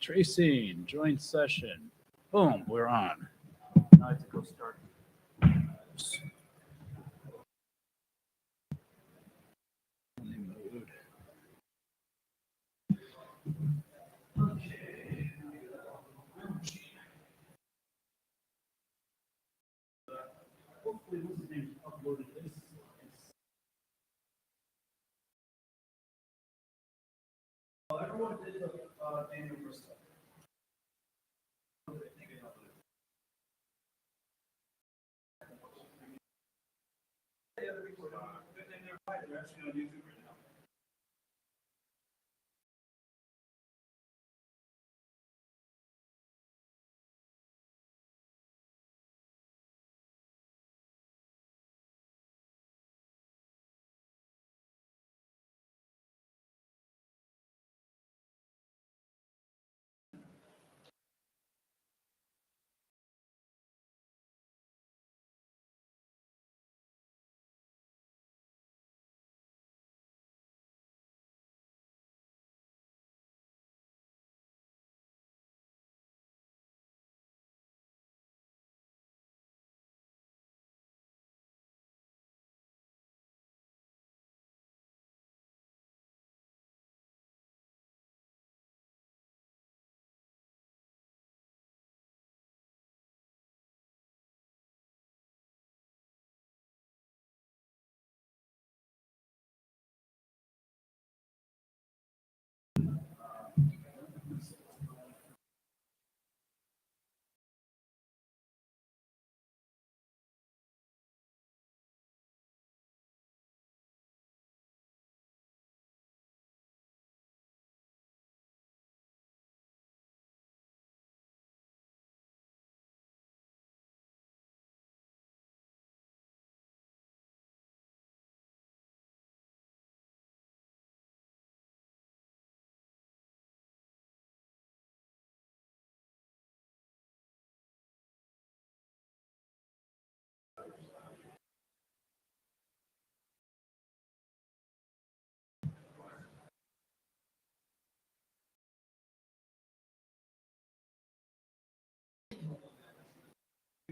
Tracing, joint session. Boom, we're on. Now I have to go start. Okay. Hopefully, what's his name uploaded this. Everyone did the Daniel Bristol. They're actually on YouTube right now.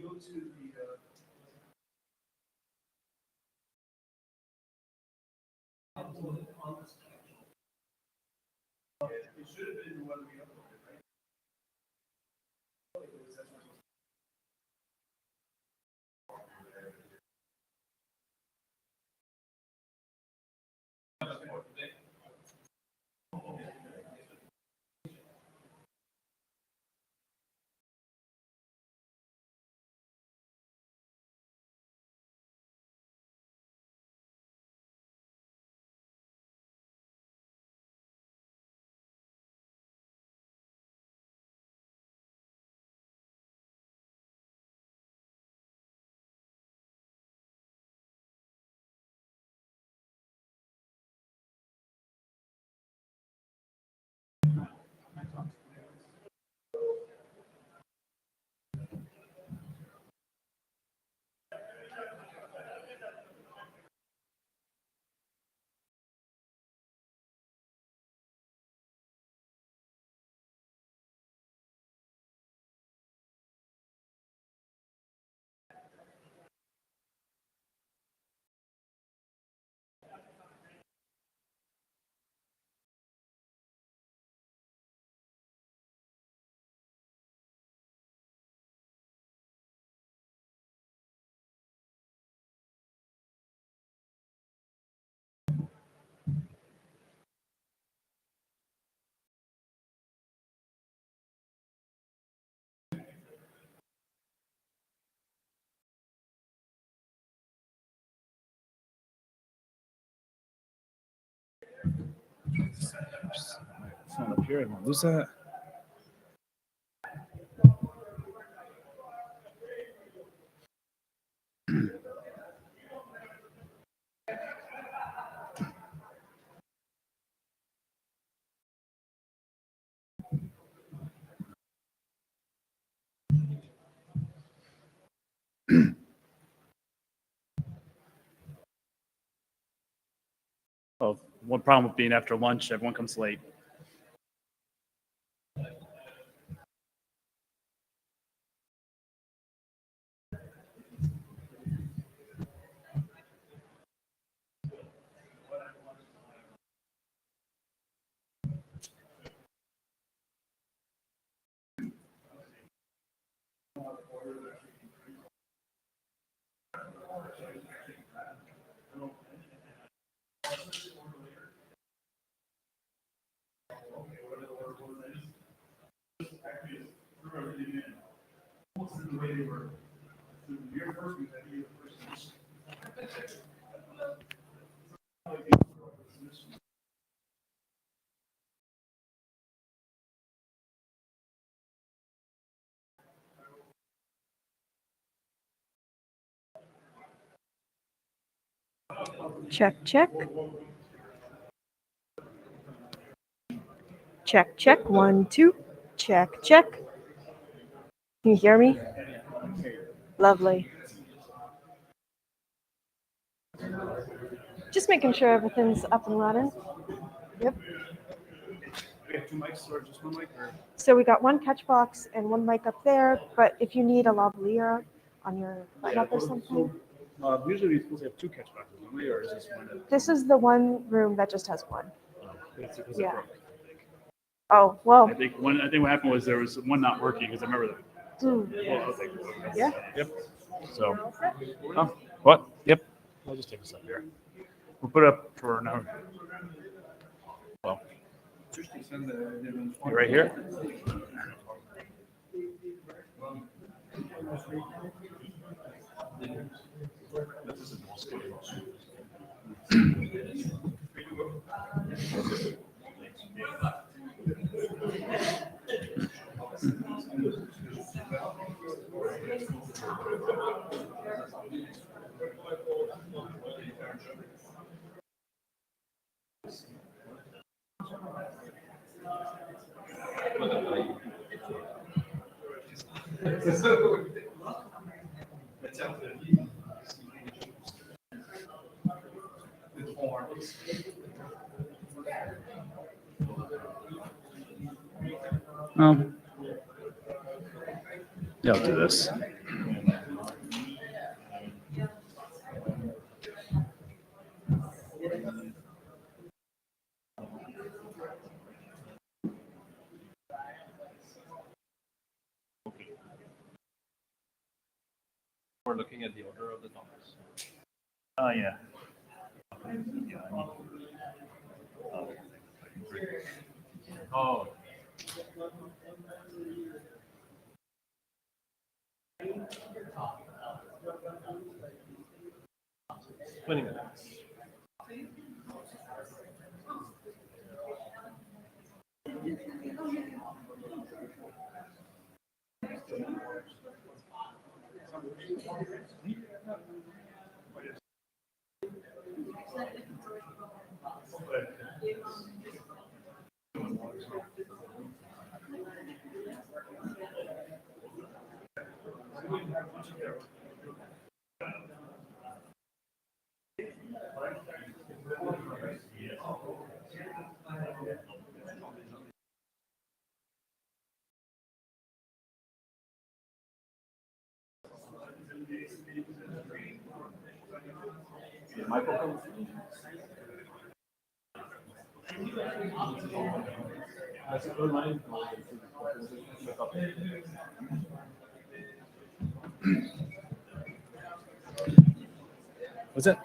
Go to the it should have been the one we uploaded, right? Phone up here, I won't lose that. Oh, one problem with being after lunch, everyone comes late. Check, check. Check, check. 1, 2. Check, check. Can you hear me? Lovely. Just making sure everything's up and running. Yep. We have two mics or just one mic? So we got one catch box and one mic up there, but if you need a lavalier on your button-up or something. Usually we're supposed to have two catch boxes, don't we? Or is this one? This is the one room that just has one. It's Yeah. broke. Oh, well. I think what happened was there was one not working because I remember that. Well, I was like, Yeah. Yep. So. Oh, what? Yep. I'll just take this up here. We'll put it up for now. Well, right here. Yeah, I'll do this. We're looking at the order of the numbers. Oh, yeah. Oh. Winning it. Microphone. What's that?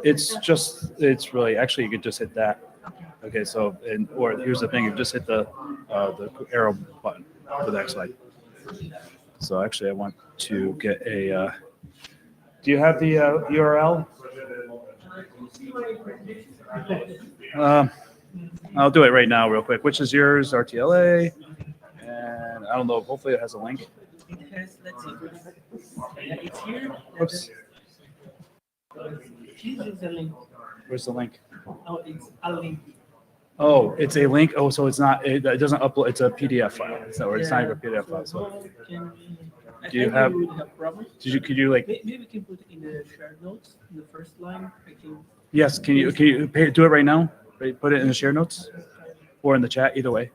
It's really, actually, you could just hit that. Okay, so, or here's the thing, you just hit the arrow button for the next slide. So actually, I want to get a, do you have the URL? I'll do it right now real quick. Which is yours, RTLA? And I don't know, hopefully it has a link. It has, let's see. Yeah, it's here. Oops. This is a link. Where's the link? Oh, it's a link. Oh, it's a link. Oh, so it's not, it doesn't upload, it's a PDF file. It's not even a PDF file. So do you have, problems? could you like, Maybe we can put it in the shared notes, in the first line. yes, can you do it right now? Right, put it in the share notes or in the chat, either way.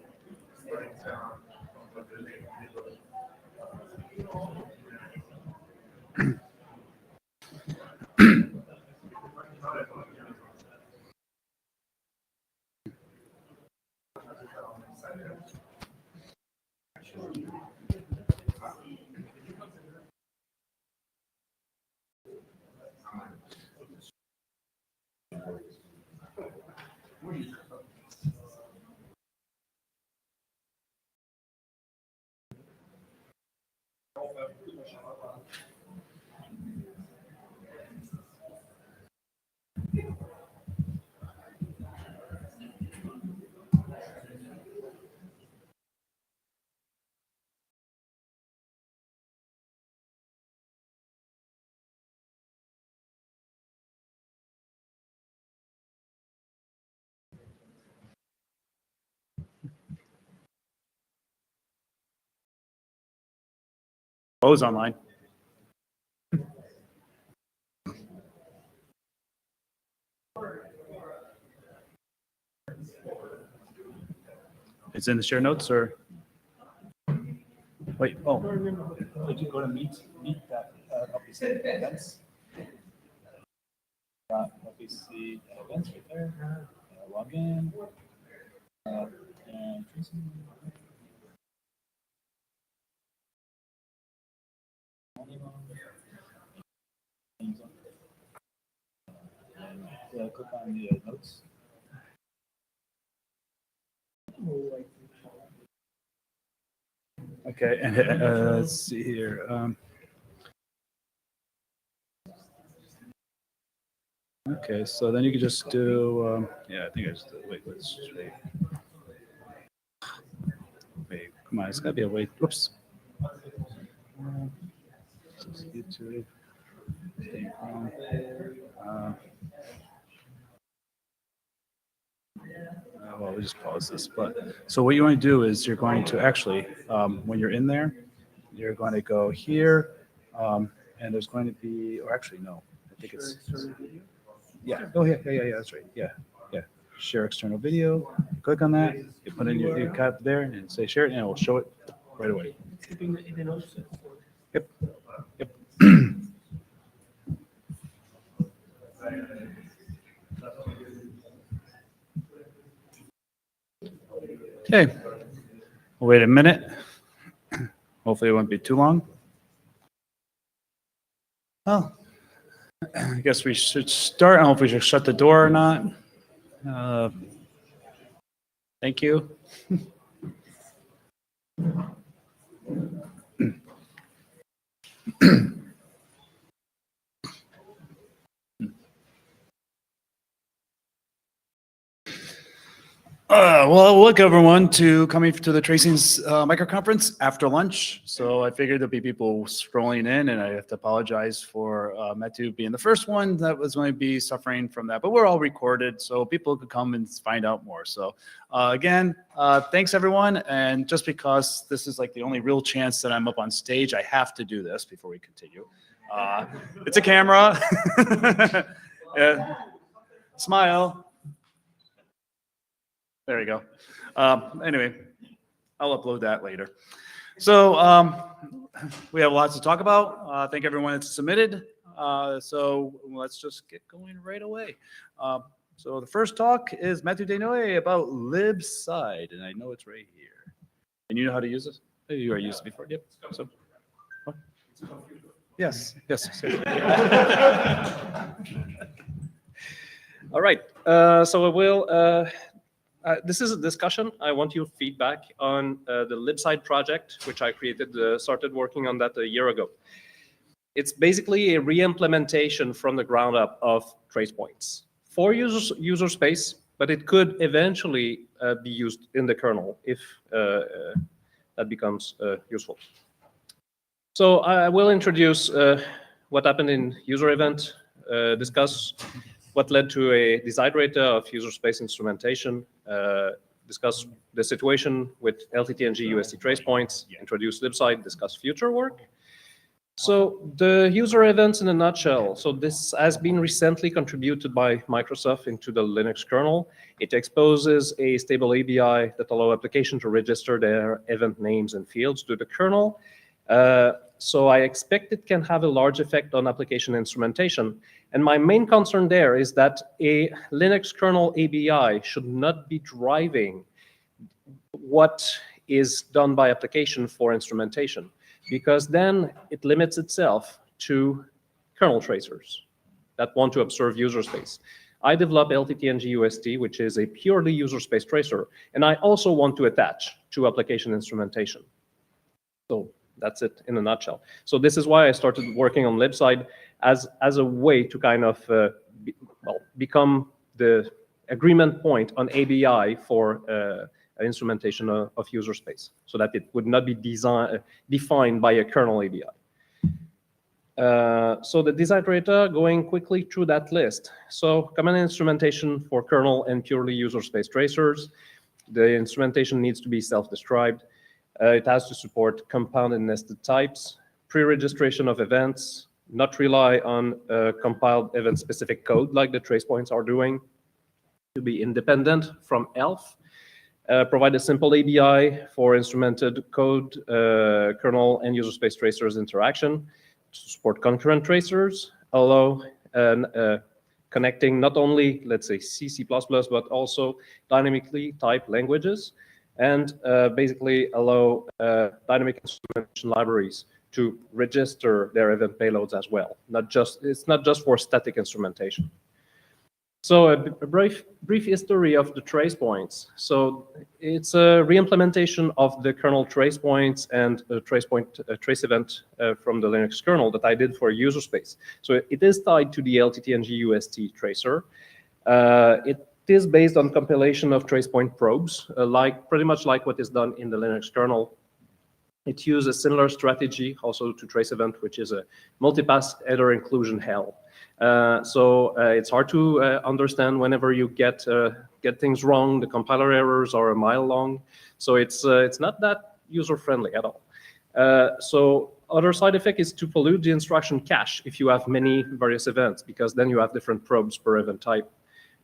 goes online. It's in the share notes, or wait? Oh, did you go to meet that LPC events? LPC events right there. Log in. And Tracy. Click on the notes. Okay, and let's see here. Okay, so then you can just do. Yeah, I think I just wait. Let's wait. Wait, come on, it's gotta be a wait. Whoops. YouTube. Well, we just pause this. But so what you want to do is you're going to actually, when you're in there, you're going to go here, and there's going to be, or actually no, I think it's. Yeah. Oh yeah. That's right. Yeah. Share external video. Click on that. You put in your cut there and say share it, and it will show it right away. Yep. Okay. We'll wait a minute. Hopefully it won't be too long. Well, I guess we should start. I don't know if we should shut the door or not. Thank you. Welcome everyone to coming to the Tracing's micro conference after lunch. So I figured there'd be people scrolling in, and I have to apologize for Metu being the first one that was going to be suffering from that. But we're all recorded, so people could come and find out more. So again, thanks everyone. And just because this is like the only real chance that I'm up on stage, I have to do this before we continue. It's a camera. Yeah. Smile. There you go. Anyway, I'll upload that later. So we have lots to talk about. Thank everyone that's submitted. So let's just get going right away. So the first talk is Mathieu Desnoyers about libside, and I know it's right here. And you know how to use this? You already used it before. Yep. So, what? Yes. All right. So we'll. This is a discussion. I want your feedback on the libside project, which I created, started working on that a year ago. It's basically a re-implementation from the ground up of trace points for user space, but it could eventually be used in the kernel if that becomes useful. So I will introduce what happened in user event, discuss what led to a desiderator of user space instrumentation, discuss the situation with LTTNG UST trace points, introduce libside, discuss future work. So the user events in a nutshell. So this has been recently contributed by Microsoft into the Linux kernel. It exposes a stable ABI that allow application to register their event names and fields to the kernel. So I expect it can have a large effect on application instrumentation. And my main concern there is that a Linux kernel ABI should not be driving what is done by application for instrumentation, because then it limits itself to kernel tracers that want to observe user space. I develop LTTNG UST, which is a purely user space tracer, and I also want to attach to application instrumentation. So that's it in a nutshell. So this is why I started working on libside as a way to kind of become the agreement point on ABI for instrumentation of user space, so that it would not be defined by a kernel ABI. So the desiderator, going quickly through that list. So common instrumentation for kernel and purely user space tracers. The instrumentation needs to be self-described. It has to support compound and nested types. pre-registration of events, not rely on compiled event-specific code like the trace points are doing, to be independent from ELF, provide a simple ABI for instrumented code, kernel, and user space tracers interaction, to support concurrent tracers, allow connecting not only, let's say, C, C++, but also dynamically typed languages, and basically allow dynamic instrumentation libraries to register their event payloads as well. It's not just for static instrumentation. So a brief history of the trace points. So it's a re-implementation of the kernel trace points and a trace event from the Linux kernel that I did for user space. So it is tied to the LTT and GUST tracer. It is based on compilation of trace point probes, pretty much like what is done in the Linux kernel. It uses a similar strategy also to trace event, which is a multipass header inclusion hell. So it's hard to understand whenever you get things wrong. The compiler errors are a mile long, so it's not that user friendly at all. So other side effect is to pollute the instruction cache if you have many various events, because then you have different probes per event type.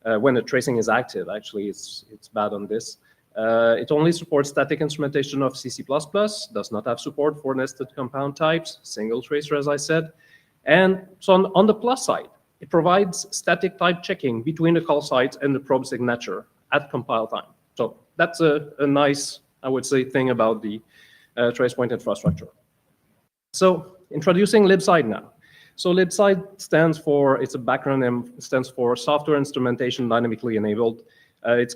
When the tracing is active, actually, it's bad on this. It only supports static instrumentation of C++, does not have support for nested compound types, single tracer, as I said. And so on the plus side, it provides static type checking between the call sites and the probe signature at compile time. So that's a nice, I would say, thing about the tracepoint infrastructure. So introducing libside now. So libside stands for, it's a backronym, stands for Software Instrumentation Dynamically Enabled. It's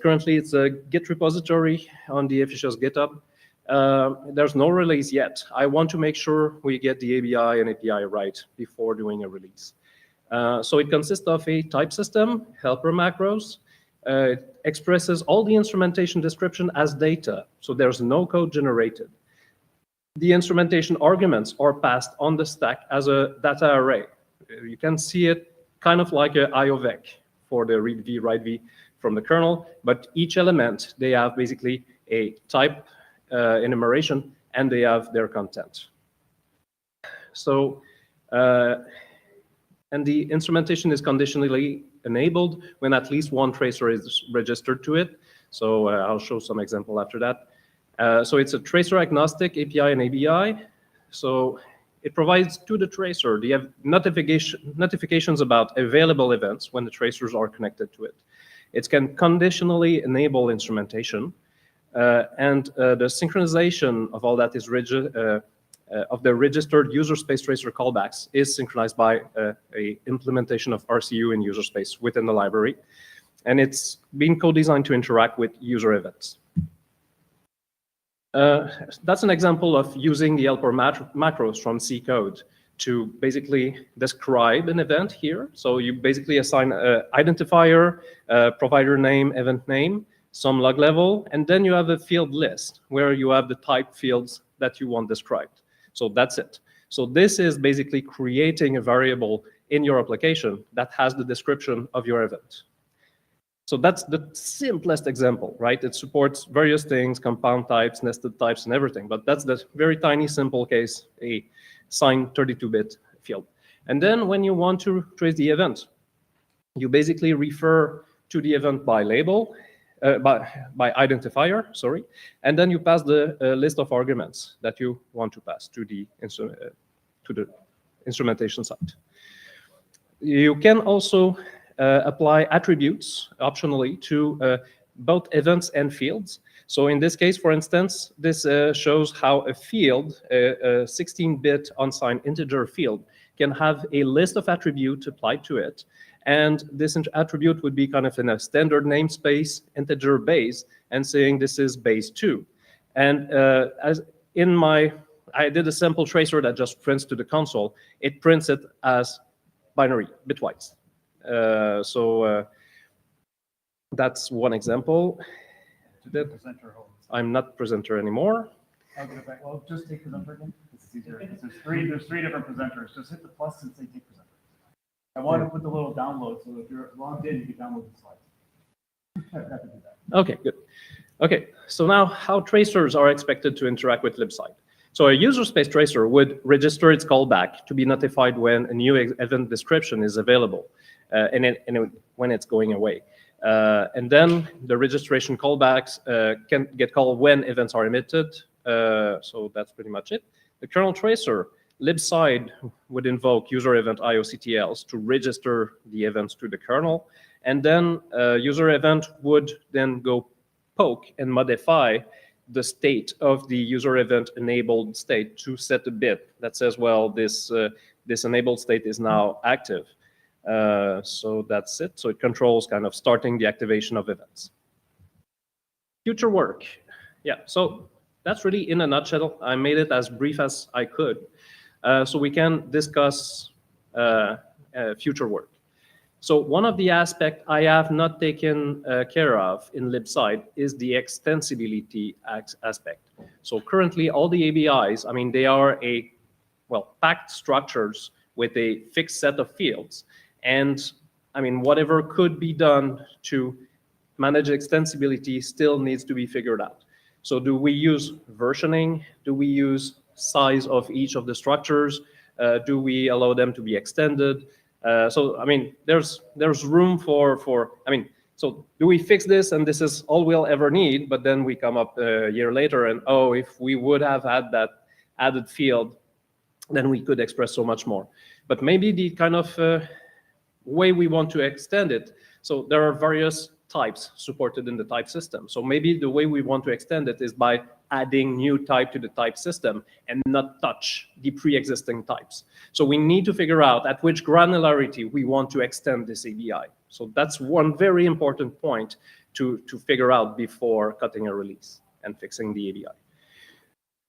a Git repository on the official's GitHub. There's no release yet. I want to make sure we get the ABI and API right before doing a release. So it consists of a type system, helper macros. It expresses all the instrumentation description as data, so there's no code generated. The instrumentation arguments are passed on the stack as a data array. You can see it kind of like an IOVEC for the readv, writv from the kernel, but each element, they have basically a type enumeration, and they have their content. So, and the instrumentation is conditionally enabled when at least one tracer is registered to it. So I'll show some example after that. So it's a tracer agnostic API and ABI. So it provides to the tracer the notifications about available events when the tracers are connected to it. It can conditionally enable instrumentation. And the synchronization of all that is of the registered user space tracer callbacks is synchronized by a implementation of RCU in user space within the library. And it's been co-designed to interact with user events. That's an example of using the helper macros from C code to basically describe an event here. So you basically assign an identifier, provider name, event name, some log level, and then you have a field list where you have the type fields that you want described. So that's it. So this is basically creating a variable in your application that has the description of your event. So that's the simplest example, right? It supports various things, compound types, nested types, and everything. But that's the very tiny, simple case, a signed 32-bit field. And then when you want to trace the event, you basically refer to the event by label, by identifier, sorry, and then you pass the list of arguments that you want to pass to the instrumentation site. You can also apply attributes optionally to both events and fields. So in this case, for instance, this shows how a field, a 16-bit unsigned integer field, can have a list of attributes applied to it. And this attribute would be kind of in a standard namespace, integer base, and saying this is base 2. And I did a simple tracer that just prints to the console. It prints it as binary, bitwise. So that's one example. I'm not presenter anymore. I'll get it back. Well, just take presenter again. This is easier. There's three different presenters. Just hit the plus and say take presenter. I want to put the little download so if you're logged in, you can download the slides. I have to do that. Okay, good. Okay, so now how tracers are expected to interact with libside. So a user space tracer would register its callback to be notified when a new event description is available when it's going away. And then the registration callbacks can get called when events are emitted. So that's pretty much it. The kernel tracer, libside, would invoke user event IOCTLs to register the events to the kernel. And then user event would then go poke and modify the state of the user event enabled state to set a bit that says, well, this enabled state is now active. So that's it. So it controls kind of starting the activation of events. Future work. Yeah, so that's really in a nutshell. I made it as brief as I could. So we can discuss future work. So one of the aspects I have not taken care of in libside is the extensibility aspect. So currently all the ABIs, I mean, they are packed structures with a fixed set of fields. And I mean, whatever could be done to manage extensibility still needs to be figured out. So do we use versioning? Do we use size of each of the structures? Do we allow them to be extended? So, I mean, there's room for, I mean, so do we fix this and this is all we'll ever need, but then we come up a year later and, oh, if we would have had that added field, then we could express so much more. But maybe the kind of way we want to extend it, so there are various types supported in the type system. So maybe the way we want to extend it is by adding new type to the type system and not touch the pre-existing types. So we need to figure out at which granularity we want to extend this ABI. So that's one very important point to figure out before cutting a release and fixing the ABI.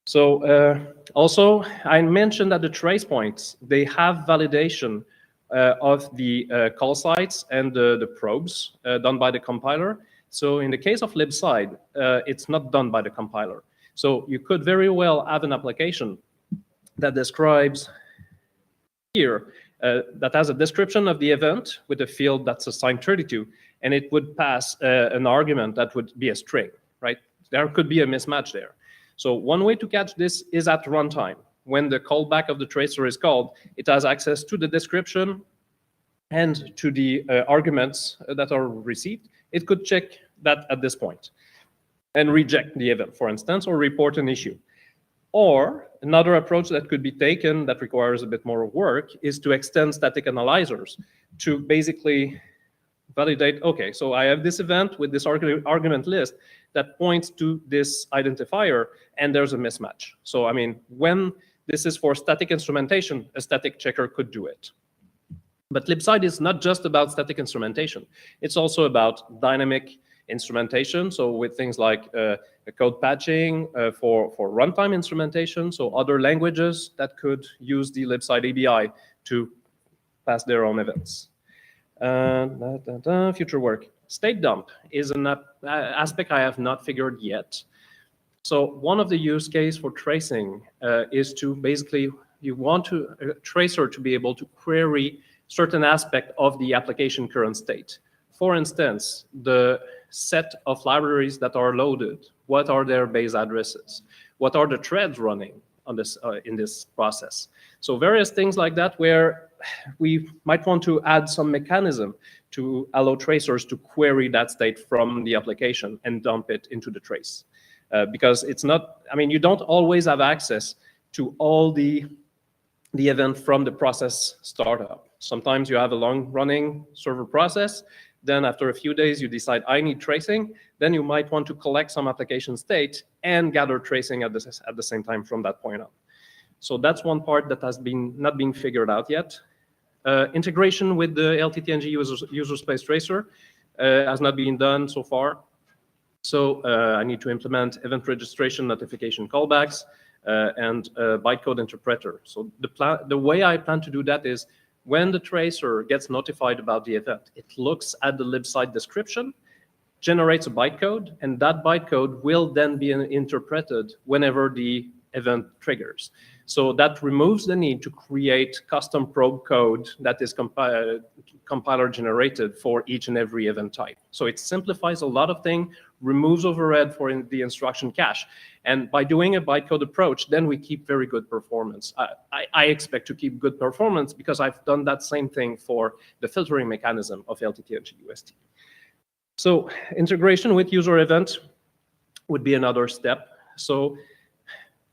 So also, I mentioned that the trace points, they have validation of the call sites and the probes done by the compiler. So in the case of libside, it's not done by the compiler. So you could very well have an application that describes here, that has a description of the event with a field that's assigned 32, and it would pass an argument that would be a string, right? There could be a mismatch there. So one way to catch this is at runtime. When the callback of the tracer is called, it has access to the description and to the arguments that are received. It could check that at this point and reject the event, for instance, or report an issue. Or another approach that could be taken that requires a bit more work is to extend static analyzers to basically validate, okay, so I have this event with this argument list that points to this identifier, and there's a mismatch. So, I mean, when this is for static instrumentation, a static checker could do it. But libside is not just about static instrumentation. It's also about dynamic instrumentation. So with things like code patching for runtime instrumentation, so other languages that could use the libside ABI to pass their own events. Future work. State dump is an aspect I have not figured yet. So one of the use case for tracing is to basically, you want a tracer to be able to query certain aspect of the application current state. For instance, the set of libraries that are loaded, what are their base addresses? What are the threads running on this in this process? So various things like that where we might want to add some mechanism to allow tracers to query that state from the application and dump it into the trace. Because it's not, I mean, you don't always have access to all the event from the process startup. Sometimes you have a long-running server process. Then after a few days, you decide, I need tracing. Then you might want to collect some application state and gather tracing at the same time from that point on. So that's one part that has not been figured out yet. Integration with the LTTNG user space tracer has not been done so far. So I need to implement event registration notification callbacks and bytecode interpreter. So the way I plan to do that is when the tracer gets notified about the event, it looks at the libside description, generates a bytecode, and that bytecode will then be interpreted whenever the event triggers. So that removes the need to create custom probe code that is compiler generated for each and every event type. So it simplifies a lot of things, removes overhead for the instruction cache. And by doing a bytecode approach, then we keep very good performance. I expect to keep good performance because I've done that same thing for the filtering mechanism of LTT and GUST. So integration with user event would be another step. So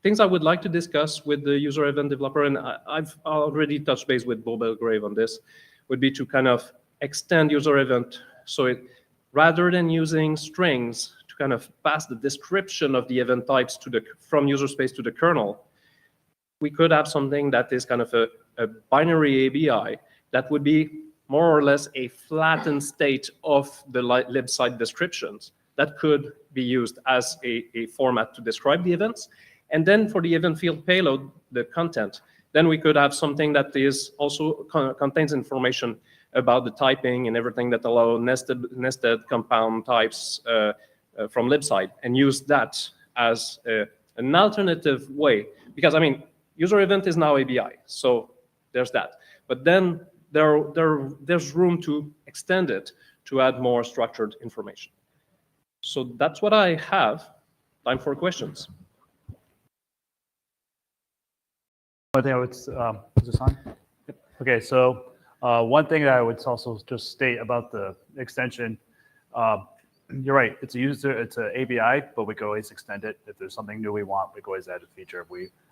things I would like to discuss with the user event developer, and I've already touched base with Bo Belgrave on this, would be to kind of extend user event. So rather than using strings to kind of pass the description of the event types from user space to the kernel, we could have something that is kind of a binary ABI that would be more or less a flattened state of the libside descriptions that could be used as a format to describe the events. And then for the event field payload, the content, then we could have something that is also contains information about the typing and everything that allow nested compound types from libside, and use that as an alternative way. Because I mean, user event is now ABI, so there's that. But then there's room to extend it to add more structured information. So that's what I have. Time for questions. One thing I would, is this on? Yep. Okay, so one thing that I would also just state about the extension, you're right, it's an ABI, but we can always extend it. If there's something new we want, we can always add a feature.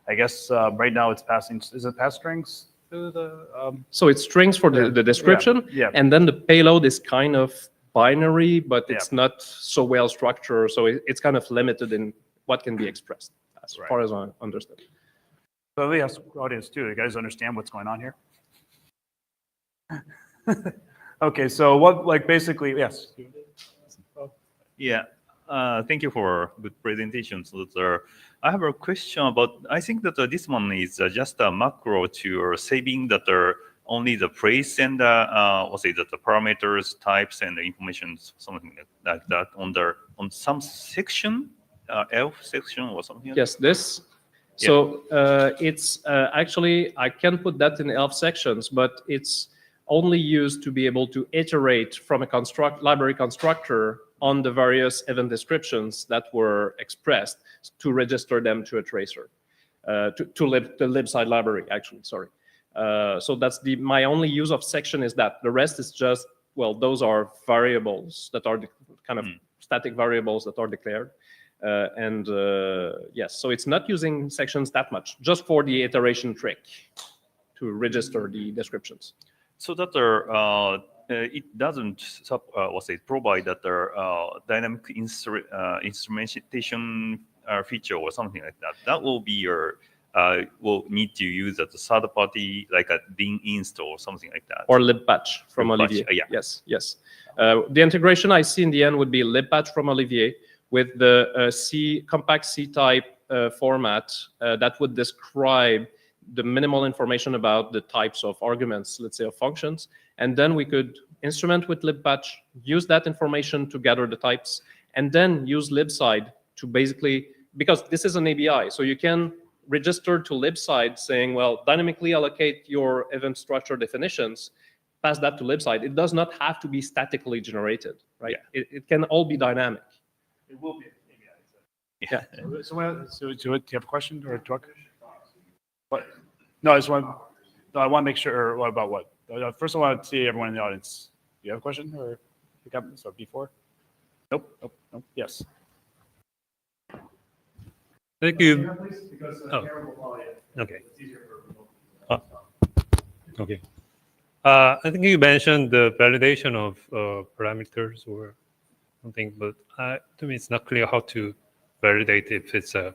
I guess right now it's passing, is it pass strings to the? So it's strings for the description, yeah. and then the payload is kind of binary, but it's not so well structured, so it's kind of limited in what can be expressed, as far as I understand. So let me ask the audience too. You guys understand what's going on here? Okay, so what, like, basically, yes. Yeah, thank you for good presentation. So I have a question about, I think that this one is just a macro to saving that only the place and what's it, the parameters, types, and the information, something like that on some section, elf section or something. Yes, this. So it's actually, I can put that in elf sections, but it's only used to be able to iterate from a library constructor on the various event descriptions that were expressed to register them to a tracer, the libside library, actually, sorry. So that's my only use of section is that. The rest is just, well, those are variables that are kind of static variables that are declared. Yes, so it's not using sections that much, just for the iteration trick to register the descriptions. So that it doesn't provide that dynamic instrumentation feature or something like that. That will be will need to use as a third party, like a bin install or something like that. Or libpatch from libpatch, Olivier. yeah. Yes. The integration I see in the end would be libpatch from Olivier with the compact C type format that would describe the minimal information about the types of arguments, let's say of functions. And then we could instrument with libpatch, use that information to gather the types, and then use libside to basically, because this is an ABI, so you can register to libside saying, well, dynamically allocate your event structure definitions, pass that to libside. It does not have to be statically generated, right? Yeah. It can all be dynamic. It will be an ABI. Yeah. So do you have a question or a talk? What? No, I just want. No, I want to make sure. What about what? First, I want to see everyone in the audience. Do you have a question or pick up? So before? Nope. Yes. Thank you. Okay. Okay. I think you mentioned the validation of parameters or something, but to me, it's not clear how to validate if it's a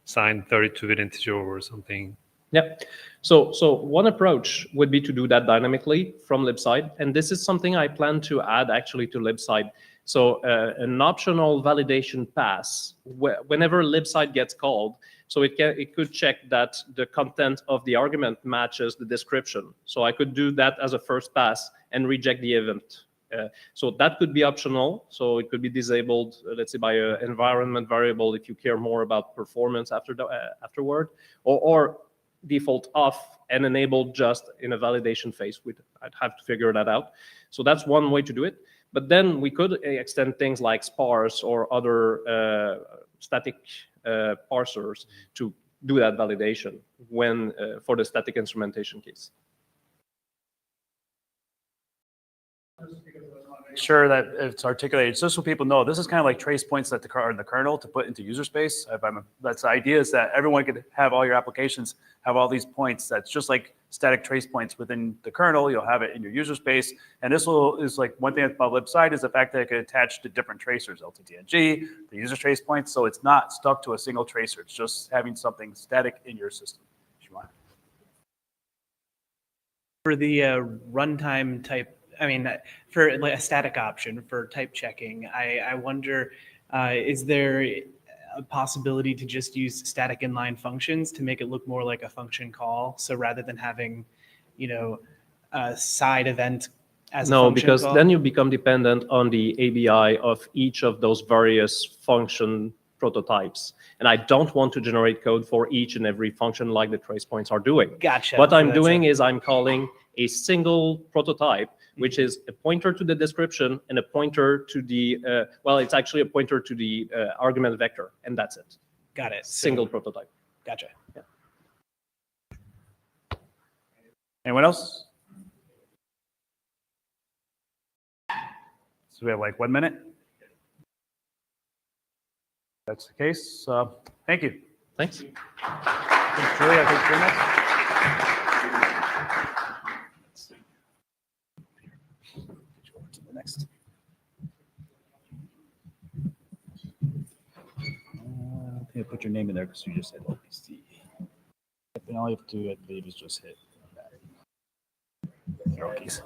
signed 32-bit integer or something. Yeah. So one approach would be to do that dynamically from libside, and this is something I plan to add actually to libside. So an optional validation pass whenever libside gets called, so it could check that the content of the argument matches the description. So I could do that as a first pass and reject the event. So that could be optional. So it could be disabled, let's say, by an environment variable if you care more about performance afterward, or default off and enabled just in a validation phase. I'd have to figure that out. So that's one way to do it. But then we could extend things like sparse or other static parsers to do that validation when for the static instrumentation case. Sure that it's articulated, just so people know, this is kind of like trace points that are in the kernel to put into user space. That's the idea, is that everyone could have all your applications have all these points. That's just like static trace points within the kernel. You'll have it in your user space. And this is like one thing about libside is the fact that it can attach to different tracers, LTTNG, the user trace points. So it's not stuck to a single tracer. It's just having something static in your system, if you want. For the runtime type, I mean, for like a static option for type checking, I wonder, is there a possibility to just use static inline functions to make it look more like a function call? So rather than having, you know, a side event as a No, function because call? then you become dependent on the ABI of each of those various function prototypes. And I don't want to generate code for each and every function like the trace points are doing. Gotcha. What So I'm that's doing is I'm calling a single prototype, which is a pointer to the description and a pointer to the, well, it's actually a pointer to the argument vector, and that's it. Got it. Single prototype. Gotcha. Anyone else? So we have like 1 minute. If that's the case. Thank you. Thanks. Thanks, Julia. Thanks very much. Next. I think I put your name in there because you just said LPC. And all you have to do, I believe, is just hit that. Arrow keys.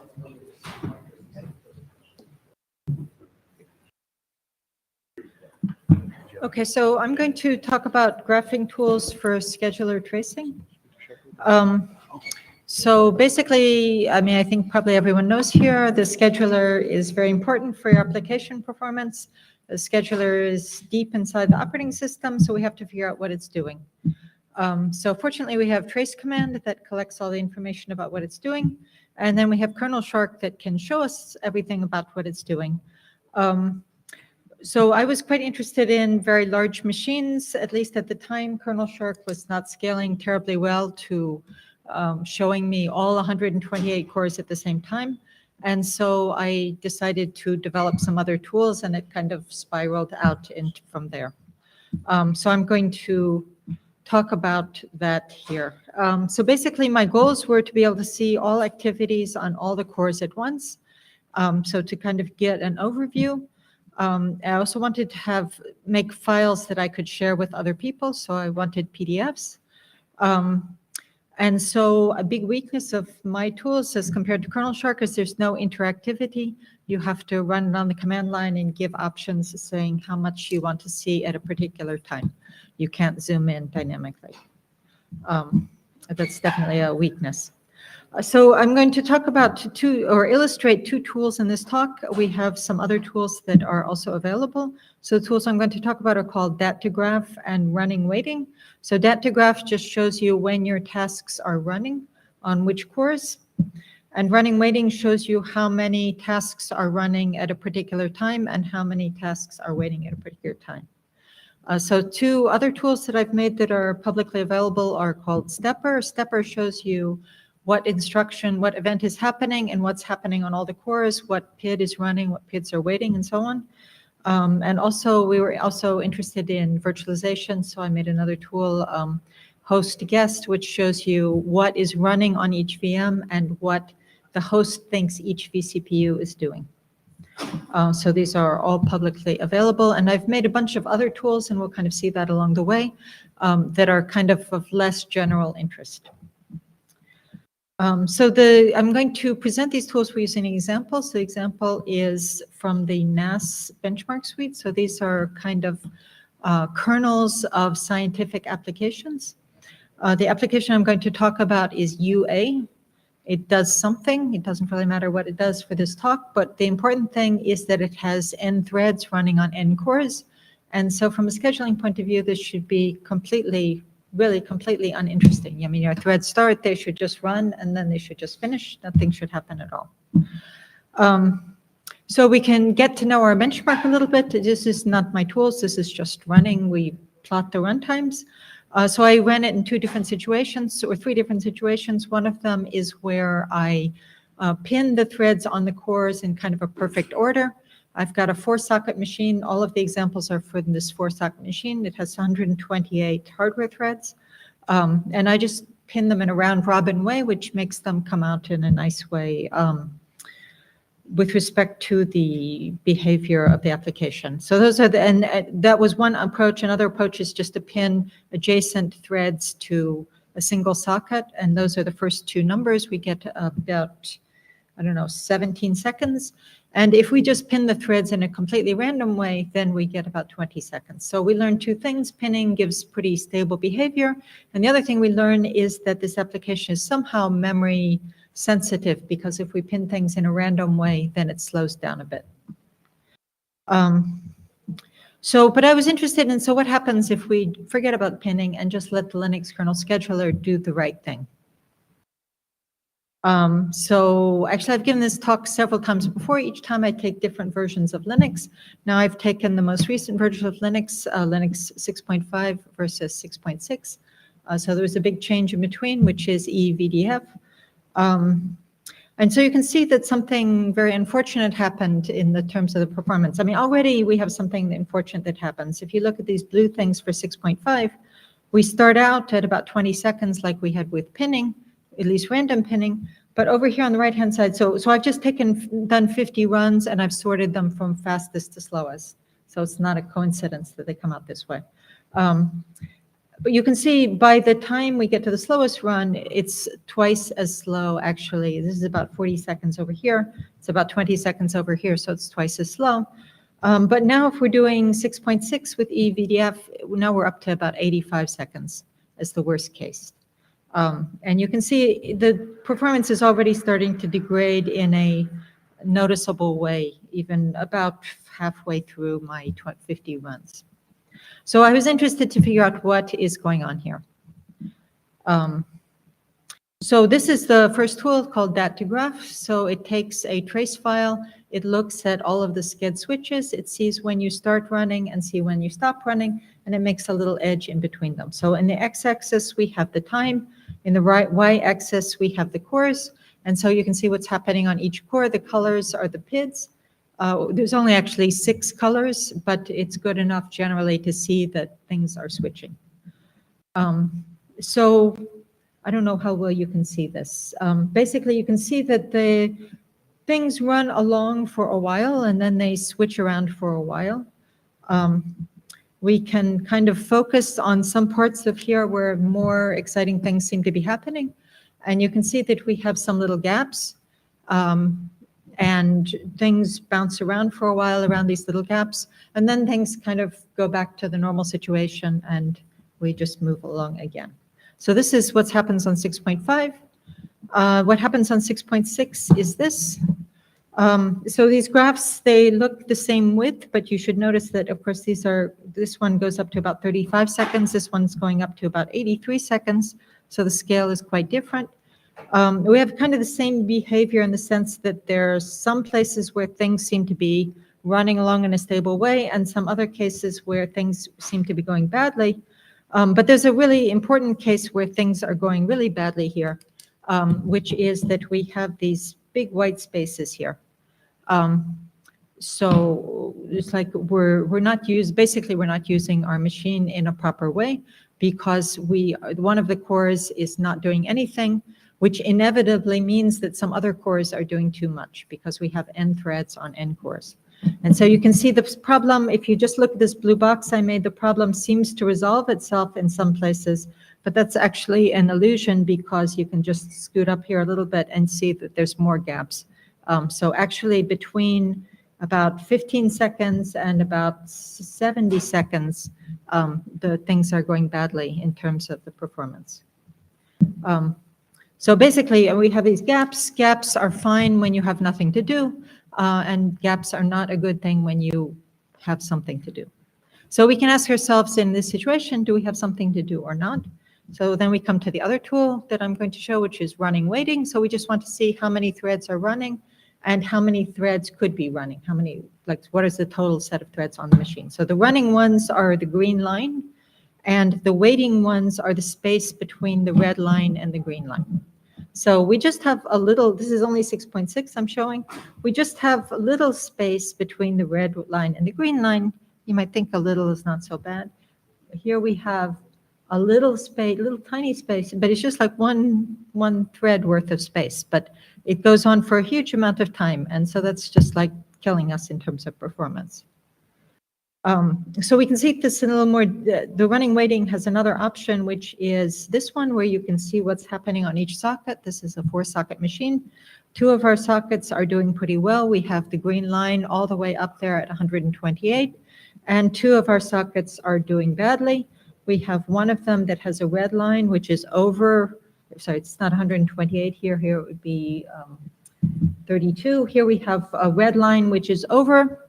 Okay, so I'm going to talk about graphing tools for scheduler tracing. So basically, I mean, I think probably everyone knows here, the scheduler is very important for your application performance. The scheduler is deep inside the operating system, so we have to figure out what it's doing. So fortunately, we have trace command that collects all the information about what it's doing. And then we have kernel shark that can show us everything about what it's doing. So I was quite interested in very large machines, at least at the time. Kernel shark was not scaling terribly well to showing me all 128 cores at the same time. And so I decided to develop some other tools, and it kind of spiraled out from there. So I'm going to talk about that here. So basically, my goals were to be able to see all activities on all the cores at once. So to kind of get an overview. I also wanted to make files that I could share with other people. So I wanted PDFs. And so a big weakness of my tools as compared to kernel shark is there's no interactivity. You have to run on the command line and give options saying how much you want to see at a particular time. You can't zoom in dynamically. That's definitely a weakness. So I'm going to talk about illustrate two tools in this talk. We have some other tools that are also available. So the tools I'm going to talk about are called dat2graph and running waiting. So dat2graph just shows you when your tasks are running on which cores. And running waiting shows you how many tasks are running at a particular time and how many tasks are waiting at a particular time. So two other tools that I've made that are publicly available are called Stepper. Stepper shows you what event is happening and what's happening on all the cores, what PID is running, what PIDs are waiting, and so on. And also, we were also interested in virtualization, so I made another tool, host guest, which shows you what is running on each VM and what the host thinks each vCPU is doing. So these are all publicly available, and I've made a bunch of other tools, and we'll kind of see that along the way, that are kind of less general interest. I'm going to present these tools for using an example. So the example is from the NAS benchmark suite. So these are kind of kernels of scientific applications. The application I'm going to talk about is UA. It does something. It doesn't really matter what it does for this talk, but the important thing is that it has n threads running on n cores. And so from a scheduling point of view, this should be really completely uninteresting. I mean, your threads start, they should just run, and then they should just finish. Nothing should happen at all. So we can get to know our benchmark a little bit. This is not my tools. This is just running. We plot the run times. So I ran it in two different situations or three different situations. One of them is where I pin the threads on the cores in kind of a perfect order. I've got a 4-socket machine. All of the examples are for this 4-socket machine. It has 128 hardware threads. And I just pin them in a round robin way, which makes them come out in a nice way with respect to the behavior of the application. So those are and that was one approach. Another approach is just to pin adjacent threads to a single socket. And those are the first two numbers. We get about, 17 seconds. And if we just pin the threads in a completely random way, then we get about 20 seconds. So we learn two things. Pinning gives pretty stable behavior. And the other thing we learn is that this application is somehow memory sensitive, because if we pin things in a random way, then it slows down a bit. But I was interested in, so what happens if we forget about pinning and just let the Linux kernel scheduler do the right thing? So actually I've given this talk several times before. Each time I take different versions of Linux. Now I've taken the most recent version of Linux, Linux 6.5 versus 6.6. So there was a big change in between, which is EVDF. And so you can see that something very unfortunate happened in the terms of the performance. I mean, already we have something unfortunate that happens. If you look at these blue things for 6.5, we start out at about 20 seconds like we had with pinning, at least random pinning. But over here on the right-hand side, so I've just done 50 runs and I've sorted them from fastest to slowest. So it's not a coincidence that they come out this way. But you can see by the time we get to the slowest run, it's twice as slow, actually. This is about 40 seconds over here. It's about 20 seconds over here, so it's twice as slow. But now if we're doing 6.6 with eVDF, now we're up to about 85 seconds as the worst case. And you can see the performance is already starting to degrade in a noticeable way, even about halfway through my 50 runs. So I was interested to figure out what is going on here. So this is the first tool called dat2graph. So it takes a trace file. It looks at all of the sched switches. It sees when you start running and see when you stop running, and it makes a little edge in between them. So in the x-axis, we have the time. In the y-axis, we have the cores. And so you can see what's happening on each core. The colors are the PIDs. There's only actually 6 colors, but it's good enough generally to see that things are switching. So I don't know how well you can see this. Basically, you can see that the things run along for a while and then they switch around for a while. We can kind of focus on some parts of here where more exciting things seem to be happening. And you can see that we have some little gaps. And things bounce around for a while around these little gaps, and then things kind of go back to the normal situation and we just move along again. So this is what happens on 6.5. What happens on 6.6 is this. So these graphs, they look the same width, but you should notice that, of course, this one goes up to about 35 seconds. This one's going up to about 83 seconds. So the scale is quite different. We have kind of the same behavior in the sense that there are some places where things seem to be running along in a stable way and some other cases where things seem to be going badly. But there's a really important case where things are going really badly here, which is that we have these big white spaces here. So it's like we're not using our machine in a proper way because one of the cores is not doing anything, which inevitably means that some other cores are doing too much because we have n threads on n cores. And so you can see the problem, if you just look at this blue box I made, the problem seems to resolve itself in some places, but that's actually an illusion because you can just scoot up here a little bit and see that there's more gaps. So actually between about 15 seconds and about 70 seconds, the things are going badly in terms of the performance. So basically, we have these gaps. Gaps are fine when you have nothing to do, and gaps are not a good thing when you have something to do. So we can ask ourselves in this situation, do we have something to do or not? So then we come to the other tool that I'm going to show, which is running waiting. So we just want to see how many threads are running. and how many threads could be running, how many, like what is the total set of threads on the machine. So the running ones are the green line, and the waiting ones are the space between the red line and the green line. So we just have a little, this is only 6.6 I'm showing, we just have a little space between the red line and the green line. You might think a little is not so bad. Here we have a little space, little tiny space, but it's just like one thread worth of space, but it goes on for a huge amount of time. And so that's just like killing us in terms of performance. So we can see this in a little more, the running waiting has another option, which is this one where you can see what's happening on each socket. This is a 4-socket machine. 2 of our sockets are doing pretty well. We have the green line all the way up there at 128, and 2 of our sockets are doing badly. We have one of them that has a red line, which is over, sorry, it's not 128 here. Here it would be 32. Here we have a red line, which is over.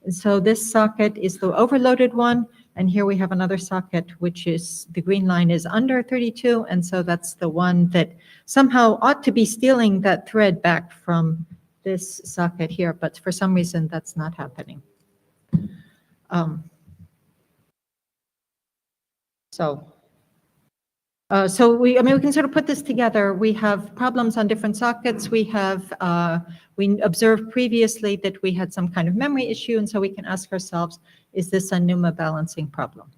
So this socket is the overloaded one, and here we have another socket, which is the green line is under 32, and so that's the one that somehow ought to be stealing that thread back from this socket here, but for some reason that's not happening. So we can sort of put this together. We have problems on different sockets. We have, we observed previously that we had some kind of memory issue, and so we can ask ourselves, is this a NUMA balancing problem?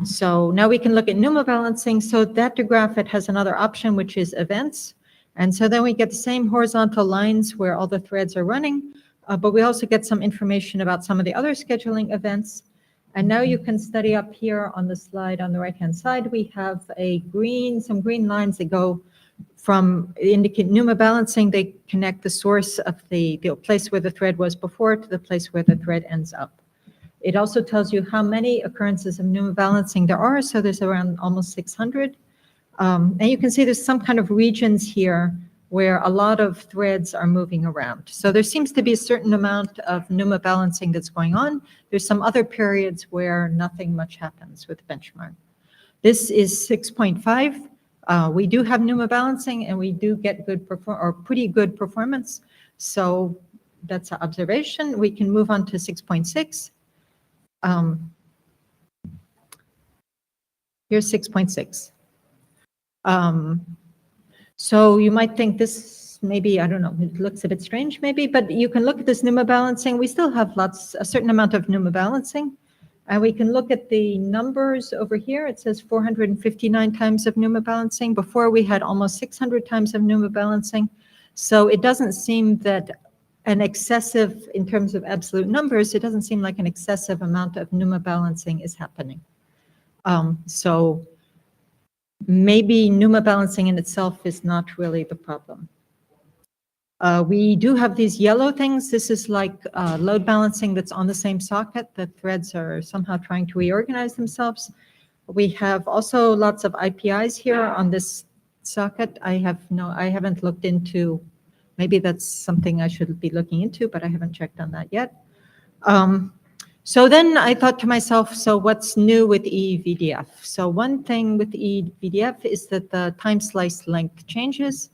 So now we can look at NUMA balancing. So that to graph, it has another option, which is events. And so then we get the same horizontal lines where all the threads are running, but we also get some information about some of the other scheduling events. And now you can study up here on the slide on the right-hand side, we have some green lines that go from, indicate NUMA balancing. They connect the source of the place where the thread was before to the place where the thread ends up. It also tells you how many occurrences of NUMA balancing there are. So there's around almost 600. And you can see there's some kind of regions here where a lot of threads are moving around. So there seems to be a certain amount of NUMA balancing that's going on. There's some other periods where nothing much happens with the benchmark. This is 6.5. We do have NUMA balancing, and we do get good pretty good performance. So that's an observation. We can move on to 6.6. Here's 6.6. So you might think this maybe, I don't know, it looks a bit strange maybe, but you can look at this NUMA balancing. We still have a certain amount of NUMA balancing. And we can look at the numbers over here. It says 459 times of NUMA balancing. Before we had almost 600 times of NUMA balancing. So it doesn't seem that an excessive, in terms of absolute numbers, it doesn't seem like an excessive amount of NUMA balancing is happening. So maybe NUMA balancing in itself is not really the problem. We do have these yellow things. This is like load balancing that's on the same socket. The threads are somehow trying to reorganize themselves. We have also lots of IPIs here on this socket. I haven't looked into, maybe that's something I should be looking into, but I haven't checked on that yet. So then I thought to myself, so what's new with EVDF? So one thing with EVDF is that the time slice length changes.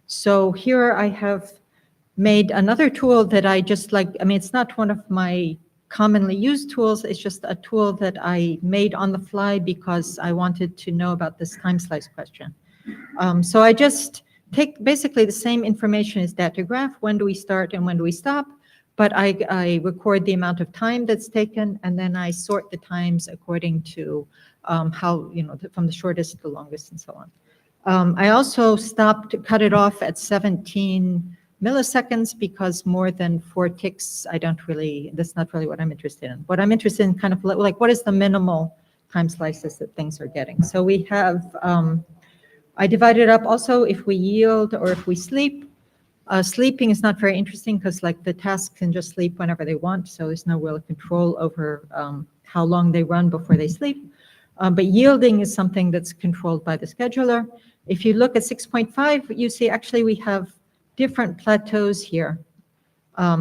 So here I have made another tool that I just like, it's not one of my commonly used tools. It's just a tool that I made on the fly because I wanted to know about this time slice question. So I just take basically the same information as data graph. When do we start and when do we stop? But I record the amount of time that's taken, and then I sort the times according to how, from the shortest to the longest and so on. I also cut it off at 17 milliseconds because more than 4 ticks, that's not really what I'm interested in. What I'm interested in kind of like what is the minimal time slices that things are getting. So we have, I divided up also if we yield or if we sleep. Sleeping is not very interesting because like the tasks can just sleep whenever they want. So there's no real control over how long they run before they sleep. But yielding is something that's controlled by the scheduler. If you look at 6.5, you see actually we have different plateaus here.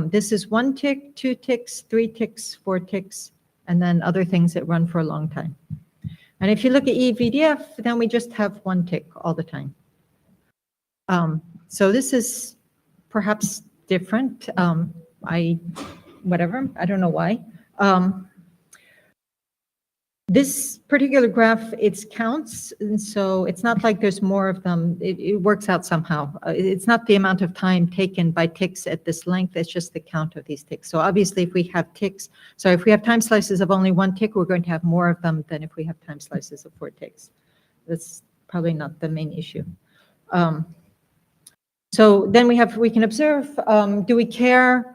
This is 1 tick, 2 ticks, 3 ticks, 4 ticks, and then other things that run for a long time. And if you look at EVDF, then we just have 1 tick all the time. So this is perhaps different. Whatever, I don't know why. This particular graph, it counts, and so it's not like there's more of them. It works out somehow. It's not the amount of time taken by ticks at this length, it's just the count of these ticks. So obviously if we have ticks, so if we have time slices of only 1 tick, we're going to have more of them than if we have time slices of 4 ticks. That's probably not the main issue. So then we can observe, do we care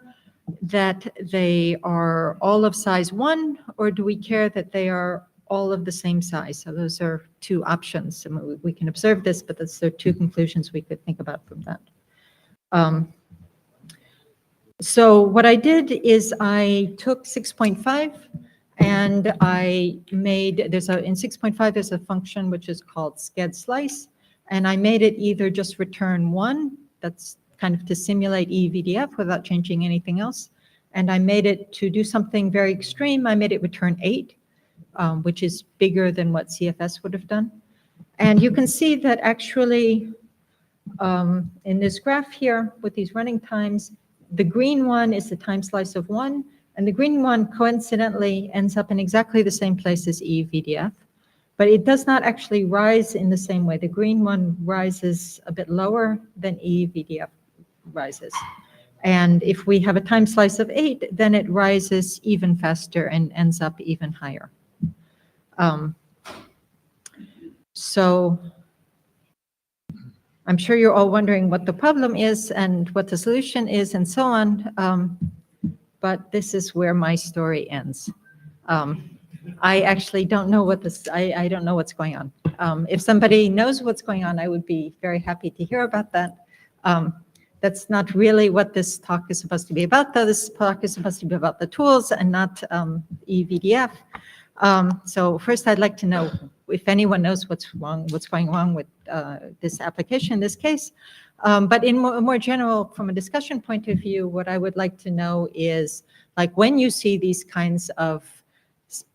that they are all of size 1, or do we care that they are all of the same size? So those are 2 options. And we can observe this, but there are 2 conclusions we could think about from that. So what I did is I took 6.5 and I made, in 6.5 there's a function which is called sched slice, and I made it either just return 1, that's kind of to simulate EVDF without changing anything else. And I made it to do something very extreme. I made it return 8, which is bigger than what CFS would have done. And you can see that actually in this graph here with these running times, the green one is the time slice of 1, and the green one coincidentally ends up in exactly the same place as EVDF, but it does not actually rise in the same way. The green one rises a bit lower than EVDF rises. And if we have a time slice of 8, then it rises even faster and ends up even higher. So I'm sure you're all wondering what the problem is and what the solution is and so on. But this is where my story ends. I actually don't know what this, I don't know what's going on. If somebody knows what's going on, I would be very happy to hear about that. That's not really what this talk is supposed to be about, though. This talk is supposed to be about the tools and not EVDF. So first, I'd like to know if anyone knows what's going wrong with this application in this case. But in more general, from a discussion point of view, what I would like to know is, like, when you see these kinds of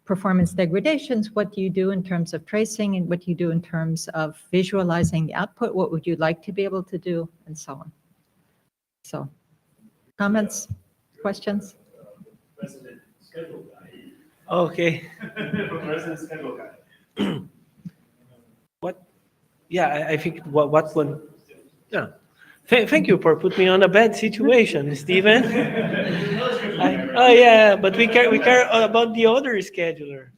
performance degradations, what do you do in terms of tracing, and what do you do in terms of visualizing the output? What would you like to be able to do, and so on? So, comments, questions? Resident schedule guide. Okay. Resident schedule guide. What? Yeah, I think what one. Yeah. Thank you for putting me on a bad situation, Stephen. Oh yeah, but we care about the other scheduler.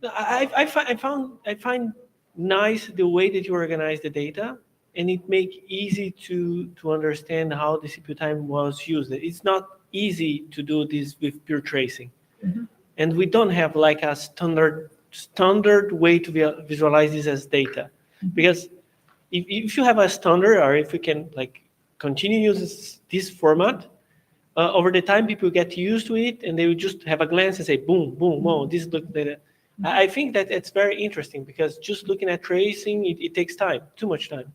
I find nice the way that you organize the data, and it make easy to understand how the CPU time was used. It's not easy to do this with pure tracing, and we don't have like a standard way to visualize this as data, because if you have a standard, or if we can like continue using this format, over the time people get used to it, and they will just have a glance and say, boom, boom, boom, this look data. I think that it's very interesting, because just looking at tracing, it takes time, too much time.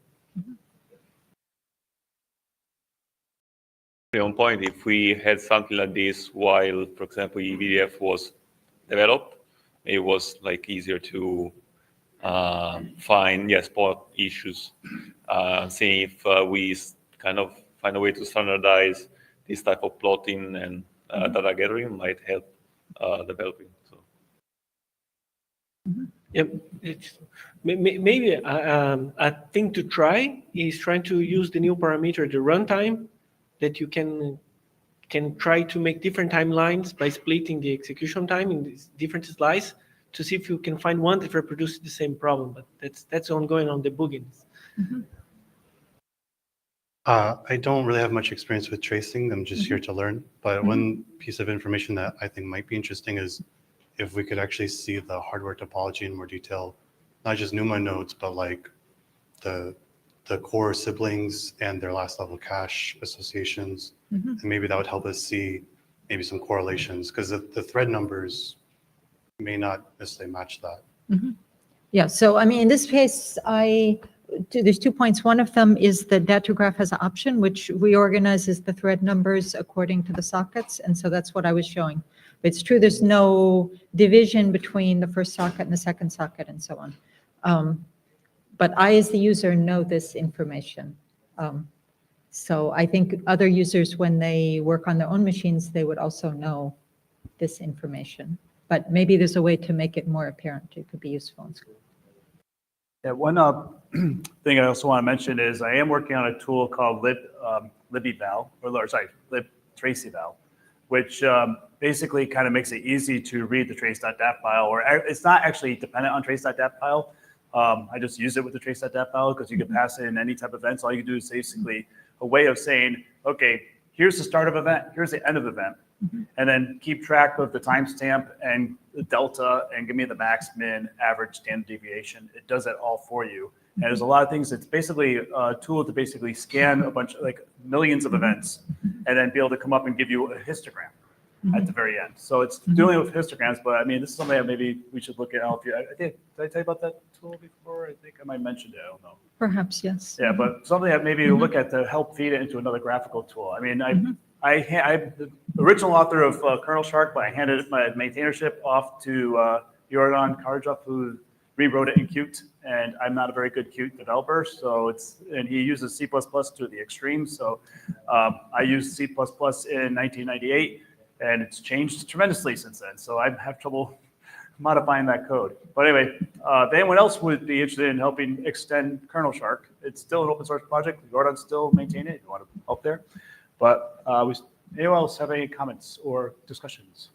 On point, if we had something like this while, for example, EVDF was developed, it was like easier to find spot issues. Seeing if we kind of find a way to standardize this type of plotting and data gathering might help developing. So. Yeah, maybe a thing to try is trying to use the new parameter, the runtime, that you can try to make different timelines by splitting the execution time in these different slices to see if you can find one that reproduces the same problem. But that's ongoing on debugging. I don't really have much experience with tracing. I'm just here to learn. But one piece of information that I think might be interesting is if we could actually see the hardware topology in more detail, not just NUMA nodes, but like the core siblings and their last level cache associations. And maybe that would help us see maybe some correlations, because the thread numbers may not necessarily match that. Yeah, so I mean, in this case, there's 2 points. One of them is the data graph has an option which reorganizes the thread numbers according to the sockets, and so that's what I was showing. But it's true, there's no division between the first socket and the second socket and so on. but I, as the user, know this information. So I think other users, when they work on their own machines, they would also know this information. But maybe there's a way to make it more apparent. It could be useful in school. Yeah, one thing I also want to mention is I am working on a tool called LibEval, or sorry, LibTracyVal, which basically kind of makes it easy to read the trace.dat file, or it's not actually dependent on trace.dat file. I just use it with the trace.dat file because you can pass it in any type of event. So all you can do is basically a way of saying, okay, here's the start of event, here's the end of event, and then keep track of the timestamp and the delta and give me the max, min, average, standard deviation. It does that all for you. And there's a lot of things. It's basically a tool to basically scan a bunch of like millions of events and then be able to come up and give you a histogram at the very end. So it's dealing with histograms, but I mean, this is something that maybe we should look at. Did I tell you about that tool before? I think I might have mentioned it. I don't know. Perhaps, yes. Yeah, but something that maybe you look at to help feed it into another graphical tool. I mean, I'm the original author of Kernel Shark, but I handed my maintainership off to Jordan Karjov, who rewrote it in Qt, and I'm not a very good Qt developer, so and he uses C++ to the extreme. So I used C++ in 1998, and it's changed tremendously since then. So I have trouble modifying that code. But anyway, if anyone else would be interested in helping extend Kernel Shark, it's still an open source project. Jordan's still maintaining it if you want to help there. But anyone else have any comments or discussions?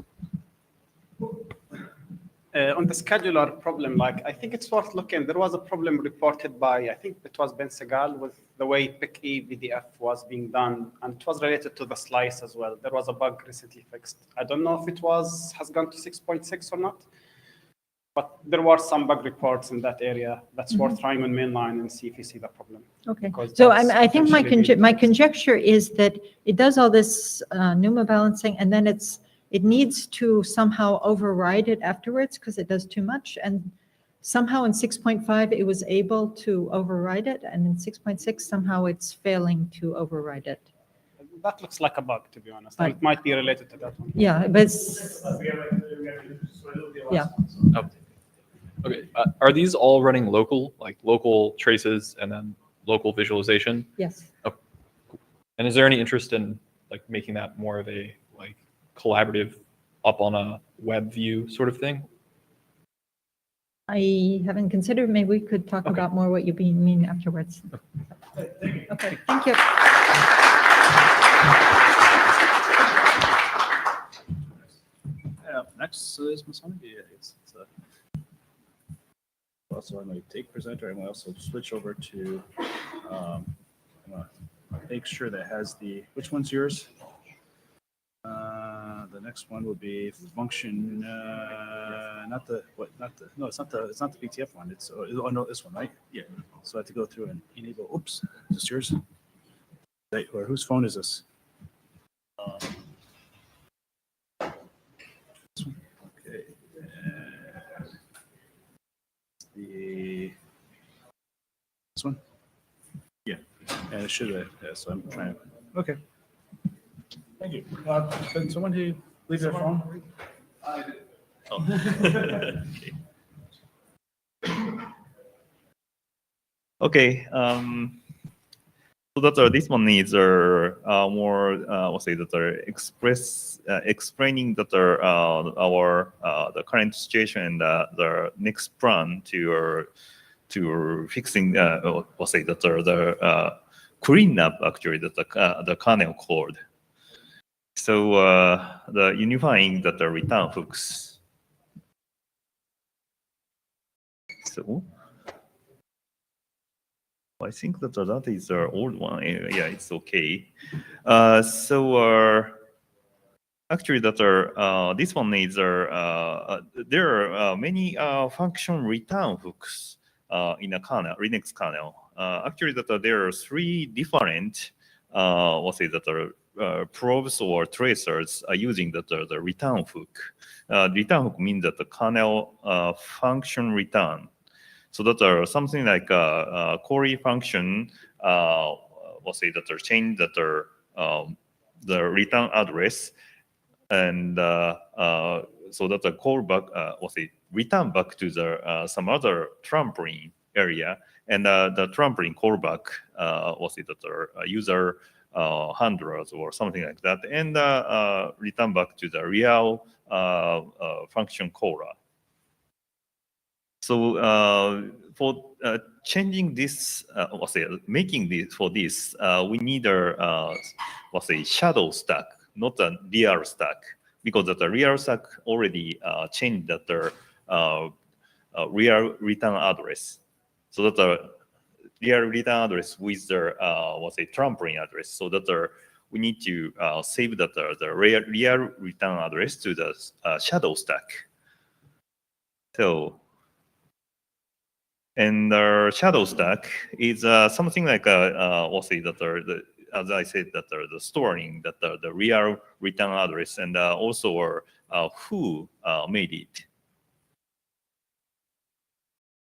On the scheduler problem, like I think it's worth looking. There was a problem reported by, I think it was Ben Segal, with the way PIC-E VDF was being done, and it was related to the slice as well. There was a bug recently fixed. I don't know if it has gone to 6.6 or not, but there were some bug reports in that area. That's worth trying on mainline and see if you see the problem. Okay. So I think my conjecture is that it does all this NUMA balancing, and then it needs to somehow override it afterwards because it does too much. And somehow in 6.5, it was able to override it. And in 6.6, somehow it's failing to override it. That looks like a bug, to be honest. But it might be related to that one. Yeah, but yeah. Oh. Okay. Are these all running local, like local traces and then local visualization? Yes. Oh, cool. And is there any interest in like making that more of a like collaborative up on a web view sort of thing? I haven't considered. Maybe we could talk about more what you mean afterwards. Okay, thank you. Next is Masonic. Yeah, it's also I'm going to take presenter. I'm going to also switch over to I'm going to make sure that has the, which one's yours? The next one will be function, no, it's not the BTF one. It's, oh no, this one, right? Yeah. So I have to go through and enable, oops, is this yours? Or whose phone is this? This one? Okay. This one? Yeah. And it should have, yeah, so I'm trying to, okay. Thank you. Can someone who leave their phone? I did. Oh. Okay. So that this one needs more, let's say that explaining that our the current situation and the next plan to fixing, let's say that the clean up actually the kernel code. So the unifying that the return hooks. So I think that that is the old one. Yeah, it's okay. So actually, that this one needs there are many function return hooks in a kernel, Linux kernel. Actually, that there are three different, let's say that probes or tracers are using the return hook. Return hook means that the kernel function return. So that something like a query function, let's say that change that the return address, and so that the call back, let's say return back to the some other trampoline area, and the trampoline callback was it that user handlers or something like that, and return back to the real function caller. So for changing this, making this for this, we need a shadow stack, not a real stack, because the real stack already changed that the real return address. So that the real return address with the trampoline address. So that we need to save that the real return address to the shadow stack. So. And the shadow stack is something like as I said, that the storing that the real return address and also who made it.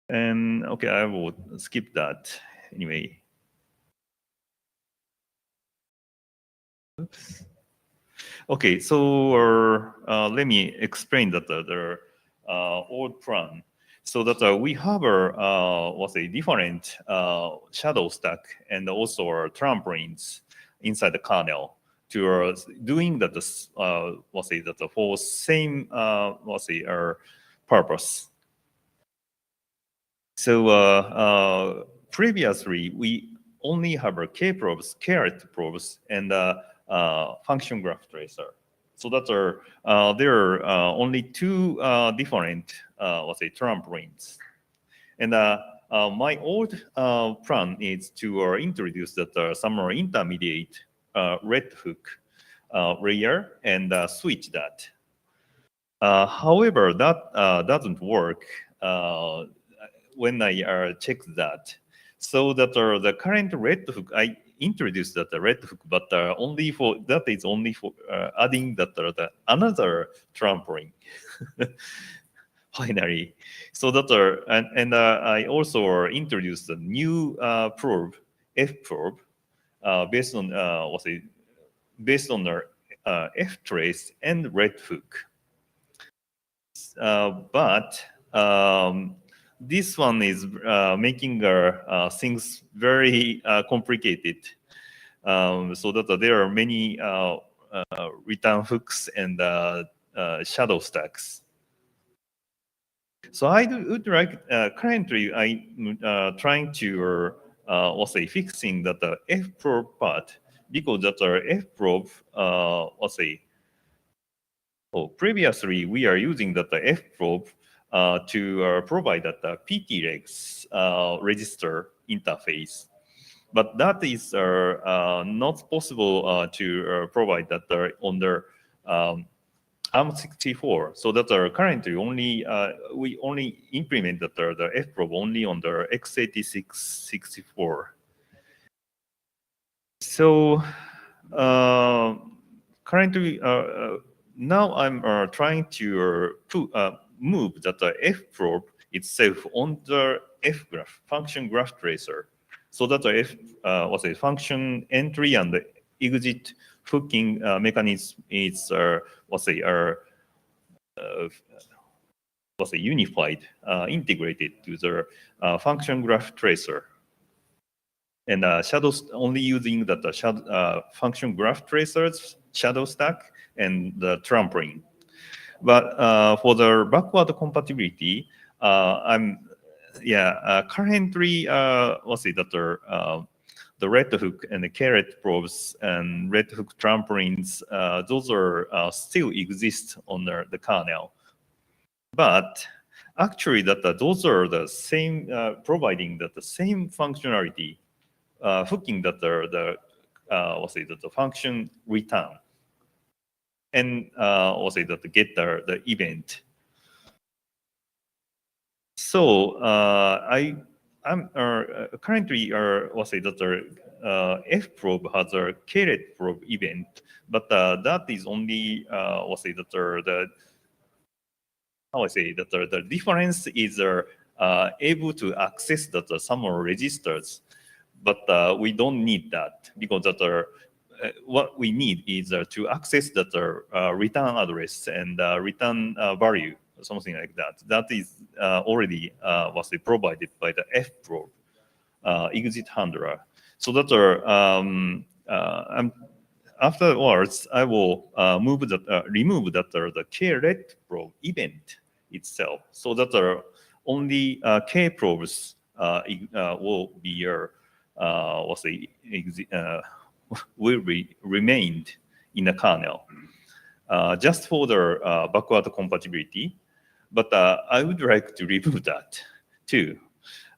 And okay, I will skip that anyway. Oops. Okay, so let me explain that the old plan. So that we have a different shadow stack and also trampolines inside the kernel to doing that for same purpose. So previously we only have K probes, caret probes, and function graph tracer. So that there are only two different trampolines. And my old plan is to introduce that some intermediate red hook layer and switch that. However, that doesn't work when I check that. So that the current red hook, I introduced that the red hook, but only for that is only for adding that the another trampoline. Finally, so that and I also introduced a new probe, F probe, based on the F trace and red hook. But this one is making things very complicated. So that there are many return hooks and shadow stacks. So I would like currently I'm trying to fixing that the F probe part, because that F probe previously we are using that the F probe to provide that the PT regs register interface. But that is not possible to provide that on the ARM64. So that currently only we only implement that the F probe only on the x86-64. So currently now I'm trying to move that the F probe itself on the F graph function graph tracer, so that the F function entry and the exit hooking mechanism is unified, integrated to the function graph tracer, and shadows only using that the function graph tracers shadow stack and the trampoline. But for the backward compatibility, I'm currently the red hook and the caret probes and red hook trampolines, those are still exist on the kernel. But actually, those are the same, providing that the same functionality, hooking that the function return, and get the event. So I'm currently F probe has a caret probe event, but that is only the difference is able to access some registers, but we don't need that, because what we need is to access return address and return value, something like that. That is already was provided by the F probe. exit handler. So that afterwards, I will remove that the kret probe event itself, so that only k probes will be will be remained in the kernel, just for the backward compatibility. But I would like to remove that too.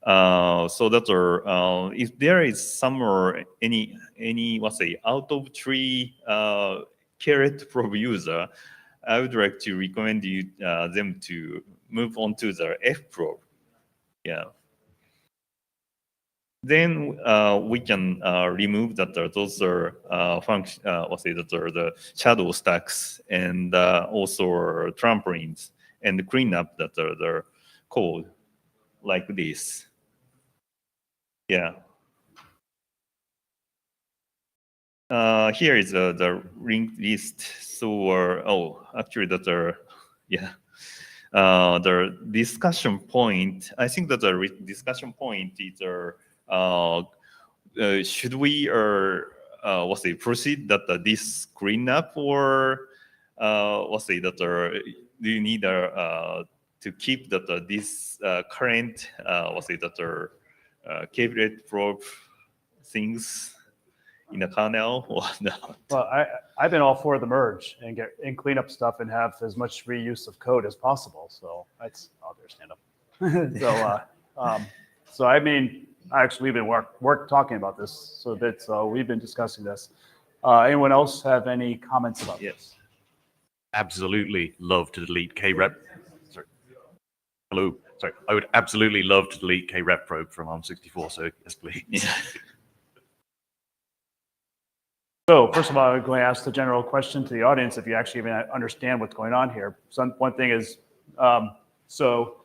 So that if there is somewhere any out of tree kret probe user, I would like to recommend you them to move on to the F probe. Yeah. Then we can remove that those are function. The shadow stacks and also trampolines, and clean up that the code like this. Yeah. Here is the linked list. So, actually, that the discussion point. I think that the discussion point is should we proceed that this cleanup, or do you need to keep that this current cabinet probe things in the kernel or not? Well, I've been all for the merge and clean up stuff and have as much reuse of code as possible. So that's understandable. So I mean, actually, we've been talking about this a bit. So we've been discussing this. Anyone else have any comments about this? Absolutely love to delete krep. Sorry. Hello. Sorry. I would absolutely love to delete krep probe from ARM64. So yes, please. So first of all, I'm going to ask the general question to the audience if you actually even understand what's going on here. One thing is, so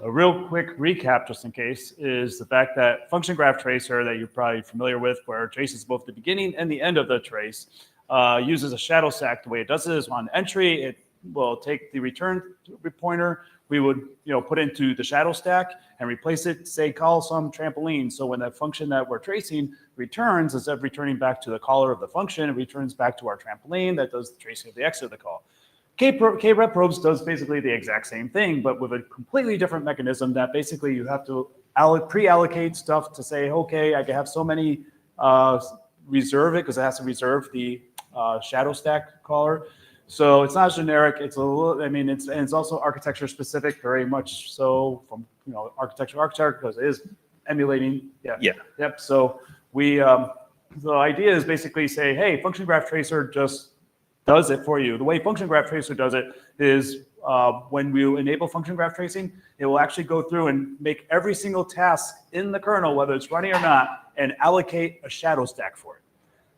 a real quick recap, just in case, is the fact that function graph tracer that you're probably familiar with, where it traces both the beginning and the end of the trace, uses a shadow stack. The way it does it is on entry, it will take the return pointer. We would put into the shadow stack and replace it, say call some trampoline. So when that function that we're tracing returns, instead of returning back to the caller of the function, it returns back to our trampoline that does the tracing of the exit of the call. krep probes does basically the exact same thing, but with a completely different mechanism that basically you have to pre-allocate stuff to say, okay, I can have so many, reserve it because it has to reserve the shadow stack caller. So it's not generic. It's a little. I mean, it's also architecture specific, very much so from architecture because it is emulating. Yeah. Yeah. Yep. So the idea is basically say, hey, function graph tracer just does it for you. The way function graph tracer does it is when we enable function graph tracing, it will actually go through and make every single task in the kernel, whether it's running or not, and allocate a shadow stack for it.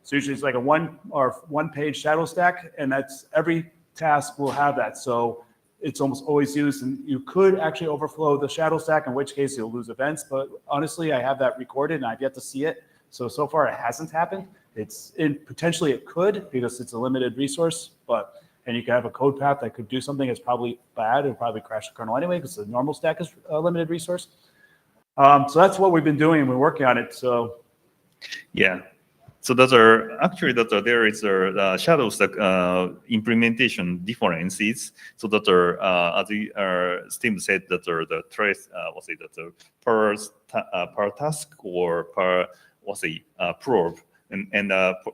So usually it's like a one page shadow stack, and that's every task will have that. So it's almost always used, and you could actually overflow the shadow stack, in which case you'll lose events. But honestly, I have that recorded and I've yet to see it. So far it hasn't happened. Potentially it could because it's a limited resource, and you can have a code path that could do something that's probably bad. It'll probably crash the kernel anyway because the normal stack is a limited resource. So that's what we've been doing, and we're working on it. So yeah. So there is a shadow stack implementation differences. So that as Steve said, that the trace per task or per probe, and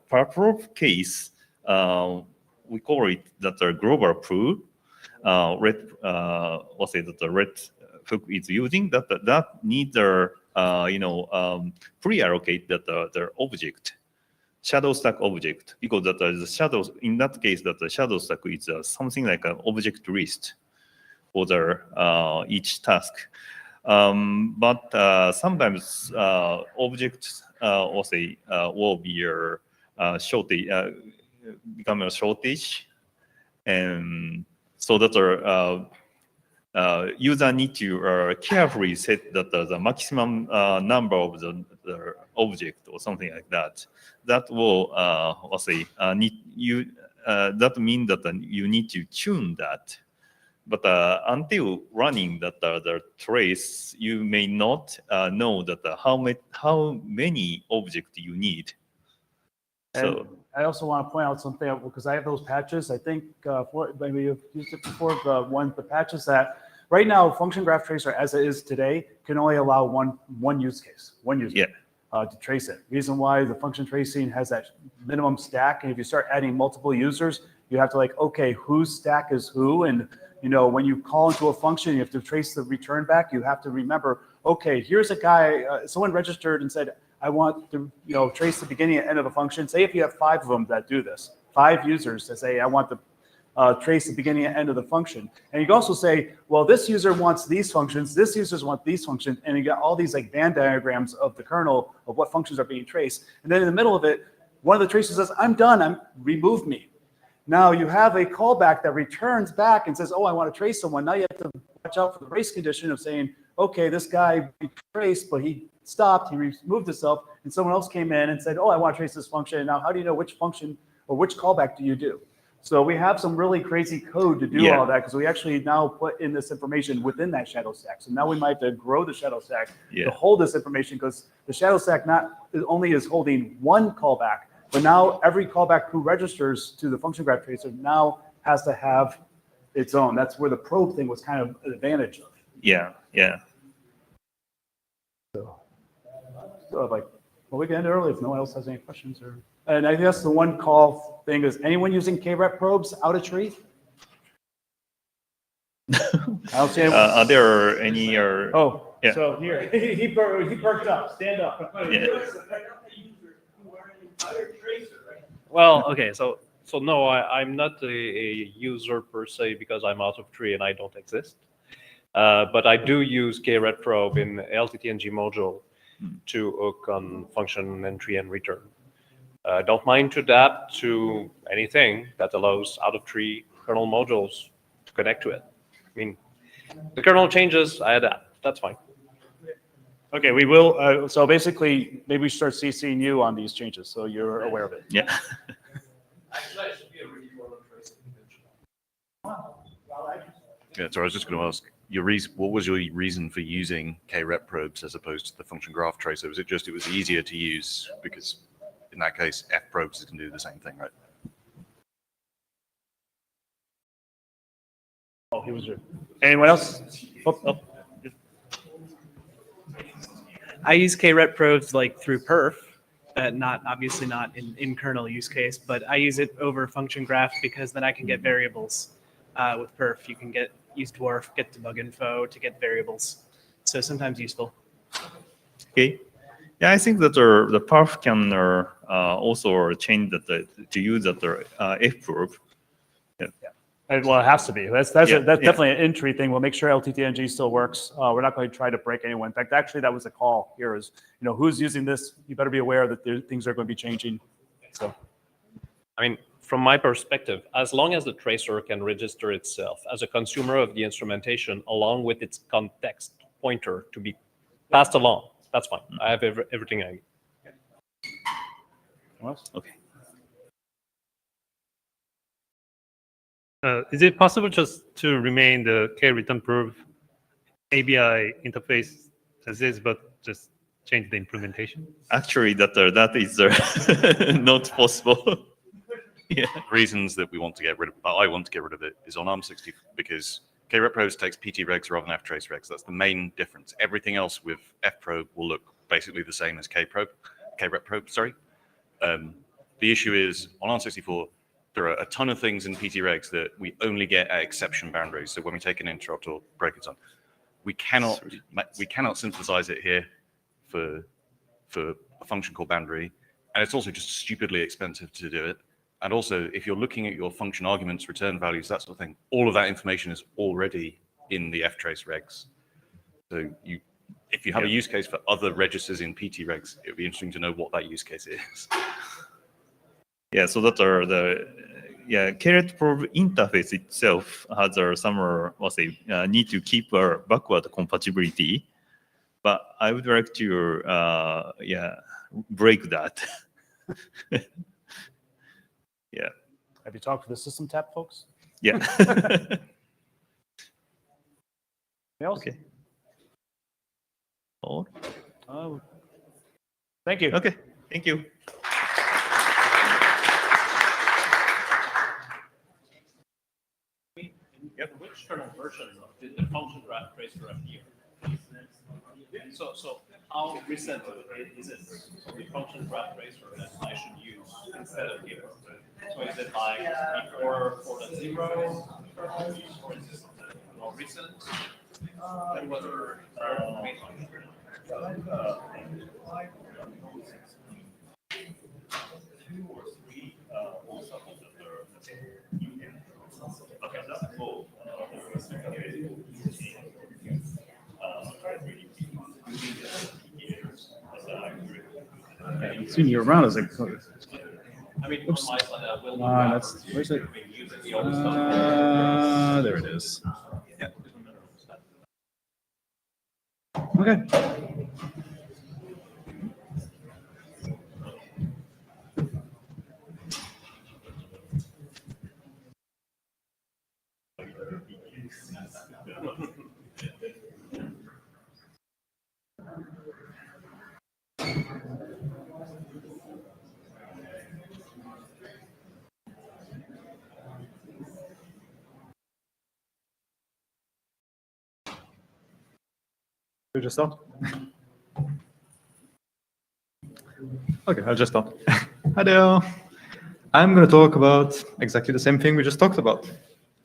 per probe case, we call it that the global pool. Red hook is using that neither pre-allocate that the object. Shadow stack object, because that the shadows in that case that the shadow stack is something like an object list for the each task. But sometimes objects will be become a shortage, and so that user need to carefully set that the maximum number of the object or something like that. That will that mean that you need to tune that but until running the trace, you may not know that how many objects you need. And So I also want to point out something because I have those patches. I think maybe you've used it before. The patches that right now function graph tracer as it is today can only allow one use case, one user to trace it. Reason why the function tracing has that minimum stack, and if you start adding multiple users, you have to like, okay, whose stack is who, and when you call into a function, you have to trace the return back. You have to remember, okay, here's a guy, someone registered and said, I want to trace the beginning and end of a function. Say if you have 5 of them that do this, 5 users that say, I want to trace the beginning and end of the function. And you can also say, well, this user wants these functions, this users want these functions, and you got all these like Venn diagrams of the kernel of what functions are being traced. And then in the middle of it, one of the tracers says, I'm done, remove me. Now you have a callback that returns back and says, oh, I want to trace someone. Now you have to watch out for the race condition of saying, okay, this guy we traced, but he stopped, he removed himself, and someone else came in and said, oh, I want to trace this function. Now, how do you know which function or which callback do you do? So we have some really crazy code to do all that because we actually now put in this information within that shadow stack. So now we might have to grow the shadow stack to hold this information because the shadow stack not only is holding one callback, but now every callback who registers to the function graph tracer now has to have its own. That's where the probe thing was kind of an advantage of. Yeah. So like, well, we can end early if no one else has any questions. And I guess the one call thing is, anyone using KREP probes out of tree? I don't see anyone. Are there any? So here, he perked up. Stand up. Well, okay, so no, I'm not a user per se because I'm out of tree and I don't exist. But I do use KRET probe in LTTNG module to hook on function entry and return. Don't mind to adapt to anything that allows out of tree kernel modules to connect to it. I mean, the kernel changes, I adapt. That's fine. Okay, we will. So basically, maybe we start CCing you on these changes so you're aware of it. Yeah. Yeah, so I was just going to ask, what was your reason for using KREP probes as opposed to the function graph tracer? Was it just it was easier to use because in that case, F probes can do the same thing, right? Oh, he was. Anyone else? I use KRET probes like through perf, obviously not in kernel use case, but I use it over function graph because then I can get variables with perf. You can use dwarf, get debug info to get variables. So sometimes useful. Okay. Yeah, I think that the perf can also change to use that F probe. Yeah. Well, it has to be. That's definitely an entry thing. We'll make sure LTTNG still works. We're not going to try to break anyone. In fact, actually, that was a call here is, who's using this? You better be aware that things are going to be changing. So, I mean, from my perspective, as long as the tracer can register itself as a consumer of the instrumentation along with its context pointer to be passed along, that's fine. I have everything I need. Okay. Is it possible just to remain the K-return probe ABI interface as is, but just change the implementation? Actually, that is not possible. Yeah. Reasons that we want to get rid of, I want to get rid of it, is on ARM60 because KREP probes takes PT regs rather than ftrace regs. That's the main difference. Everything else with F probe will look basically the same as KREP probe. Sorry. The issue is on ARM64. There are a ton of things in PT regs that we only get at exception boundaries. So when we take an interrupt or break it on, we cannot synthesize it here for a function called boundary, and it's also just stupidly expensive to do it. And also, if you're looking at your function arguments, return values, that sort of thing, all of that information is already in the ftrace regs. So if you have a use case for other registers in PT regs, it would be interesting to know what that use case is. Yeah, so that are KRET probe interface itself has some need to keep a backward compatibility, but I would like to break that. Yeah. Have you talked to the system tap folks? Yeah. else? Okay. Or Thank you. okay. Thank you. Which kernel version of the function graph tracer appear? So how recent is it? The function graph tracer that I should use instead of here? So is it like before 4.0, or is it more recent? And whether I've seen you around as a. I mean, Oops. on my side, I will Come on, that's where's it? using the old stuff. There it is. Yeah. Okay. We just start? Okay, I'll just start. Hi there. I'm going to talk about exactly the same thing we just talked about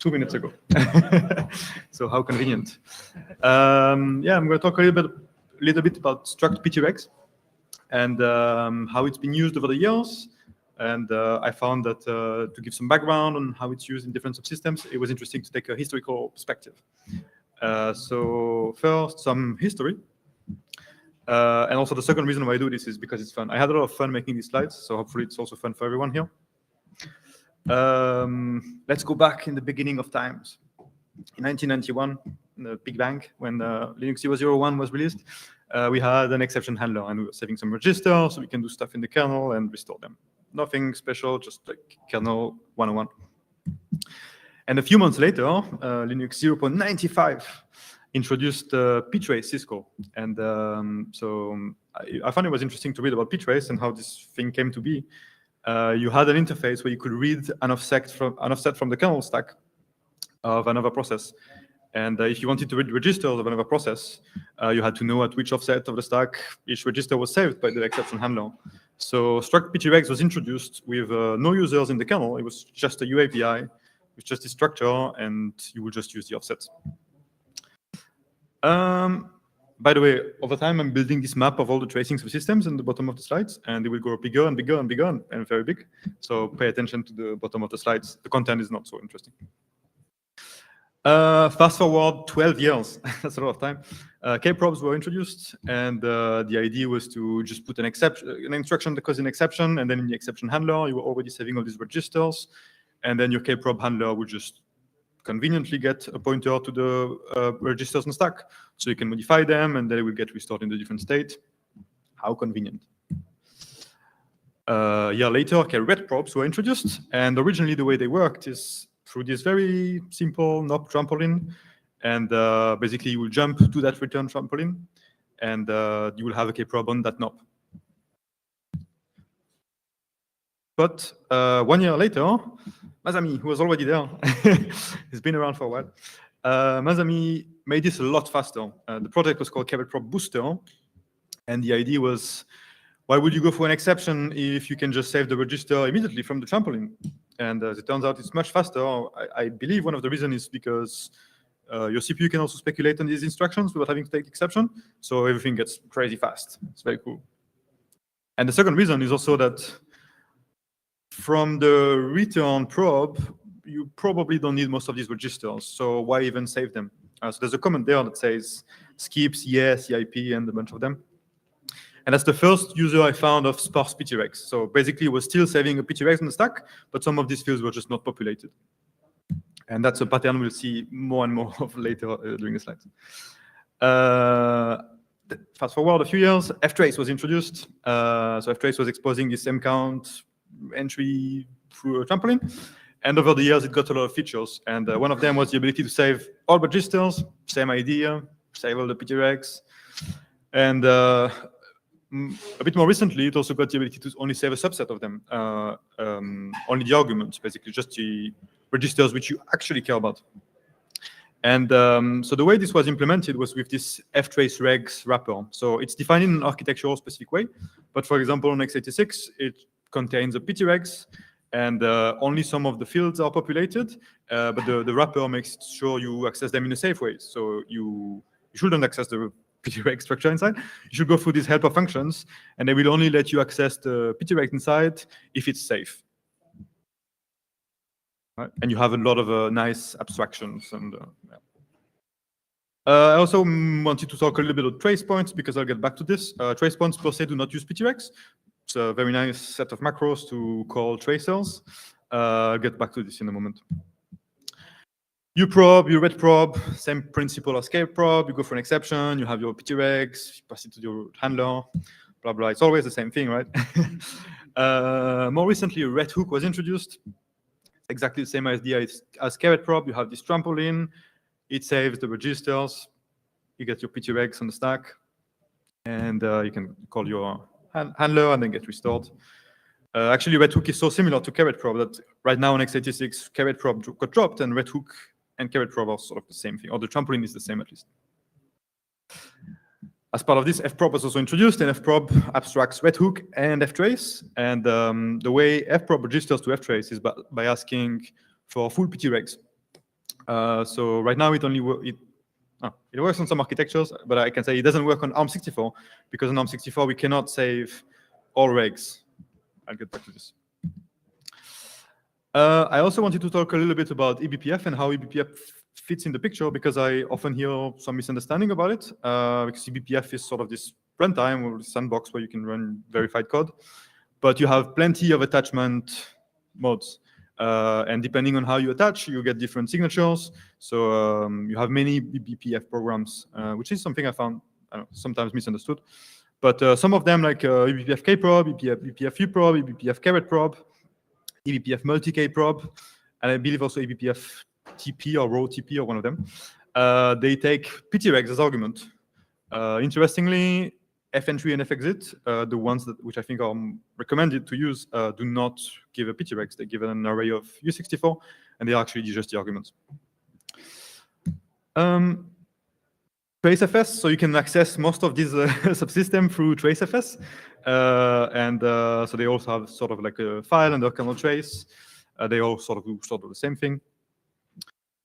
2 minutes ago. So how convenient. Yeah, I'm going to talk a little bit about struct ptregs and how it's been used over the years. And I found that to give some background on how it's used in different subsystems, it was interesting to take a historical perspective. So first, some history. And also the second reason why I do this is because it's fun. I had a lot of fun making these slides, so hopefully it's also fun for everyone here. Let's go back in the beginning of times. In 1991, the Big Bang, when Linux 0.01 was released, we had an exception handler, and we were saving some registers so we can do stuff in the kernel and restore them. Nothing special, just like kernel 101. And a few months later, Linux 0.95 introduced ptrace syscall. And so I found it was interesting to read about ptrace and how this thing came to be. You had an interface where you could read an offset from the kernel stack of another process. And if you wanted to read registers of another process, you had to know at which offset of the stack each register was saved by the exception handler. So struct ptregs was introduced with no users in the kernel. It was just a UAPI with just the structure, and you would just use the offsets. By the way, over time, I'm building this map of all the tracing subsystems in the bottom of the slides, and it will grow bigger and bigger and bigger and very big. So pay attention to the bottom of the slides. The content is not so interesting. Fast forward 12 years, that's a lot of time. K-probes were introduced, and the idea was to just put an instruction that caused an exception, and then in the exception handler, you were already saving all these registers, and then your K-probe handler would just conveniently get a pointer to the registers in the stack, so you can modify them, and they will get restored in a different state. How convenient. A year later, red probes were introduced, and originally the way they worked is through this very simple knob trampoline, and basically you will jump to that return trampoline, and you will have a K-probe on that knob. But 1 year later, Masami, who was already there, he's been around for a while, Masami made this a lot faster. The project was called K-probe Booster, and the idea was, why would you go for an exception if you can just save the register immediately from the trampoline? And as it turns out, it's much faster. I believe one of the reasons is because your CPU can also speculate on these instructions without having to take exception, so everything gets crazy fast. It's very cool. And the second reason is also that from the return probe, you probably don't need most of these registers, so why even save them? So there's a comment there that says skips, yes, EIP, and a bunch of them. And that's the first user I found of sparse ptregs. So basically, we're still saving a ptregs in the stack, but some of these fields were just not populated. And that's a pattern we'll see more and more of later during the slides. Fast forward a few years, ftrace was introduced. So ftrace was exposing this mcount entry through a trampoline. And over the years, it got a lot of features. And one of them was the ability to save all registers, same idea, save all the PTREGs. And a bit more recently, it also got the ability to only save a subset of them, only the arguments, basically, just the registers which you actually care about. And so the way this was implemented was with this ftrace regs wrapper. So it's defined in an architectural specific way. But for example, on x86, it contains the ptregs, and only some of the fields are populated. But the wrapper makes sure you access them in a safe way. So you shouldn't access the ptreg structure inside. You should go through these helper functions, and they will only let you access the ptreg inside if it's safe. Right? And you have a lot of nice abstractions. And yeah. I also wanted to talk a little bit about trace points, because I'll get back to this. Trace points per se do not use ptregs. It's a very nice set of macros to call tracers. I'll get back to this in a moment. uprob, uretprob, same principle as kprob. You go for an exception, you have your ptregs, you pass it to your handler, blah, blah. It's always the same thing, right? More recently, rethook was introduced. Exactly the same idea as kprob. You have this trampoline. It saves the registers. You get your ptregs on the stack. And you can call your handler and then get restored. Actually, rethook is so similar to kprob that right now on x86, kprob got dropped, and rethook and kprob are sort of the same thing, or the trampoline is the same at least. As part of this, fprob was also introduced, and fprob abstracts rethook and ftrace. And the way fprob registers to ftrace is by asking for full ptregs. So right now it only it works on some architectures, but I can say it doesn't work on ARM64, because on ARM64 we cannot save all regs. I'll get back to this. I also wanted to talk a little bit about eBPF and how eBPF fits in the picture, because I often hear some misunderstanding about it, because eBPF is sort of this runtime or sandbox where you can run verified code, but you have plenty of attachment modes. And depending on how you attach, you get different signatures. So you have many eBPF programs, which is something I found sometimes misunderstood. But some of them, like eBPF kprob, eBPF uprob, eBPF kprob, eBPF multi-kprob, and I believe also eBPF TP or row TP or one of them, they take ptregs as argument. Interestingly, fentry and fexit, the ones which I think are recommended to use, do not give a ptregs. They give an array of U64, and they are actually just the arguments. TraceFS, so you can access most of this subsystem through TraceFS. So they also have sort of like a file under kernel trace. They all sort of do the same thing.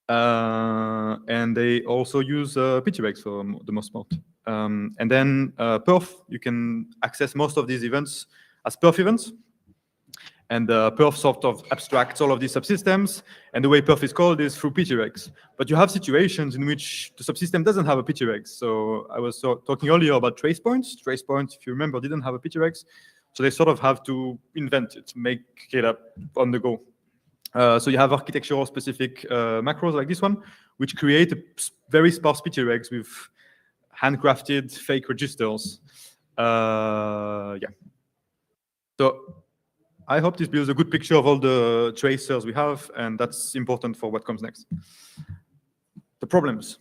And they also use ptregs for the most part. And then perf, you can access most of these events as perf events. And perf sort of abstracts all of these subsystems. And the way perf is called is through ptregs. But you have situations in which the subsystem doesn't have a ptregs. So I was talking earlier about trace points. Trace points, if you remember, didn't have a ptregs. So they sort of have to invent it, make it up on the go. So you have architectural specific macros like this one, which create very sparse ptregs with handcrafted fake registers. Yeah. So I hope this builds a good picture of all the tracers we have, and that's important for what comes next. The problems.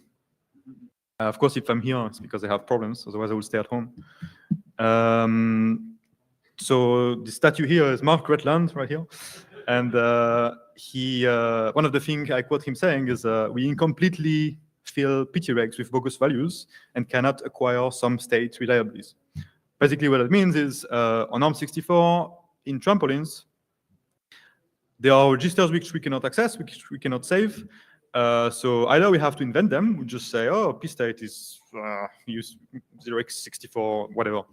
Of course, if I'm here, it's because I have problems. Otherwise, I will stay at home. So the statue here is Mark Rutland right here. And one of the things I quote him saying is, we incompletely fill ptregs with bogus values and cannot acquire some state reliably. Basically, what it means is on ARM64, in trampolines, there are registers which we cannot access, which we cannot save. So either we have to invent them, we just say, oh, p-state is use 0x64, whatever.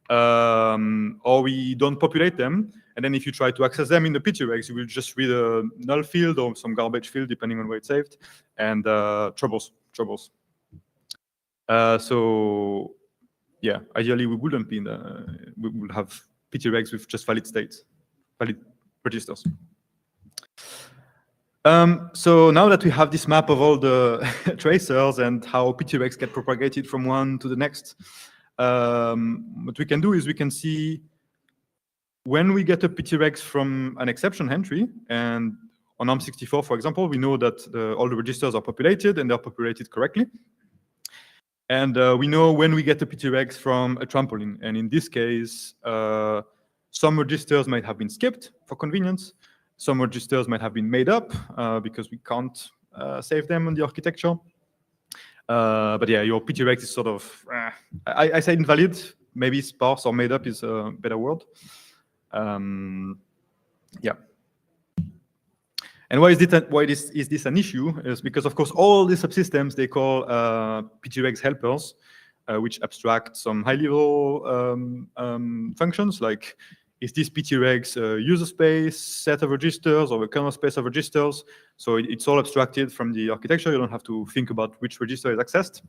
Or we don't populate them, and then if you try to access them in the ptregs, you will just read a null field or some garbage field, depending on where it's saved, and troubles. So yeah, ideally we wouldn't be in the, we would have ptregs with just valid states, valid registers. So now that we have this map of all the tracers and how ptregs get propagated from one to the next, what we can do is we can see when we get a ptregs from an exception entry, and on ARM64, for example, we know that all the registers are populated and they're populated correctly. And we know when we get a ptregs from a trampoline. And in this case, some registers might have been skipped for convenience. Some registers might have been made up because we can't save them in the architecture. But yeah, your ptregs is sort of, I say invalid. Maybe sparse or made up is a better word. Yeah. And why is this an issue? Is because, of course, all the subsystems, they call ptregs helpers, which abstract some high-level functions, like is this ptregs user space set of registers or a kernel space of registers? So it's all abstracted from the architecture. You don't have to think about which register is accessed.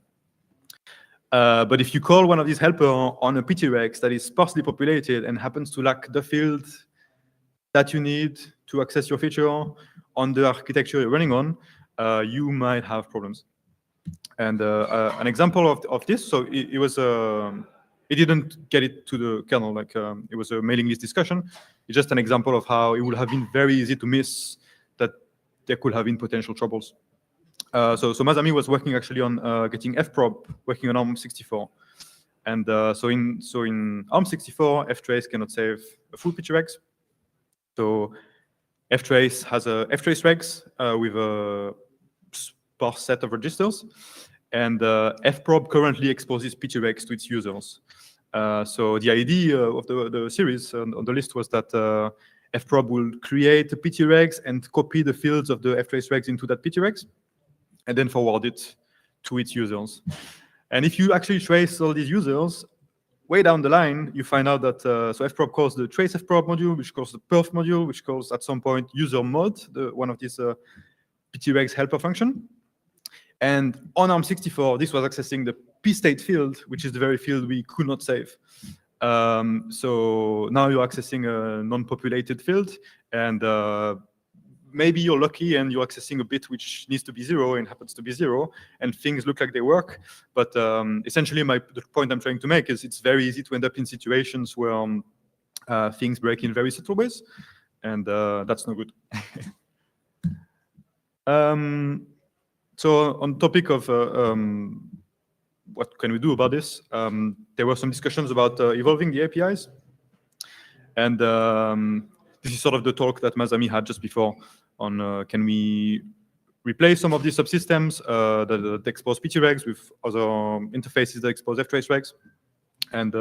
But if you call one of these helper on a ptregs that is sparsely populated and happens to lack the field that you need to access your feature on the architecture you're running on, you might have problems. And an example of this, so it was it didn't get it to the kernel, like it was a mailing list discussion. It's just an example of how it would have been very easy to miss that there could have been potential troubles. So Masami was working actually on getting fprop working on ARM64. And so in ARM64, ftrace cannot save a full ptregs. So ftrace has a ftrace regs with a sparse set of registers, and fprop currently exposes ptregs to its users. So the idea of the series on the list was that fprop will create a ptregs and copy the fields of the ftrace regs into that ptregs, and then forward it to its users. And if you actually trace all these users, way down the line, you find out that so fprop calls the trace fprop module, which calls the perf module, which calls at some point user mod, one of these ptregs helper function. And on ARM64, this was accessing the pstate field, which is the very field we could not save. So now you're accessing a non-populated field, and maybe you're lucky and you're accessing a bit which needs to be 0 and happens to be 0, and things look like they work. But essentially, the point I'm trying to make is it's very easy to end up in situations where things break in very subtle ways, and that's no good. So on topic of what can we do about this, there were some discussions about evolving the APIs. And this is sort of the talk that Masami had just before on can we replace some of these subsystems that expose ptregs with other interfaces that expose ftrace regs. And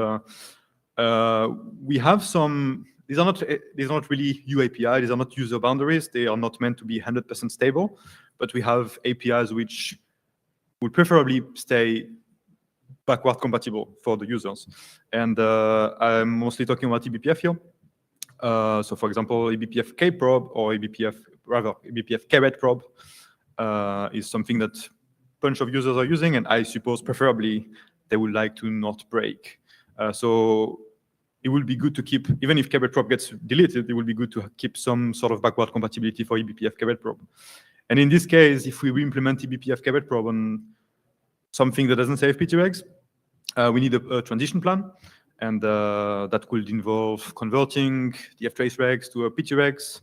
we have some, these are not really UAPI, these are not user boundaries, they are not meant to be 100% stable, but we have APIs which would preferably stay backward compatible for the users. And I'm mostly talking about eBPF here. So for example, eBPF kprob or eBPF kretprob is something that a bunch of users are using, and I suppose preferably they would like to not break. So it would be good to keep, even if kretprob gets deleted, it would be good to keep some sort of backward compatibility for eBPF kretprob. And in this case, if we re-implement eBPF kretprob on something that doesn't save ptregs, we need a transition plan. And that could involve converting the ftrace regs to a ptregs,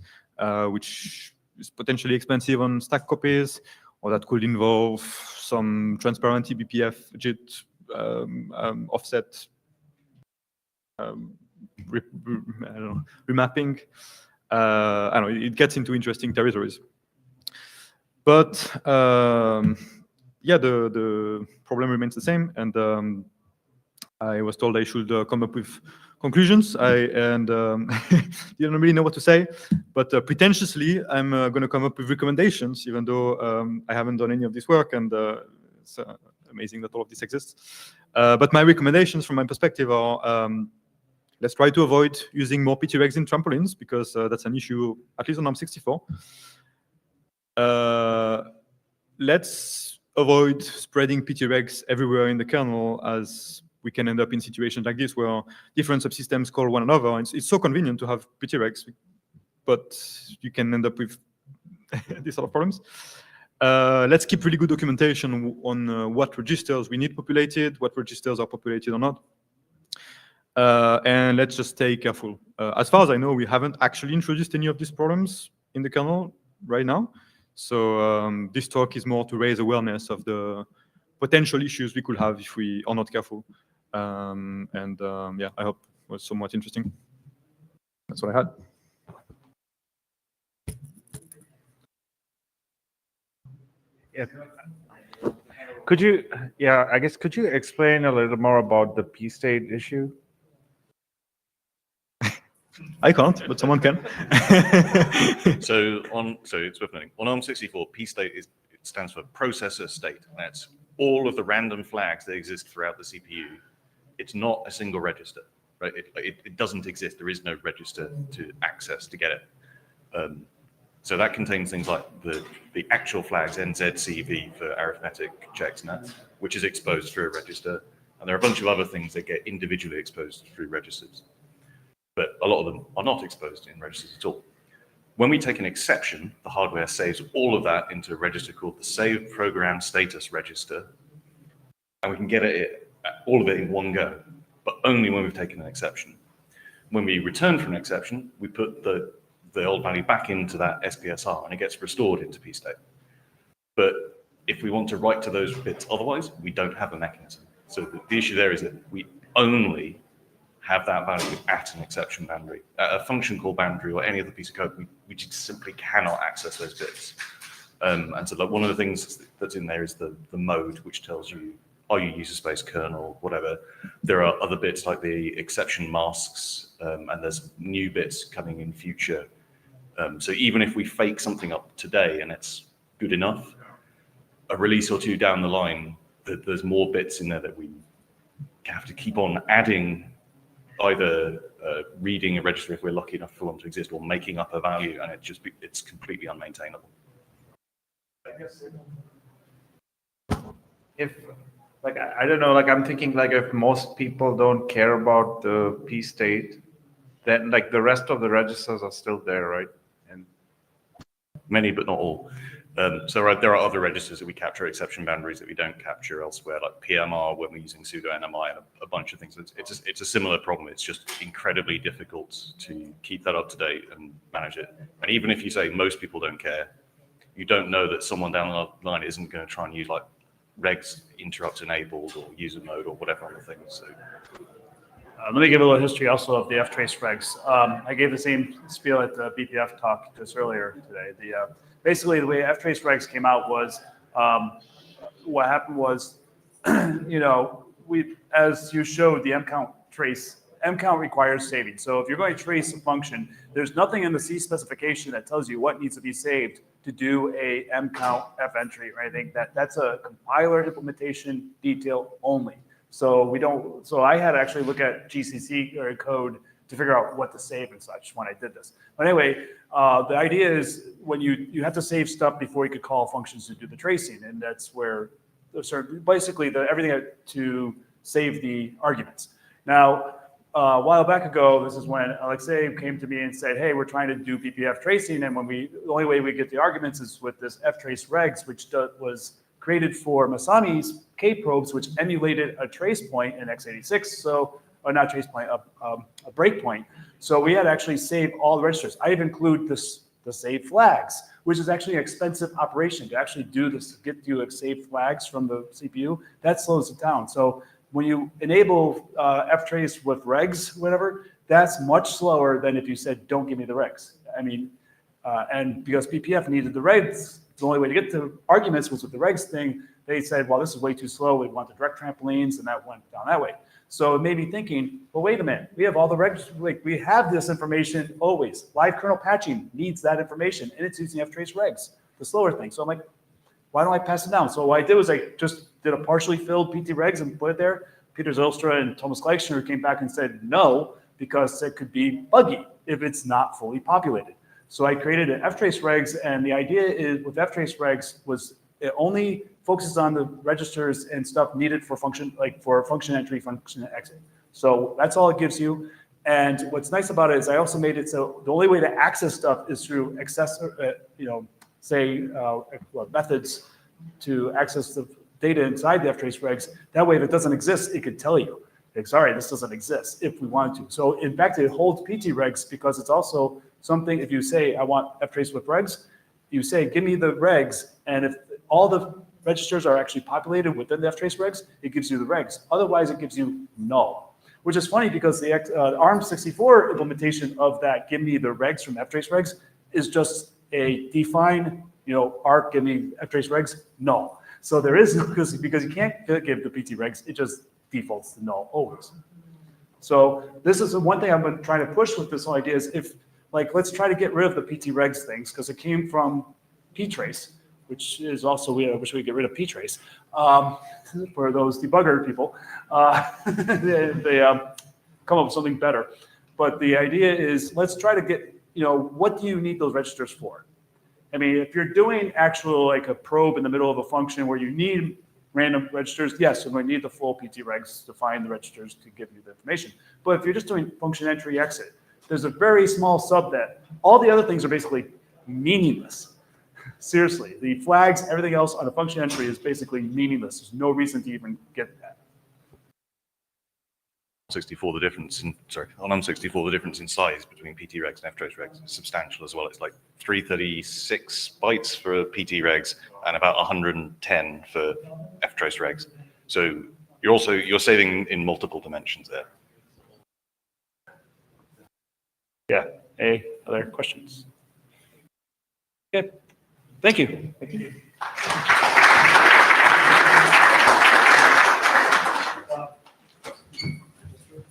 which is potentially expensive on stack copies, or that could involve some transparent eBPF JIT offset remapping. I don't know, it gets into interesting territories. But yeah, the problem remains the same, and I was told I should come up with conclusions. Didn't really know what to say, but pretentiously, I'm going to come up with recommendations, even though I haven't done any of this work, and it's amazing that all of this exists. But my recommendations, from my perspective, are let's try to avoid using more ptregs in trampolines, because that's an issue, at least on ARM64. Let's avoid spreading ptregs everywhere in the kernel, as we can end up in situations like this where different subsystems call one another. And it's so convenient to have ptregs, but you can end up with these sort of problems. Let's keep really good documentation on what registers we need populated, what registers are populated or not. And let's just stay careful. As far as I know, we haven't actually introduced any of these problems in the kernel. right now. So this talk is more to raise awareness of the potential issues we could have if we are not careful. Yeah, I hope it was somewhat interesting. That's what I had. Yeah. Could you, yeah, I guess, could you explain a little more about the p-state issue? I can't, but someone can. So it's worth noting. On ARM64, p-state it stands for processor state. That's all of the random flags that exist throughout the CPU. It's not a single register, right? It doesn't exist. There is no register to access to get it. So that contains things like the actual flags NZCV for arithmetic checks and that, which is exposed through a register. And there are a bunch of other things that get individually exposed through registers. But a lot of them are not exposed in registers at all. When we take an exception, the hardware saves all of that into a register called the Save Program Status Register. And we can get it, all of it in one go, but only when we've taken an exception. When we return from an exception, we put the old value back into that SPSR and it gets restored into p-state. But if we want to write to those bits otherwise, we don't have a mechanism. So the issue there is that we only have that value at an exception boundary. A function call boundary or any other piece of code, we just simply cannot access those bits. And so like one of the things that's in there is the mode, which tells you, are you user space kernel, whatever. There are other bits like the exception masks, and there's new bits coming in future. So even if we fake something up today and it's good enough, a release or two down the line, there's more bits in there that we have to keep on adding, either reading a register if we're lucky enough for one to exist, or making up a value, and it's completely unmaintainable. If, like, I don't know, like I'm thinking like if most people don't care about the p-state, then like the rest of the registers are still there, right? And many, but not all. So right, there are other registers that we capture exception boundaries that we don't capture elsewhere, like PMR when we're using pseudo NMI and a bunch of things. It's a similar problem. It's just incredibly difficult to keep that up to date and manage it. And even if you say most people don't care, you don't know that someone down the line isn't going to try and use like regs interrupt enabled or user mode or whatever other things. So. Let me give a little history also of the ftrace regs. I gave the same spiel at the BPF talk just earlier today. Basically, the way ftrace regs came out was, what happened was, as you showed the mcount trace, mcount requires saving. So if you're going to trace a function, there's nothing in the C specification that tells you what needs to be saved to do a mcount f entry or anything. That's a compiler implementation detail only. So I had to actually look at GCC or code to figure out what to save and such when I did this. But anyway, the idea is when you have to save stuff before you could call functions to do the tracing, and that's where basically everything to save the arguments. Now, a while back ago, this is when Alexei came to me and said, "Hey, we're trying to do BPF tracing, and the only way we get the arguments is with this ftrace regs, which was created for Masami's K probes, which emulated a trace point in x86. So, or not trace point, a breakpoint. So we had to actually save all the registers. I even include the save flags, which is actually an expensive operation to actually do this, get you save flags from the CPU. That slows it down. So when you enable ftrace with regs, whatever, that's much slower than if you said, don't give me the regs. I mean, and because BPF needed the regs, the only way to get to arguments was with the regs thing. They said, well, this is way too slow. We want the direct trampolines, and that went down that way. So it made me thinking, well, wait a minute. We have all the regs, like we have this information always. Live kernel patching needs that information, and it's using ftrace regs, the slower thing. So I'm like, why don't I pass it down? So what I did was I just did a partially filled PT regs and put it there. Peter Zylstra and Thomas Gleichner came back and said no, because it could be buggy if it's not fully populated. So I created an ftrace regs, and the idea is with ftrace regs was it only focuses on the registers and stuff needed for function, like for function entry, function exit. So that's all it gives you. And what's nice about it is I also made it so the only way to access stuff is through methods to access the data inside the ftrace regs. That way, if it doesn't exist, it could tell you, like, sorry, this doesn't exist if we wanted to. So in fact, it holds PT regs because it's also something, if you say, I want ftrace with regs, you say, give me the regs, and if all the registers are actually populated within the ftrace regs, it gives you the regs. Otherwise, it gives you null, which is funny because the ARM64 implementation of that give me the regs from ftrace regs is just a define, arc, give me ftrace regs, null. So there is no, because you can't give the PT regs, it just defaults to null always. So this is one thing I've been trying to push with this whole idea is if, let's try to get rid of the PT regs things because it came from ptrace, which is also, I wish we could get rid of ptrace for those debugger people. They come up with something better. But the idea is let's try to get, what do you need those registers for? I mean, if you're doing actual a probe in the middle of a function where you need random registers, yes, you're going to need the full PT regs to find the registers to give you the information. But if you're just doing function entry exit, there's a very small subnet. All the other things are basically meaningless. Seriously, the flags, everything else on a function entry is basically meaningless. There's no reason to even get that. 64, the difference in, on M64, the difference in size between PT regs and ftrace regs is substantial as well. It's like 336 bytes for PT regs and about 110 for ftrace regs. So you're saving in multiple dimensions there. Yeah. Any other questions? Okay. Thank you. Thank you.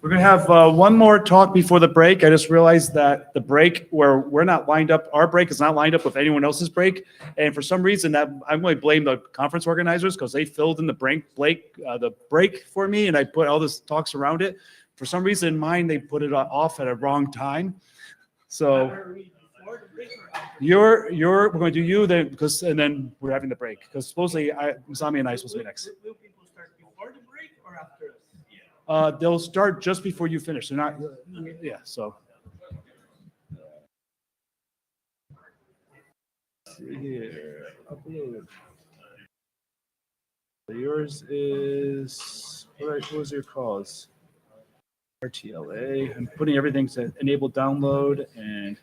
We're going to have one more talk before the break. I just realized that the break where we're not lined up, our break is not lined up with anyone else's break. And for some reason that I'm going to blame the conference organizers because they filled in the break for me and I put all this talks around it. For some reason mine, they put it off at a wrong time. So we're going to do you then and then we're having the break because supposedly Masami and I are supposed to be next. Will people start before the break or after us? They'll start just before you finish. They're not, yeah, so. Here, upload. Yours is, what was your cause? RTLA. I'm putting everything to enable download and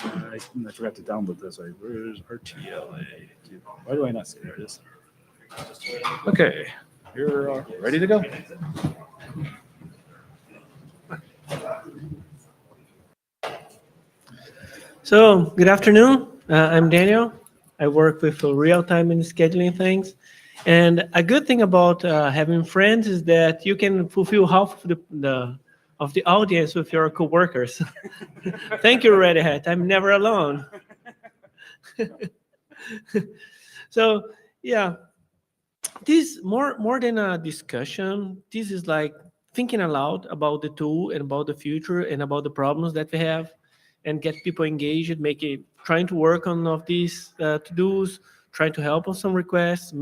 I forgot to download this. Where's RTLA? Why do I not see it? There it is. Okay. You're ready to go? So, good afternoon. I'm Daniel. I work with real-time and scheduling things. And a good thing about having friends is that you can fulfill half of the audience with your coworkers. Thank you, Red Hat. I'm never alone. So, yeah. This more than a discussion, this is like thinking aloud about the tool and about the future and about the problems that we have and get people engaged, trying to work on of these to-dos, trying to help on some requests,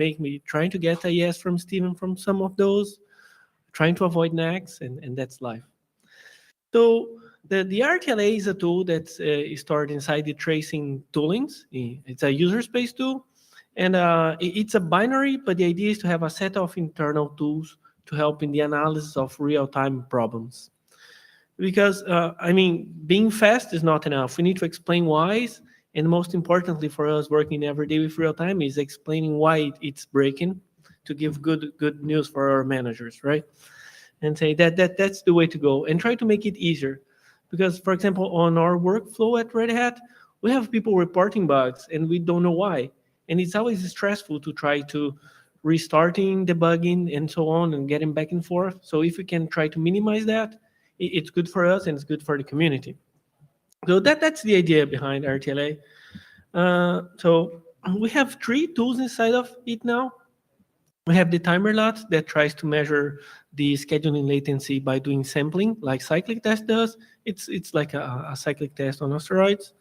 trying to get a yes from Steven from some of those, trying to avoid nags, and that's life. So the RTLA is a tool that's stored inside the tracing toolings. It's a user space tool. And it's a binary, but the idea is to have a set of internal tools to help in the analysis of real-time problems. Because, being fast is not enough. We need to explain whys, and most importantly for us working every day with real-time is explaining why it's breaking to give good news for our managers, right? And say that's the way to go, and try to make it easier. Because, for example, on our workflow at Red Hat, we have people reporting bugs, and we don't know why. And it's always stressful to try to restarting, debugging, and so on, and getting back and forth. So if we can try to minimize that, it's good for us and it's good for the community. So that's the idea behind RTLA. So we have 3 tools inside of it now. We have the timer lot that tries to measure the scheduling latency by doing sampling, like cyclic test does. It's like a cyclic test on steroids.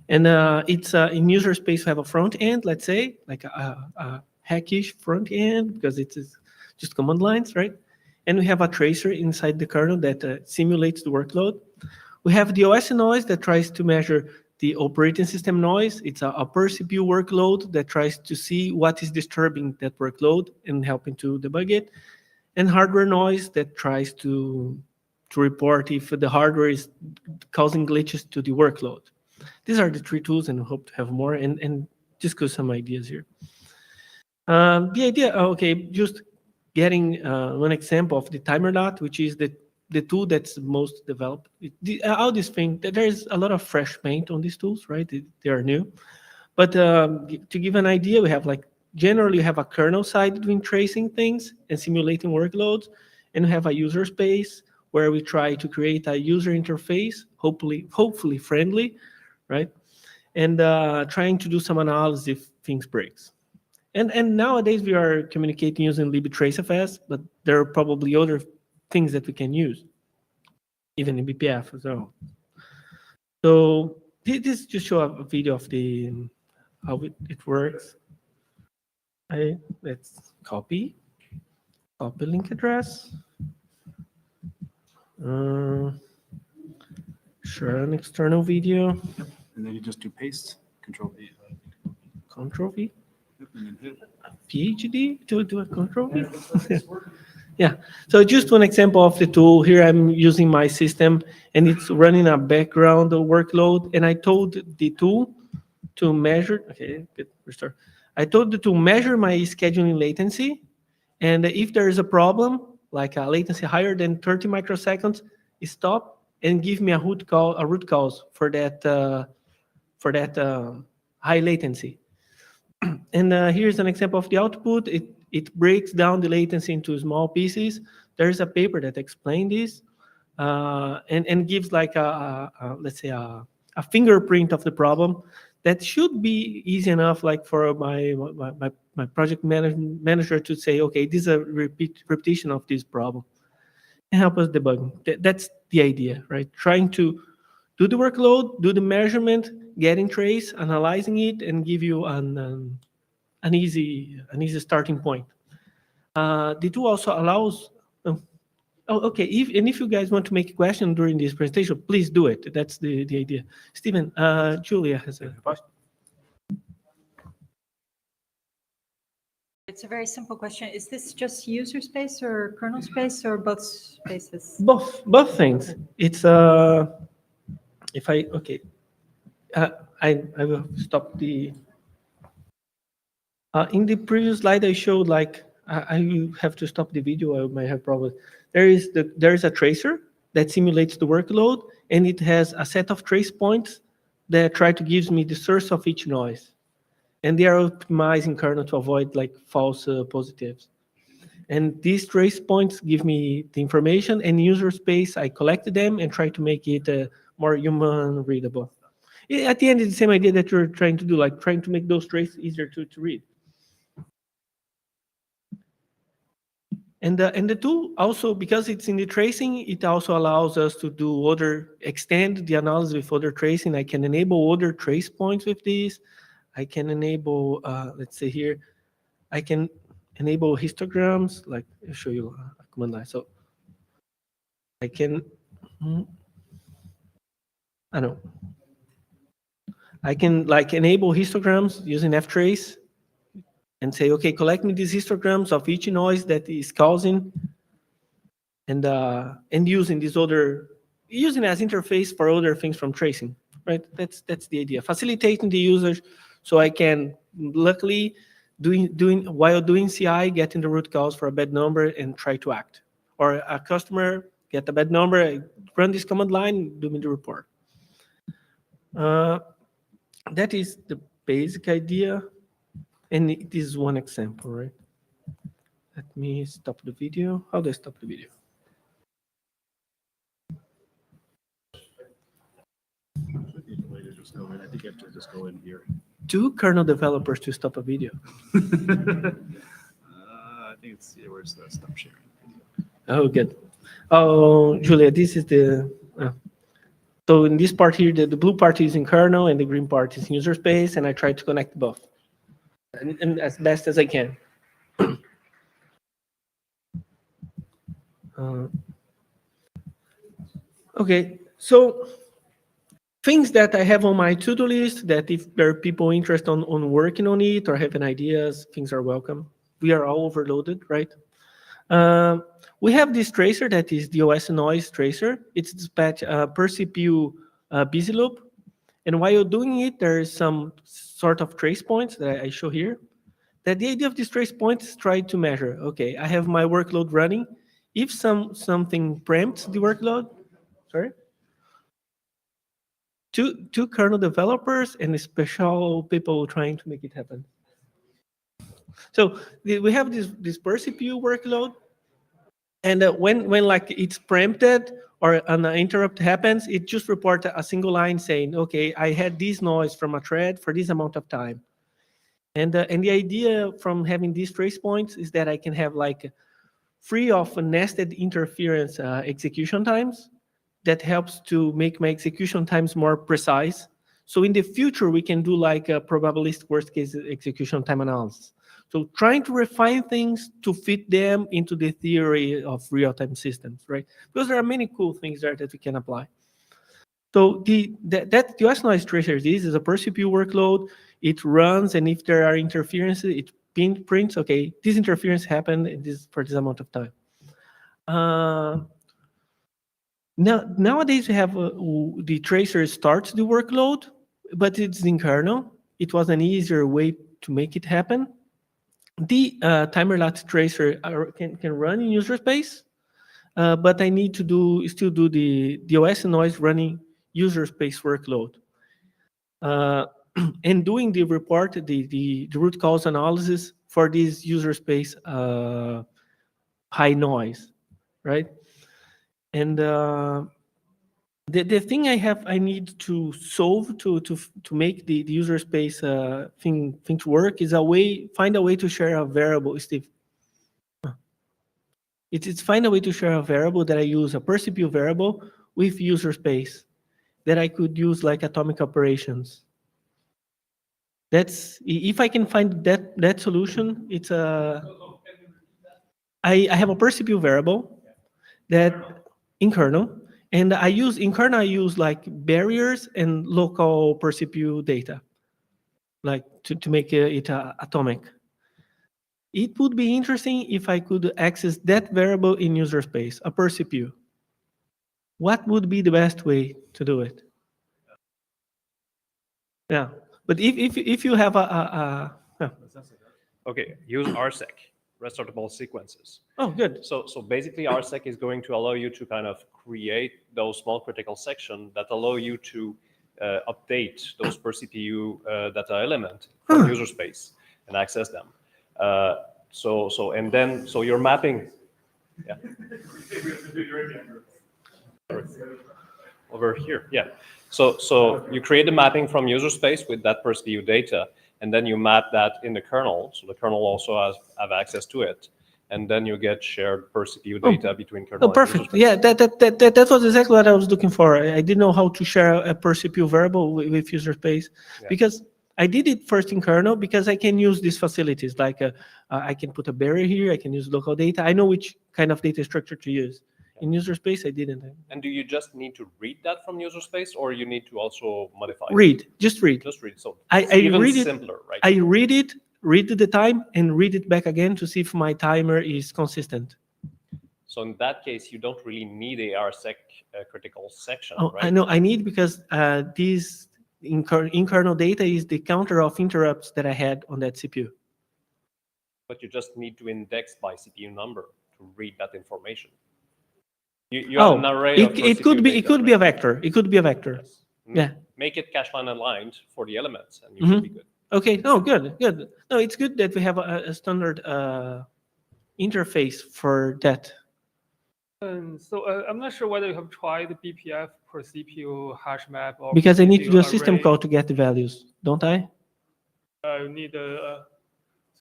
And it's in user space, we have a front end, let's say, like a hackish front end, because it's just command lines, right? And we have a tracer inside the kernel that simulates the workload. We have the OS noise that tries to measure the operating system noise. It's a per CPU workload that tries to see what is disturbing that workload and helping to debug it. And hardware noise that tries to report if the hardware is causing glitches to the workload. These are the 3 tools, and we hope to have more and discuss some ideas here. The idea, okay, just getting one example of the timer dot, which is the tool that's most developed. All these things, there is a lot of fresh paint on these tools, right? They are new. But to give an idea, we have like, generally you have a kernel side doing tracing things and simulating workloads, and we have a user space where we try to create a user interface, hopefully friendly, right? And trying to do some analysis if things breaks. And nowadays we are communicating using libtracefs, but there are probably other things that we can use, even in BPF as well. So this just show a video of the how it works. Let's copy link address. Share an external video. Yep. And then you just do paste, Control V. Control V. Yep, and then hit. PhD to do a Control V. Yeah. So just one example of the tool. Here I'm using my system, and it's running a background workload. And I told the tool to measure. Okay, good. Restart. I told it to measure my scheduling latency, and if there is a problem, like a latency higher than 30 microseconds, stop and give me a root cause for that high latency. And here's an example of the output. It breaks down the latency into small pieces. There's a paper that explains this and gives like let's say a fingerprint of the problem that should be easy enough, like for my project manager to say, okay, this is a repetition of this problem, and help us debug. That's the idea, right? Trying to do the workload, do the measurement, getting trace, analyzing it, and give you an easy starting point. The tool also allows. Okay. If you guys want to make a question during this presentation, please do it. That's the idea. Stephen, Julia has a question. It's a very simple question. Is this just user space or kernel space or both spaces? Both things. It's if I okay, I will stop the. In the previous slide, I showed like I have to stop the video. I might have problems. There is a tracer that simulates the workload, and it has a set of trace points that try to give me the source of each noise, and they are optimizing kernel to avoid like false positives. And these trace points give me the information, and user space, I collected them and try to make it more human readable. At the end, it's the same idea that you're trying to do, like trying to make those traces easier to read. And the tool also, because it's in the tracing, it also allows us to extend the analysis with other tracing. I can enable other trace points with this. I can enable, let's say here, I can enable histograms, like I'll show you a command line. So I can, I can like enable histograms using ftrace and say, okay, collect me these histograms of each noise that is causing, and using this using as interface for other things from tracing, right? That's the idea. Facilitating the users so I can, luckily, while doing CI, getting the root cause for a bad number and try to act. Or a customer get a bad number, run this command line, do me the report. That is the basic idea. And it is one example, right? Let me stop the video. How do I stop the video? I think you have to just go in here. 2 kernel developers to stop a video. I think it's where's the stop sharing video. Oh, good. Oh, Julia, this is the. So in this part here, the blue part is in kernel and the green part is in user space, and I try to connect both. And as best as I can. Okay, so things that I have on my to-do list that if there are people interested on working on it or having ideas, things are welcome. We are all overloaded, right? We have this tracer that is the OS noise tracer. It's dispatched per CPU busy loop, And while doing it, there is some sort of trace points that I show here. That the idea of these trace points is try to measure, okay, I have my workload running. If something preempts the workload, sorry, two kernel developers and special people trying to make it happen. So we have this per CPU workload, and when like it's preempted or an interrupt happens, it just reports a single line saying, okay, I had this noise from a thread for this amount of time. And the idea from having these trace points is that I can have like free of nested interference execution times that helps to make my execution times more precise. So in the future, we can do like a probabilistic worst case execution time analysis. So trying to refine things to fit them into the theory of real-time systems, right? Because there are many cool things there that we can apply. So that US noise tracer, this is a per CPU workload. It runs, and if there are interferences, it prints, okay, this interference happened for this amount of time. Nowadays we have the tracer starts the workload, but it's in kernel. It was an easier way to make it happen. The timer lat tracer can run in user space, but I need to still do the OS noise running user space workload. And doing the report, the root cause analysis for this user space high noise, right? And the thing I need to solve to make the user space thing to work is find a way to share a variable, Steve. It's find a way to share a variable that I use, a per CPU variable with user space that I could use like atomic operations. That's if I can find that solution. It's I have a per CPU variable that in kernel, and in kernel I use like barriers and local per CPU data, like to make it atomic. It would be interesting if I could access that variable in user space, a per CPU. What would be the best way to do it? Yeah, but if you have Okay, use RSEC, rest sortable sequences. Oh, good. So basically RSEC is going to allow you to kind of create those small critical sections that allow you to update those per CPU data element from user space and access them. So you're mapping. Yeah. Over here, yeah. So you create the mapping from user space with that per CPU data, and then you map that in the kernel. So the kernel also have access to it, and then you get shared per CPU data between kernel. Oh, perfect. Yeah, that was exactly what I was looking for. I didn't know how to share a per CPU variable with user space, because I did it first in kernel because I can use these facilities. Like I can put a barrier here. I can use local data. I know which kind of data structure to use. In user space, I didn't. And do you just need to read that from user space, or you need to also modify it? Read, just read. Just read. So I even read it, simpler, right? I read it, read the time, and read it back again to see if my timer is consistent. So in that case, you don't really need a RSEC critical section, Oh, right? I know I need because this in kernel data is the counter of interrupts that I had on that CPU. But you just need to index by CPU number to read that information. You have an array of it could be a vector. It could be a vector. Yes. Yeah. Make it cache line aligned for the elements, and you should be good. Okay. No, good. No, it's good that we have a standard interface for that. So I'm not sure whether you have tried the BPF per CPU hash map or Because I need to do a CPU system array. call to get the values, don't I? You need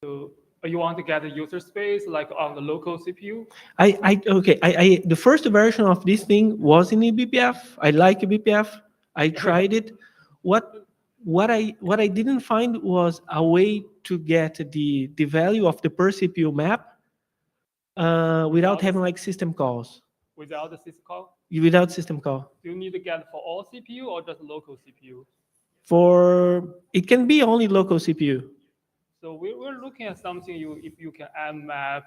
so you want to get the user space like on the local CPU? I the first version of this thing was in eBPF. I like eBPF. I tried it. What I didn't find was a way to get the value of the per CPU map without having like system calls. Without the system call? Without system call. Do you need to get for all CPU or just local CPU? It can be only local CPU. So we're looking at something if you can add map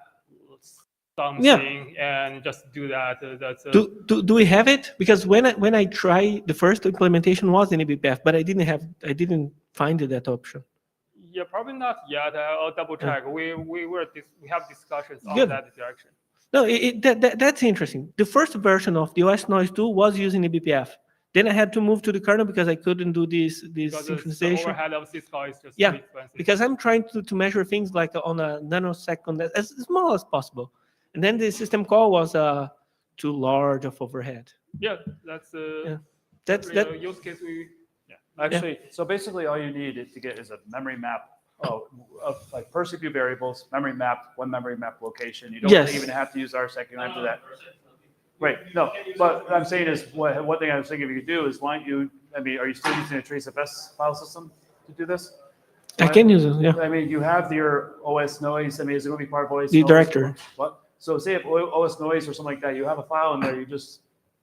something and just do that. That's Do we have it? Because when I try, the first implementation was in eBPF, but I didn't find that option. yeah, probably not yet. I'll double check. We have discussions on Good. that direction. No, that's interesting. The first version of the OS noise tool was using eBPF. Then I had to move to the kernel because I couldn't do this Because the synchronization. overhead of Cisco is just Yeah, too expensive. because I'm trying to measure things like on a nanosecond, as small as possible. And then the system call was too large of overhead. Yeah, that's That's a that. use case we. Actually, so basically all you need to get is a memory map of like per CPU variables, memory map, one memory map location. You don't Yes. even have to use RSec. You don't have to do that. Right. No, but what I'm saying is one thing I was thinking you could do is why don't you, I mean, are you still using a TraceFS file system to do this? I can use it, yeah. I mean, you have your OS noise. I mean, is it going to be part of OS The noise? directory. What? So say if OS noise or something like that, you have a file in there, you just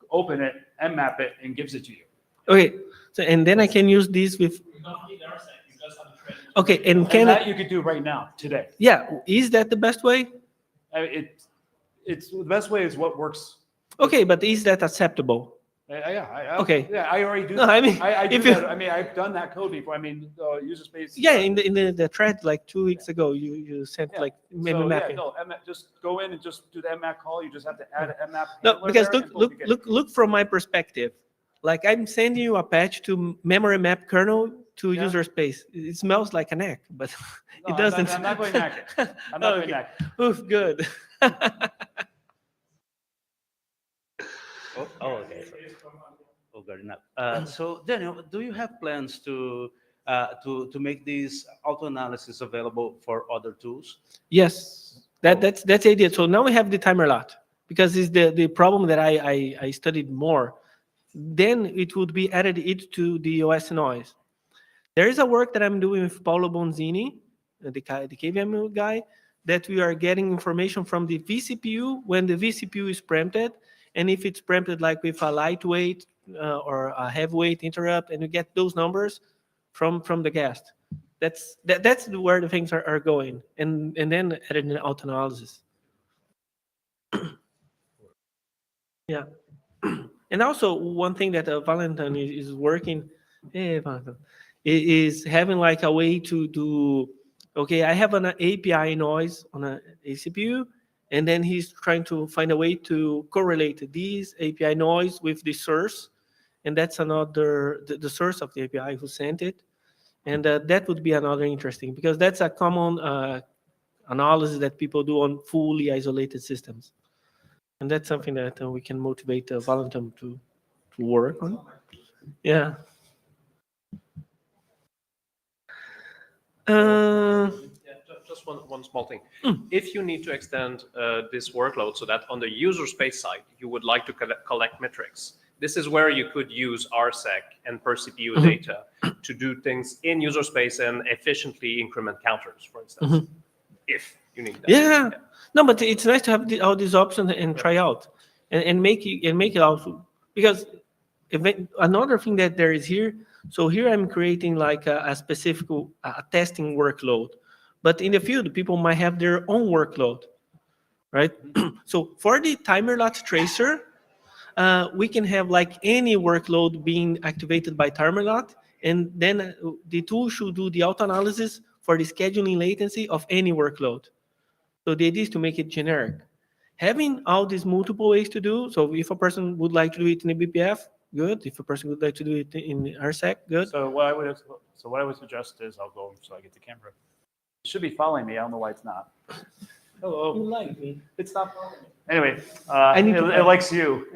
open it and map it and gives it to you. Okay, so and then I can use this with. Okay, and can that you could do right now, today. Yeah, is that the best way? It's the best way is what works. Okay, but is that acceptable? Okay. Yeah, I already do. No, I mean, I do if you- that. I mean, I've done that code before. I mean, user space. Yeah, in the thread like 2 weeks ago, you sent like memory So, mapping. Yeah, no, just go in and just do the mmap call. You just have to add an mmap. No, handler because there and boom, you get it. look from my perspective. Like I'm sending you a patch to memory map kernel to user space. It smells like an egg, but No, it doesn't. I'm not going back. I'm not going back. Oof, good. Okay. Oh, good enough. So, Daniel, do you have plans to make these auto analysis available for other tools? Yes, that's the idea. So now we have the timer lot because it's the problem that I studied more. Then it would be added to the OS noise. There is a work that I'm doing with Paulo Bonzini, the KVM guy, that we are getting information from the vCPU when the vCPU is preempted, and if it's preempted like with a lightweight or a heavyweight interrupt, and you get those numbers from the guest. That's where the things are going, and then added in auto analysis. Yeah. And also one thing that Valentin is working, Valentin, is having like a way to do, okay, I have an API noise on a CPU, and then he's trying to find a way to correlate these API noise with the source, and that's another, the source of the API who sent it. And that would be another interesting, because that's a common analysis that people do on fully isolated systems. And that's something that we can motivate Valentin to work on. Yeah. Just one small thing. If you need to extend this workload so that on the user space side, you would like to collect metrics, this is where you could use RSec and per CPU data to do things in user space and efficiently increment counters, for instance, if you need that. Yeah. No, but it's nice to have all these options and try out and make it out, because another thing that there is here. So here I'm creating like a specific testing workload, but in the field people might have their own workload, right? So for the timer lot tracer, we can have like any workload being activated by timer lot, and then the tool should do the auto analysis for the scheduling latency of any workload. So the idea is to make it generic. Having all these multiple ways to do, so if a person would like to do it in a BPF, good. If a person would like to do it in RSec, good. So what I would suggest is, I'll go so I get the camera. It should be following me. I don't know why it's not. Hello. You like me. It's not following me. Anyway, need to it likes you.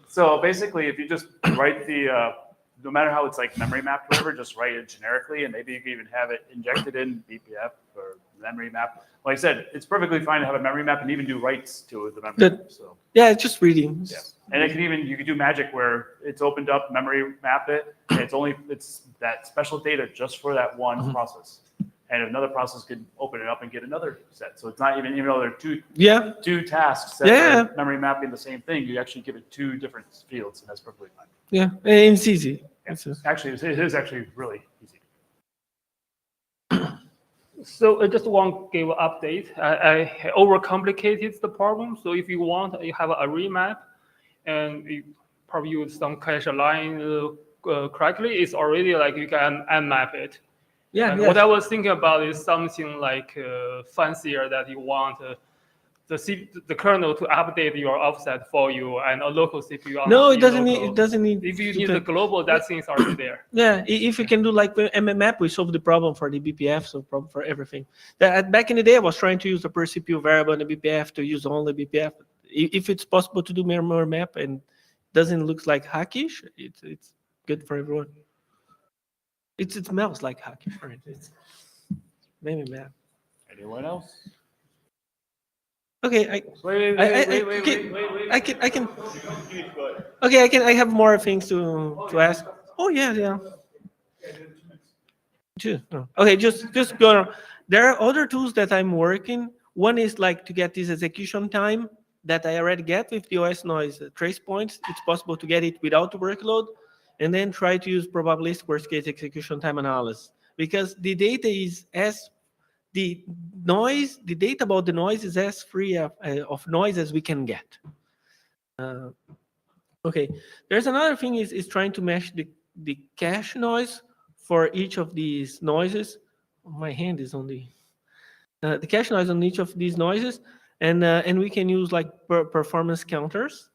So basically, if you just write the, no matter how it's like memory mapped, whatever, just write it generically, and maybe you can even have it injected in BPF or memory map. Like I said, it's perfectly fine to have a memory map and even do writes to the memory map. So. Yeah, it's just reading. Yeah. And it can even, you can do magic where it's opened up, memory map it, and it's that special data just for that one process. And another process could open it up and get another set. So it's not even though there are two tasks that are memory mapping the same thing, you actually give it two different fields, and that's perfectly fine. Yeah, and it's easy. Yeah. Actually, it is actually really easy. So I just want to give an update. I overcomplicated the problem. So if you want, you have a remap, and you probably use some cache line correctly. It's already like you can unmap it. Yeah. And yes. what I was thinking about is something like fancier that you want the kernel to update your offset for you and a local CPU. No, it your doesn't local. need. It doesn't need. If you to need pay- the global, that thing's already there. Yeah, if you can do like mmap, we solve the problem for the BPF, so problem for everything. Back in the day, I was trying to use the per CPU variable in the BPF to use only BPF. If it's possible to do more map and doesn't look like hackish, it's good for everyone. It smells like hackish, right? It's maybe map. Anyone else? Okay, Wait. I can. Okay, I have more things to ask. Oh yeah. No. Okay, just go on. There are other tools that I'm working. One is like to get this execution time that I already get with the OS noise trace points. It's possible to get it without the workload, and then try to use probabilistic worst case execution time analysis, because the data is as the data about the noise is as free of noise as we can get. Okay, there's another thing is trying to mesh the cache noise for each of these noises. My hand is on the cache noise on each of these noises, and we can use like performance counters.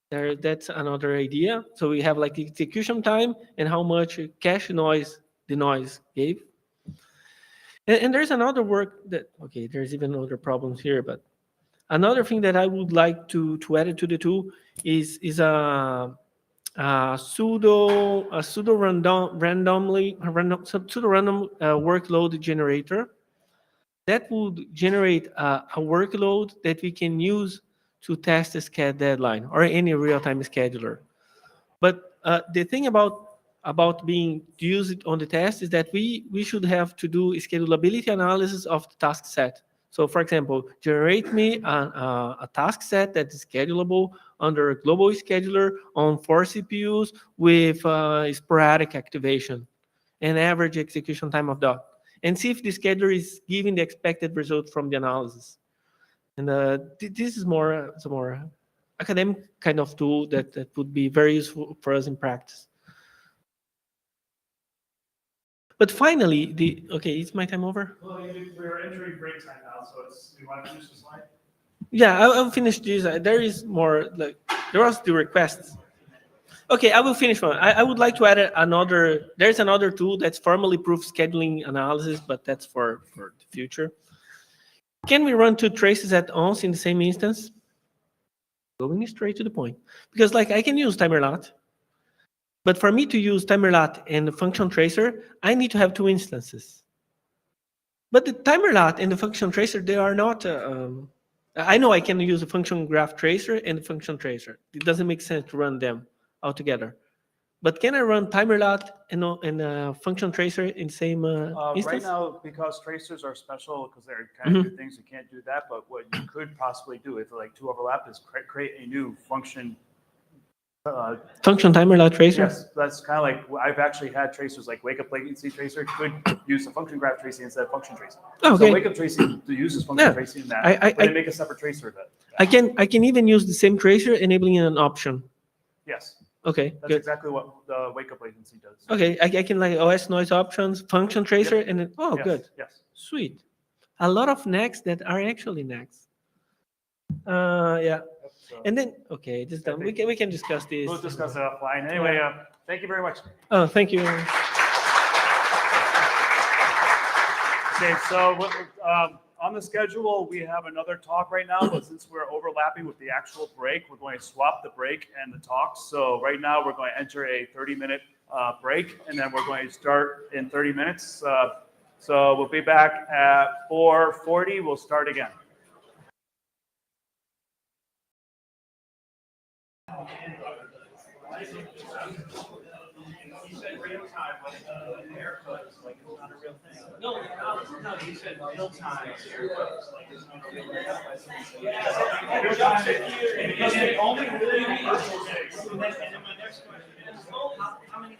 That's another idea. So we have like the execution time and how much cache noise the noise gave. And there's another work that, okay, there's even other problems here, but another thing that I would like to add to the tool is a pseudo random workload generator that would generate a workload that we can use to test a sched deadline or any real-time scheduler. But the thing about being used on the test is that we should have to do schedulability analysis of the task set. So for example, generate me a task set that is schedulable under a global scheduler on 4 CPUs with sporadic activation and average execution time of that. And see if the scheduler is giving the expected result from the analysis. And this is it's a more academic kind of tool that would be very useful for us in practice. But finally, okay, is my time over? Well, we're entering break time now, so we want to finish the slide? Yeah, I'll finish this. There is more, like, there was the requests. Okay, I will finish one. I would like to add there's another tool that's formally proof scheduling analysis, but that's for the future. Can we run 2 traces at once in the same instance? Going straight to the point. Because like I can use timerlat, but for me to use timerlat and the function tracer, I need to have 2 instances. But the timerlat and the function tracer, they are not, I know I can use a function graph tracer and the function tracer. It doesn't make sense to run them all together. But can I run timerlat and function tracer in the same instance? Right now, because tracers are special, because they're kind of good things, you can't do that. But what you could possibly do if like 2 overlap is create a new function. Function timerlat tracer? Yes, that's kind of like, I've actually had tracers like wake up latency tracer could use a function graph tracing instead of function tracing. Oh, okay. So wake up tracing uses function tracing in that, but they make a separate tracer of it. I can even use the same tracer enabling an option. Yes. Okay, That's good. exactly what the wake up latency does. Okay, I can like OS noise options, function tracer, and then, oh, Yes, good. yes. Sweet. A lot of NACs that are actually NACs. Yeah. And then, okay, this done. We can discuss this. We'll discuss it offline. Anyway, thank you very much. Oh, thank you. Okay, so on the schedule, we have another talk right now, but since we're overlapping with the actual break, we're going to swap the break and the talk. So right now, we're going to enter a 30-minute break, and then we're going to start in 30 minutes. So we'll be back at 4:40. We'll start again. No, you said real time. Because they only really need virtual days. And then my next question is, how many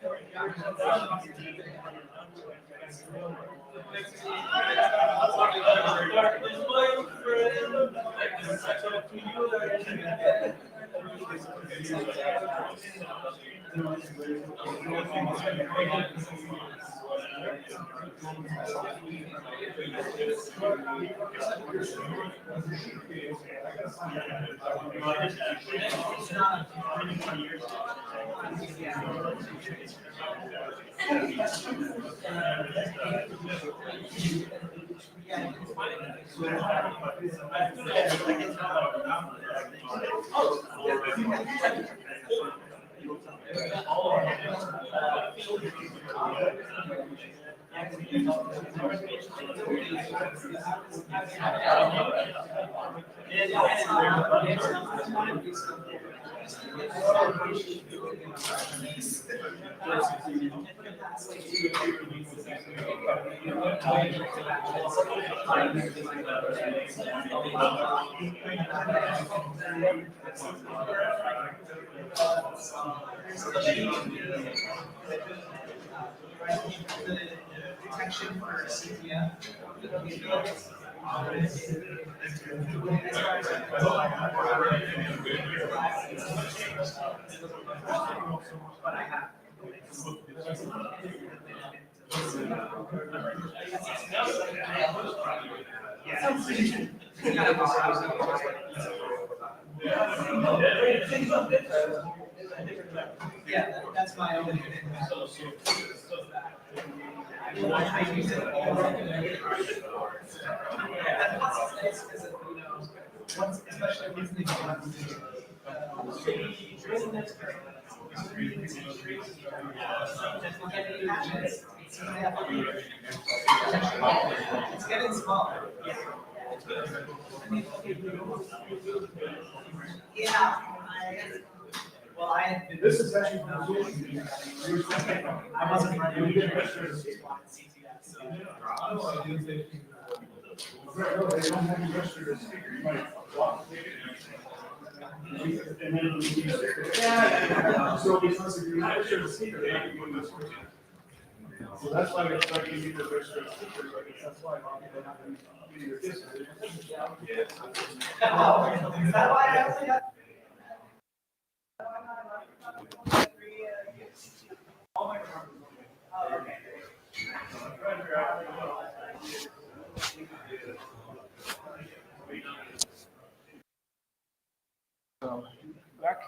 Yeah, that's my only. It's getting smaller. Yeah. Well, this is actually. I wasn't running. Yeah. So because if you register the speaker, then you can use it. So that's why it's like you need to register the speaker. That's why they're not going to be your kids. Is that why I also got? Back.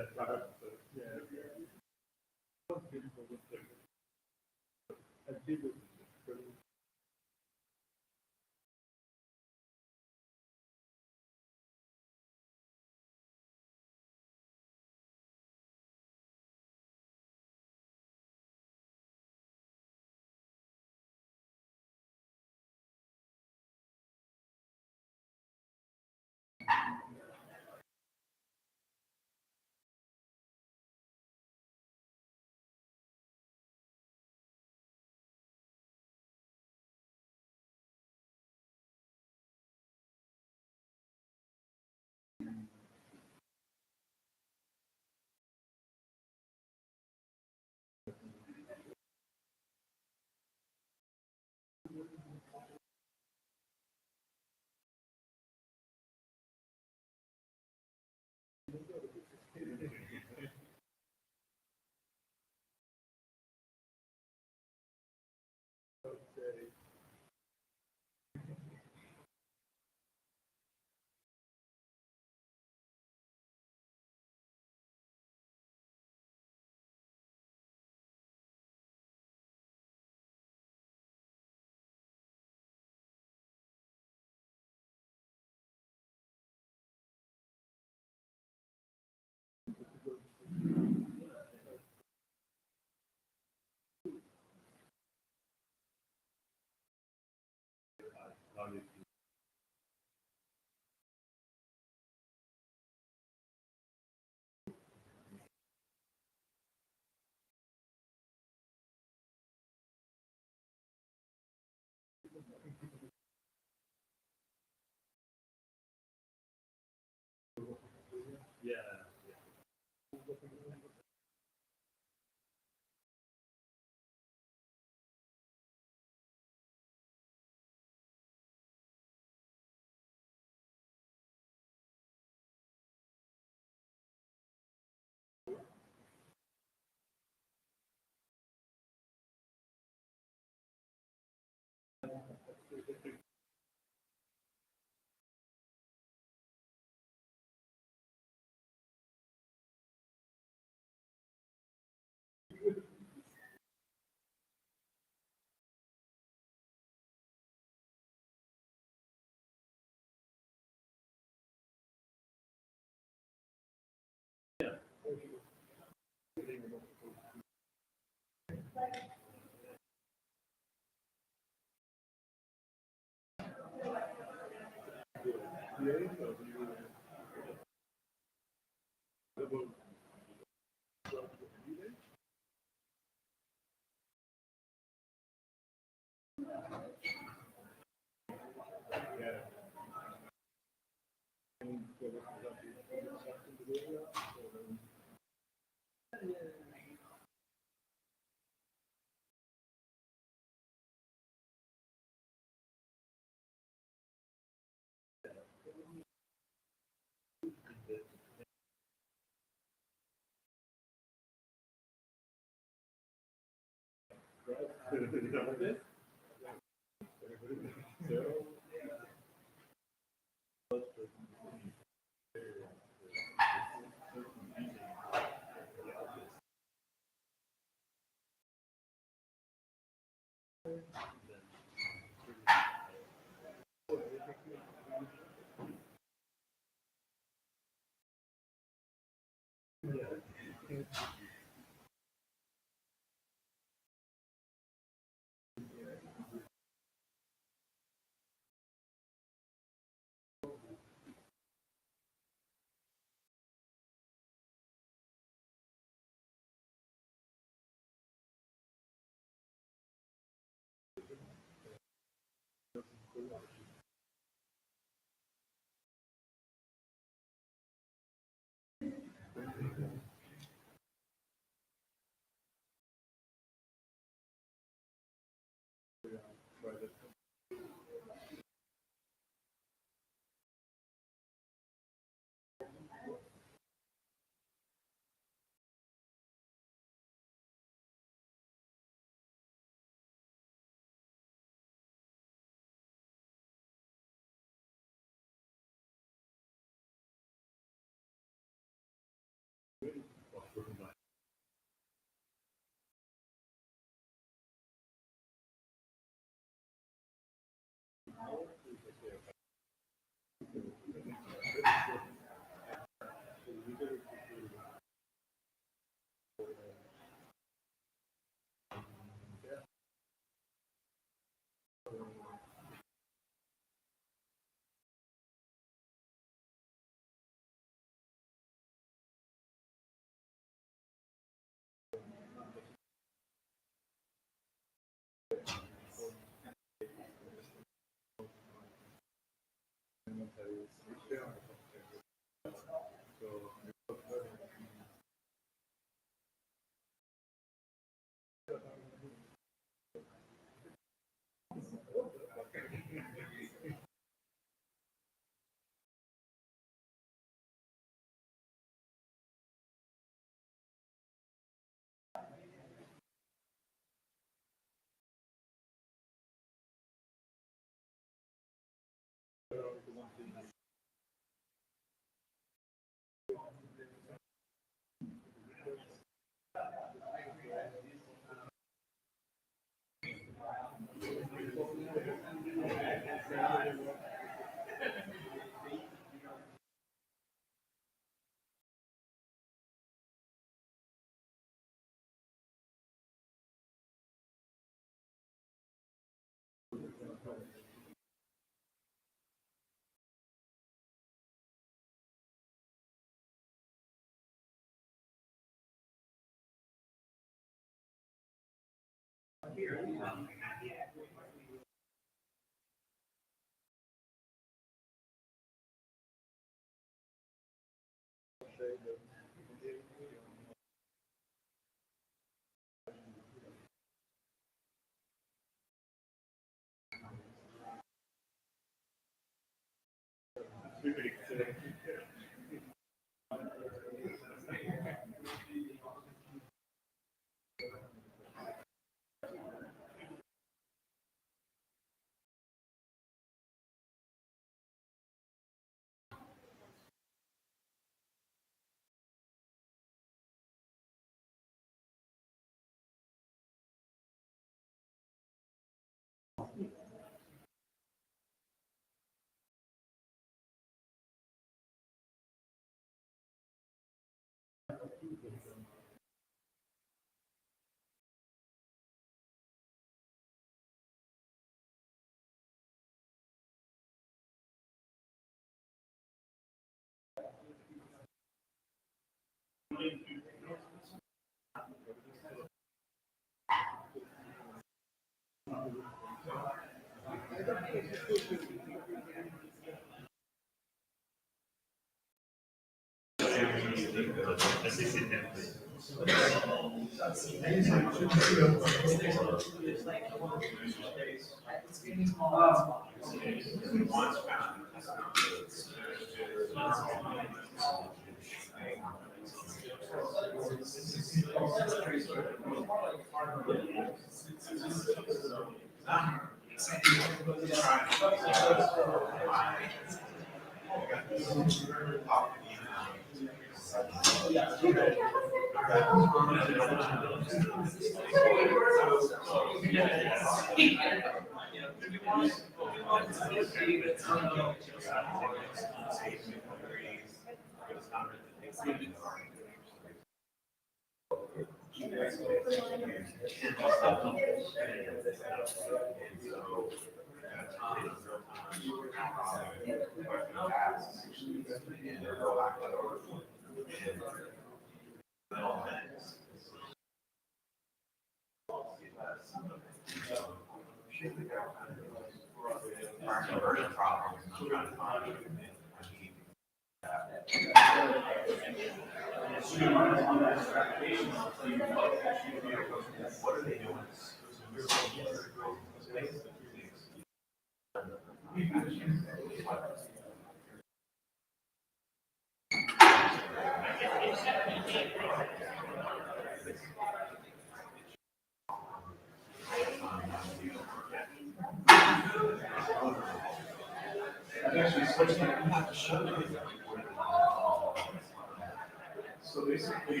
So basically,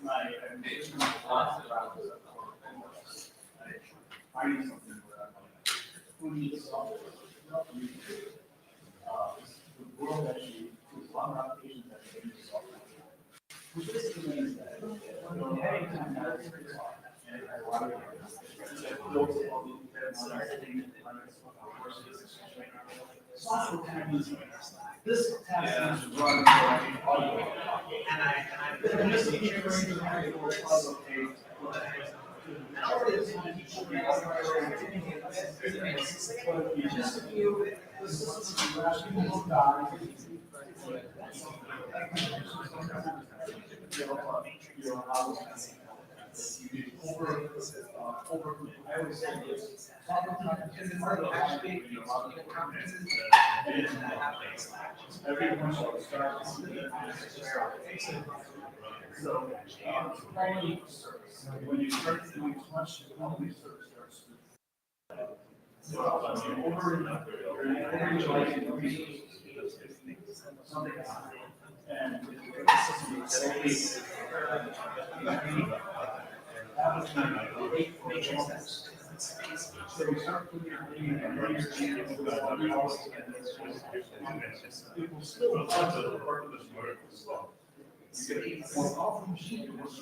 my ambition finding something who needs software. The world actually, there's a lot of applications that use software. Which basically means that anytime that is and a lot of software tags, this task is run for audio. And this feature is everyone should start so, quality of service. When you start doing too much, the quality of service starts to. So, overutilizing the resources. Something and so we start putting your people still want to work with this work as well. Well, all the machine was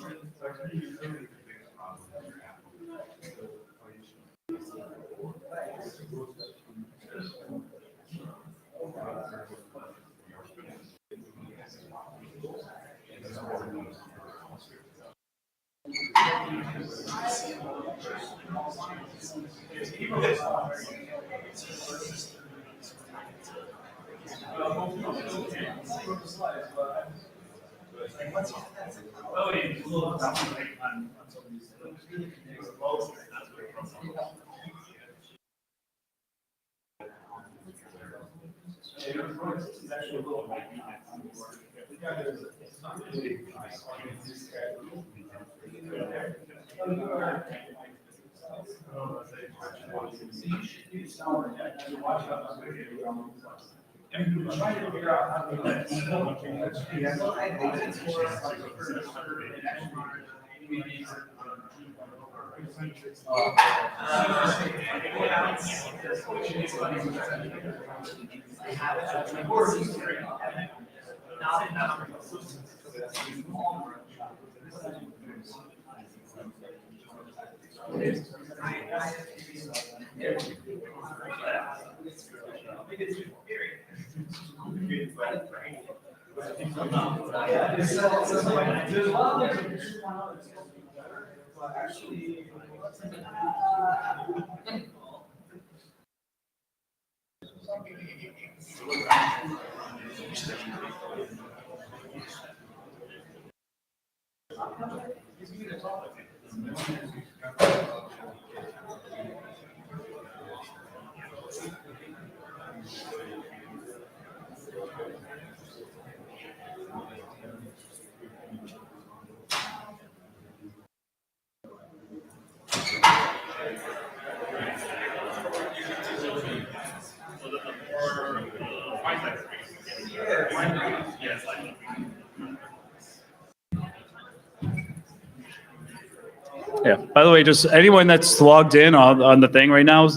and trying to figure out how to do that. Yeah. By the way, just anyone that's logged in on the thing right now,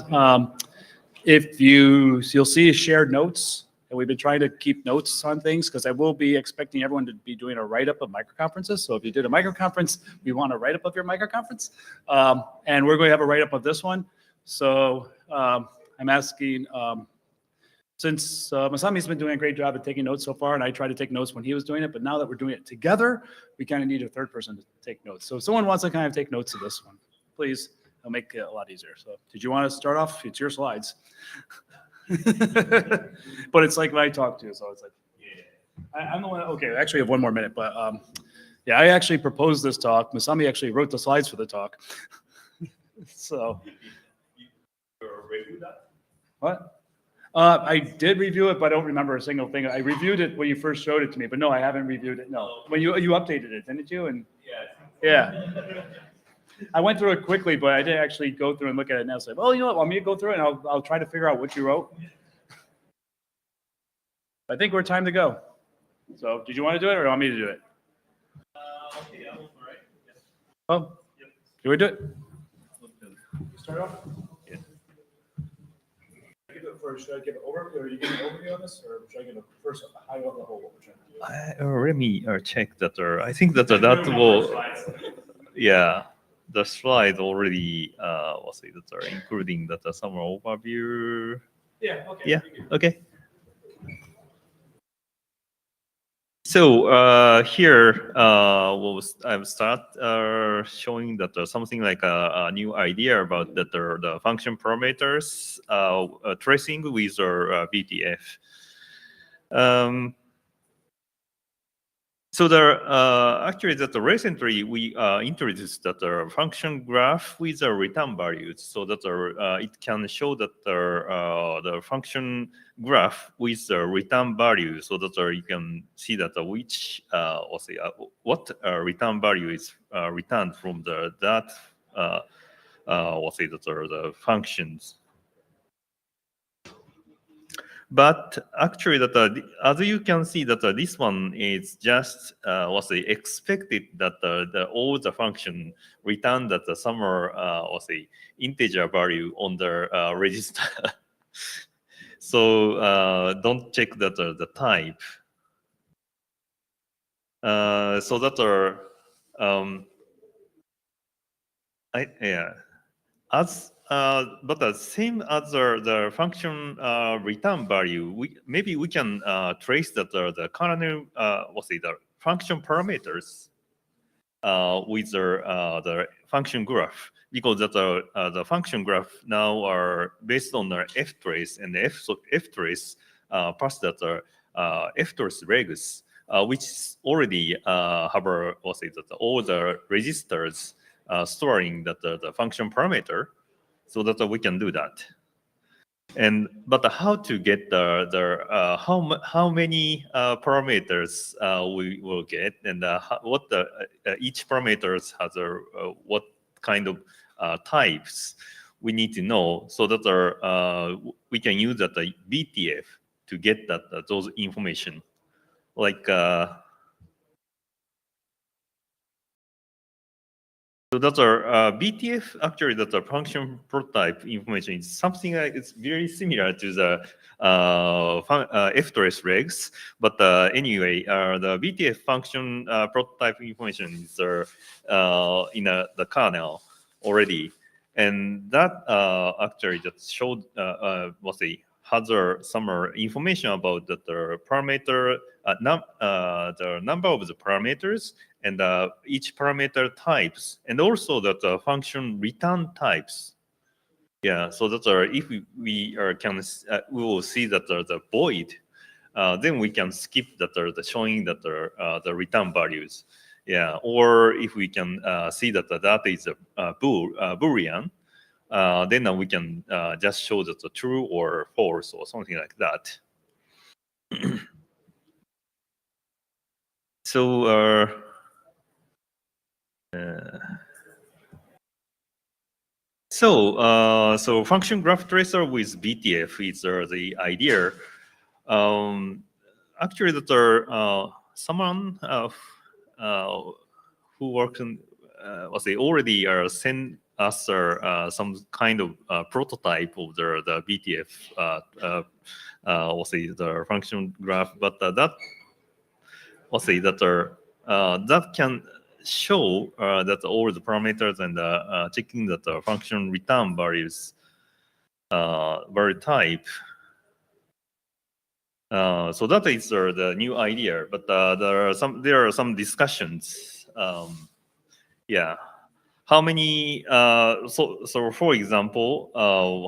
if you'll see shared notes, and we've been trying to keep notes on things because I will be expecting everyone to be doing a write-up of microconferences. So if you did a microconference, we want a write-up of your microconference, and we're going to have a write-up of this one. So I'm asking. Since Masami's been doing a great job at taking notes so far, and I tried to take notes when he was doing it, but now that we're doing it together, we kind of need a third person to take notes. So if someone wants to kind of take notes of this one, please, it'll make it a lot easier. So did you want to start off? It's your slides. But it's like when I talk to you, so it's like, I'm the one, okay, I actually have one more minute, but yeah, I actually proposed this talk. Masami actually wrote the slides for the talk. So. What? I did review it, but I don't remember a single thing. I reviewed it when you first showed it to me, but no, I haven't reviewed it. No, when you updated it, didn't you? And yeah, I went through it quickly, but I didn't actually go through and look at it. And I was like, well, you know what? Want me to go through it, and I'll try to figure out what you wrote. I think we're time to go. So, did you want to do it, or do you want me to do it? Okay, I'm all right. Yes. Oh, do we do it? Start off. Should I give an overview, or you give an overview on this, or should I give a first a high level what we're trying to do? Let me check that. I think that that will. Yeah, the slide already. What's it? That are including that some overview. Yeah. Okay. Yeah. Okay. So here, I will start showing that there's something like a new idea about that the function parameters tracing with our BTF. So there, actually, that recently we introduced that the function graph with the return values, so that it can show that the function graph with the return value, so that you can see that which what return value is returned from the functions. But actually, that as you can see, that this one is just expected that all the function return that some integer value on the register. So don't check that the type. So that but the same as the function return value, maybe we can trace that the kernel the function parameters with the function graph, because that the function graph now are based on the f trace, and the f trace pass that f trace regs, which already have all the registers storing that the function parameter, so that we can do that. But how to get how many parameters we will get, and what each parameters has what kind of types we need to know, so that we can use that BTF to get those information, like. So that's our BTF. Actually, that's our function prototype information. It's something like it's very similar to the f-trace regs. But anyway, the BTF function prototype information is in the kernel already, and that actually just showed has some information about the parameter, the number of the parameters, and each parameter types, and also that the function return types. Yeah, so that if we will see that the void, then we can skip that the showing that the return values. Yeah, or if we can see that that is a Boolean, then we can just show that the true or false or something like that. So so function graph tracer with BTF is the idea. actually, that are someone who works in, they already sent us some kind of prototype of the BTF, the function graph, but that that can show that all the parameters and checking that the function return values value type. So that is the new idea, but there are some discussions. Yeah, how many? So for example,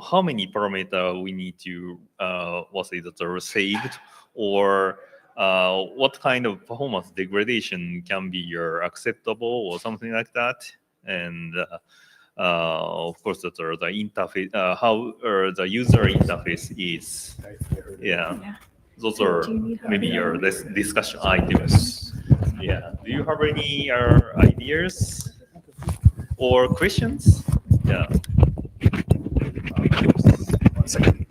how many parameter we need to that are saved, or what kind of performance degradation can be acceptable, or something like that, and of course that the interface, how the user interface is. Yeah. Those are maybe your discussion items. Yeah. Do you have any ideas or questions? Yeah. One second.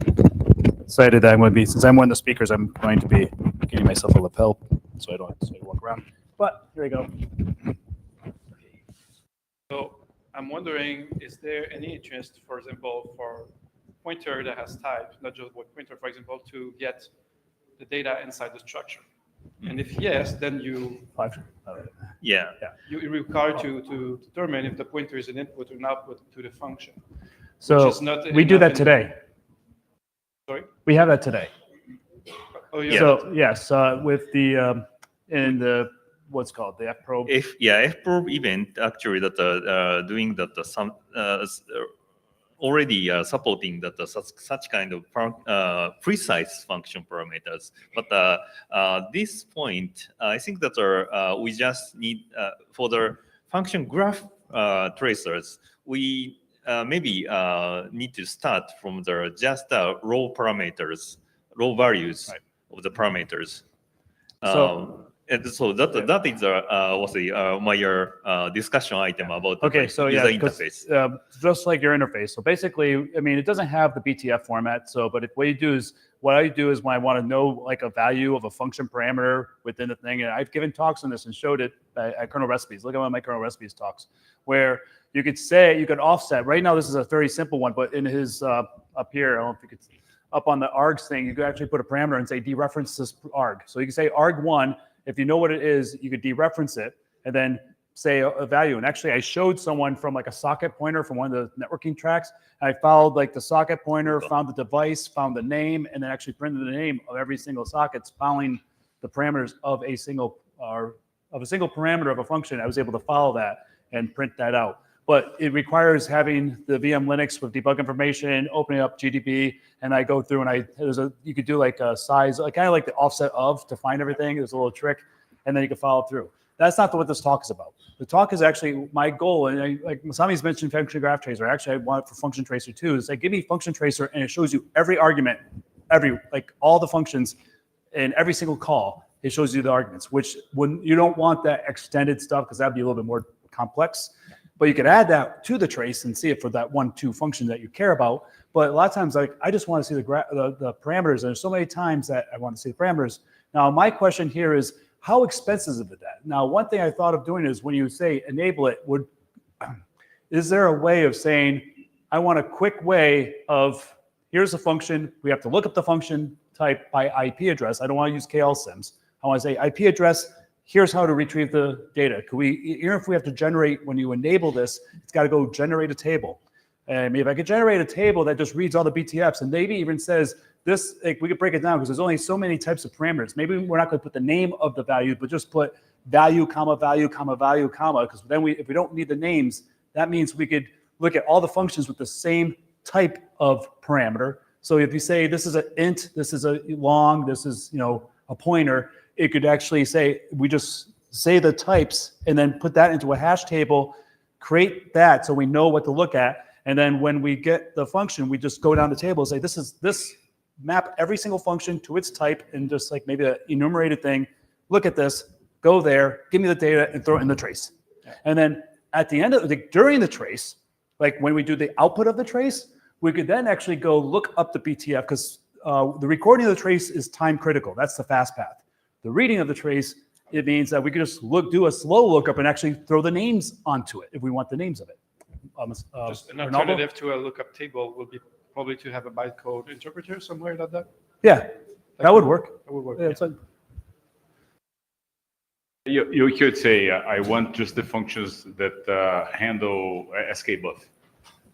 Decided I'm going to be, since I'm one of the speakers, I'm going to be getting myself a lapel so I don't have to walk around. But here we go. So I'm wondering, is there any interest, for example, for pointer that has type, not just one pointer, for example, to get the data inside the structure? And if yes, then you yeah you require to determine if the pointer is an input or an output to the function. So which is not we do not that in- today. Sorry? We have that today. Oh, yeah. So yes, with the in the what's called the F probe. F probe event actually that doing that some already supporting that such kind of precise function parameters. But this point, I think that we just need for the function graph tracers, we maybe need to start from the just raw parameters, raw values of the parameters. And so that is my discussion item about the So user yeah, 'cause, interface. just like your interface. So basically, I mean, it doesn't have the BTF format. So, but what I do is when I want to know like a value of a function parameter within the thing, and I've given talks on this and showed it at Kernel Recipes. Look at one of my Kernel Recipes talks where you could say you could offset. Right now, this is a very simple one, but in his up here, I don't know if you could. Up on the args thing, you could actually put a parameter and say dereference this arg. So you can say arg1. If you know what it is, you could dereference it and then say a value. And actually, I showed someone from like a socket pointer from one of the networking tracks. And I followed like the socket pointer, found the device, found the name, and then actually printed the name of every single socket, following the parameters of a single parameter of a function. I was able to follow that and print that out. But it requires having the VM Linux with debug information, opening up GDB, and I go through and you could do like a size, like kind of like the offset of to find everything. There's a little trick, and then you can follow through. That's not what this talk is about. The talk is actually my goal, and like Masami's mentioned function graph tracer. Actually, I want it for function tracer too. Is like give me function tracer, and it shows you every argument, like all the functions in every single call. It shows you the arguments, which when you don't want that extended stuff because that'd be a little bit more complex. But you could add that to the trace and see it for that 1-2 function that you care about. But a lot of times, like I just want to see the parameters. And there's so many times that I want to see the parameters. Now, my question here is, how expensive is that? Now, one thing I thought of doing is when you say enable it, is there a way of saying, I want a quick way of, here's a function. We have to look up the function type by IP address. I don't want to use KLSIMs. I want to say IP address. Here's how to retrieve the data. Could we, even if we have to generate, when you enable this, it's got to go generate a table. And maybe if I could generate a table that just reads all the BTFs and maybe even says this, like we could break it down because there's only so many types of parameters. Maybe we're not going to put the name of the value, but just put value, comma, value, comma, value, comma, because then if we don't need the names, that means we could look at all the functions with the same type of parameter. So if you say this is an int, this is a long, this is a pointer, it could actually say, we just say the types and then put that into a hash table, create that so we know what to look at. And then when we get the function, we just go down the table and say, this map every single function to its type and just like maybe an enumerated thing. Look at this, go there, give me the data and throw it in the trace. And then at the end of during the trace, like when we do the output of the trace, we could then actually go look up the BTF because the recording of the trace is time critical. That's the fast path. The reading of the trace, it means that we can just do a slow lookup and actually throw the names onto it if we want the names of it. Just an Ronaldo? alternative to a lookup table would be probably to have a bytecode interpreter somewhere like that. Yeah, that would work. That would work. Yeah, it's like, You could say, I want just the functions that handle skbuff.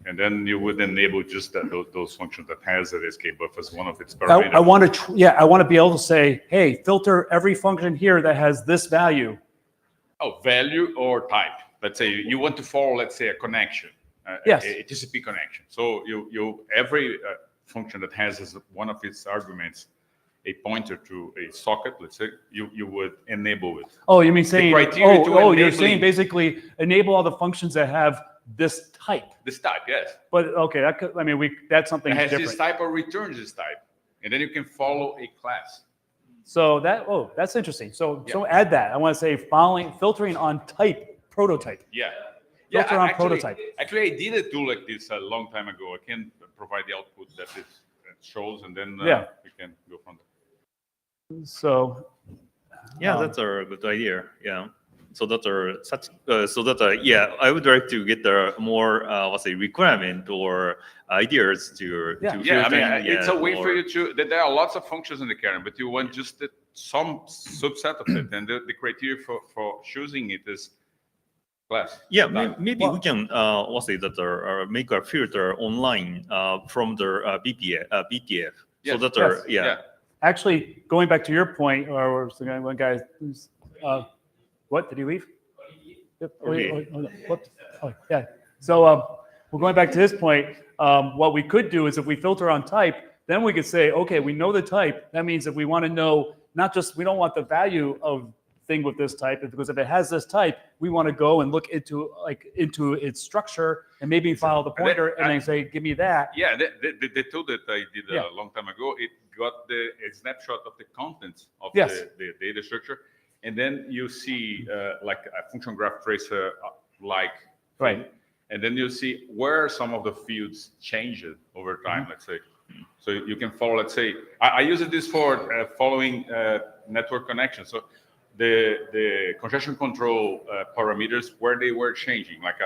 And then you would enable just those functions that has that skbuff as one of its parameters. I want to, I want to be able to say, hey, filter every function here that has this value. Oh, value or type. Let's say you want to follow, let's say, a connection, Yes. a TCP connection. So every function that has as one of its arguments a pointer to a socket, let's say, you would enable it. Oh, you mean saying, you're enabling- saying basically enable all the functions that have this type. This type, yes. But okay, that could, I mean, that's something It has different. this type or returns this type. And then you can follow a class. So that's interesting. So add that. I want to say filtering on type prototype. Yeah. Filter on actually, prototype. Actually, I did a tool like this a long time ago. I can provide the output that it shows, and then we can go from there. So yeah, that's a good idea. Yeah. So that I would like to get the more requirement or ideas to I mean, it's a way for you to. There are lots of functions in the kernel, but you want just some subset of it, and the criteria for choosing it is class. Yeah, maybe we can make a filter online from the BTF. Yes, So that yes, Actually, going back to your point, or one guy, what did he leave? Yep. Okay. Yeah. So we're going back to his point. What we could do is if we filter on type, then we could say, okay, we know the type. That means if we want to know, not just, we don't want the value of thing with this type, because if it has this type, we want to go and look into its structure and maybe follow the pointer and then say, give me that. Yeah, the tool that I did a long time ago, it got a snapshot of the contents of the data structure. And then you see like a function graph tracer right. And then you see where some of the fields changed over time, let's say. So you can follow, let's say, I use this for following network connections. So the congestion control parameters, where they were changing, like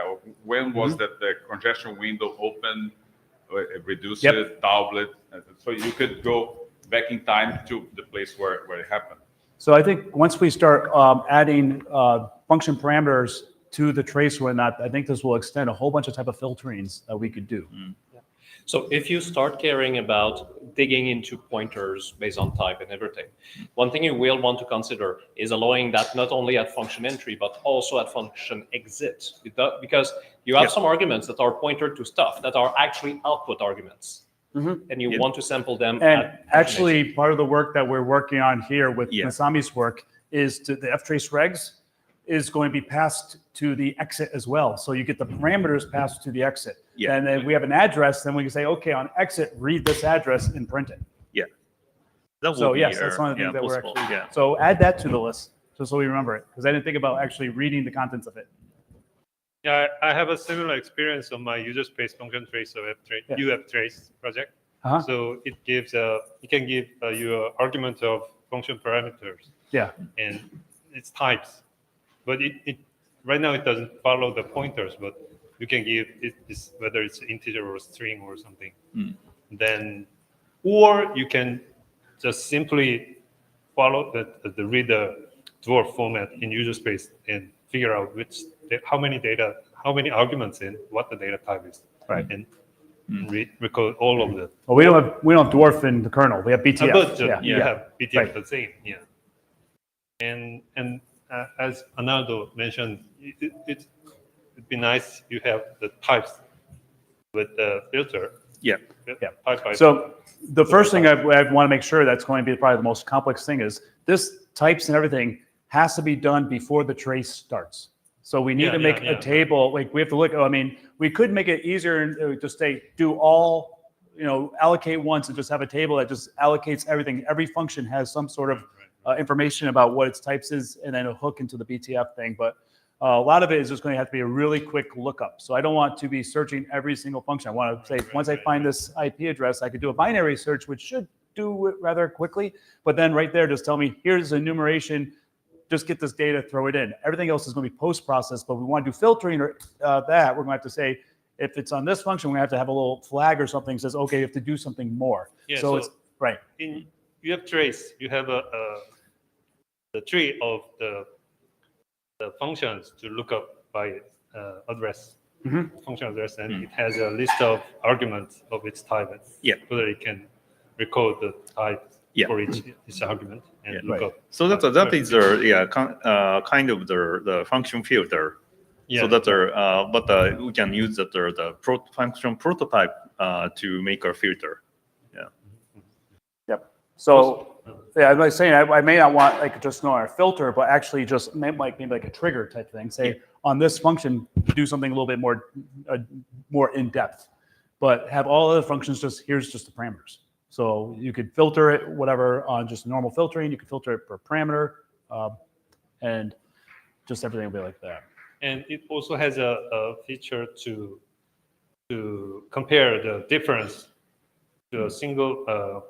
when was that the congestion window open, reduce it, double it. So you could go back in time to the place where it happened. So I think once we start adding function parameters to the trace or whatnot, I think this will extend a whole bunch of type of filterings that we could do. So if you start caring about digging into pointers based on type and everything, one thing you will want to consider is allowing that not only at function entry, but also at function exit, because you have some arguments that are pointer to stuff that are actually output arguments. And you want to sample them. And actually, part of the work that we're working on here with Masami's work is the ftrace regs is going to be passed to the exit as well. So you get the parameters passed to the exit. And then we have an address, then we can say, okay, on exit, read this address and print it. Yeah. So yes, that's one of the things that we're actually, so add that to the list, just so we remember it, because I didn't think about actually reading the contents of it. Yeah, I have a similar experience on my user space function trace of UFtrace project. So it gives it can give you an argument of function parameters. Yeah. And its types, but it right now it doesn't follow the pointers, but you can give it this, whether it's integer or string or something. Then, or you can just simply follow the reader dwarf format in user space and figure out how many arguments in what the data type is, right? And record all of them. Well, we don't have dwarf in the kernel. We have BTF. But you have BTF the same, And as Arnaldo mentioned, it'd be nice you have the types with the filter. Type by So the first thing I want to make sure that's going to be probably the most complex thing is this types and everything has to be done before the trace starts. So we need to make a table. Like we have to look. I mean, we could make it easier and just say do all, allocate once and just have a table that just allocates everything. Every function has some sort of information about what its types is, and then a hook into the BTF thing. But a lot of it is just going to have to be a really quick lookup. So I don't want to be searching every single function. I want to say once I find this IP address, I could do a binary search, which should do it rather quickly. But then right there, just tell me, here's enumeration. Just get this data, throw it in. Everything else is going to be post-processed, but we want to do filtering or that. We're going to have to say, if it's on this function, we have to have a little flag or something that says, okay, you have to do something more. Yeah, so it's right. You have trace. You have the tree of the functions to look up by address, function address, and it has a list of arguments of its type. So that it can record the type for each argument and look up. So that is kind of the function filter. So that but we can use that the function prototype to make our filter. Yep. So I was saying I may not want like just a filter, but actually just maybe like a trigger type thing. Say on this function, do something a little bit more in depth, but have all other functions here's just the parameters. So you could filter it whatever on just normal filtering. You could filter it per parameter, and just everything will be like that. And it also has a feature to compare the difference to a single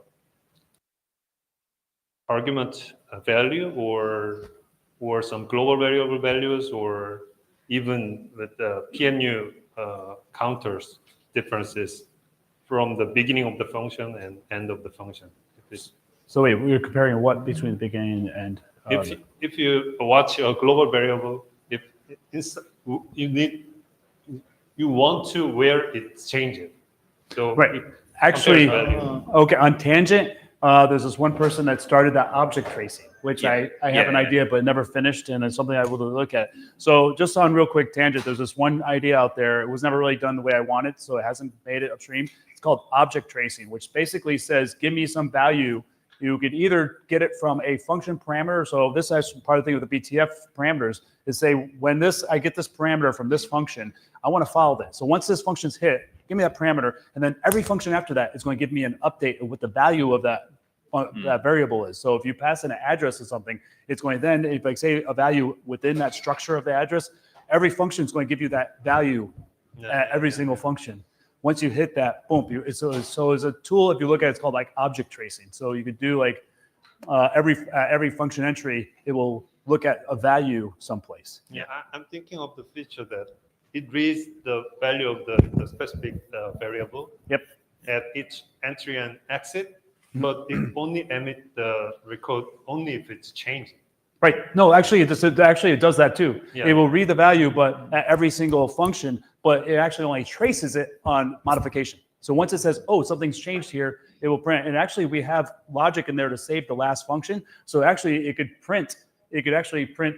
argument value or some global variable values, or even with the PNU counters differences from the beginning of the function and end of the function. So wait, we're comparing what between the beginning and end? If you watch a global variable, if you want to where it's changing. So right. Actually, okay, on tangent, there's this one person that started that object tracing, which I have an idea, but never finished, and it's something I will look at. So just on real quick tangent, there's this one idea out there. It was never really done the way I wanted, so it hasn't made it upstream. It's called object tracing, which basically says, give me some value. You could either get it from a function parameter. So this is part of the thing with the BTF parameters is say, when I get this parameter from this function, I want to follow that. So once this function's hit, give me that parameter, and then every function after that is going to give me an update of what the value of that variable is. So if you pass in an address or something, it's going to then, if like say a value within that structure of the address, every function is going to give you that value at every single function. Once you hit that, boom. So as a tool, if you look at it, it's called like object tracing. So you could do like every function entry, it will look at a value someplace. Yeah, I'm thinking of the feature that it reads the value of the specific variable at each entry and exit, but it only emits the record only if it's changing. Right. No, actually, it does that too. Yeah. It will read the value, but at every single function, but it actually only traces it on modification. So once it says, oh, something's changed here, it will print. And actually, we have logic in there to save the last function. So actually, it could actually print,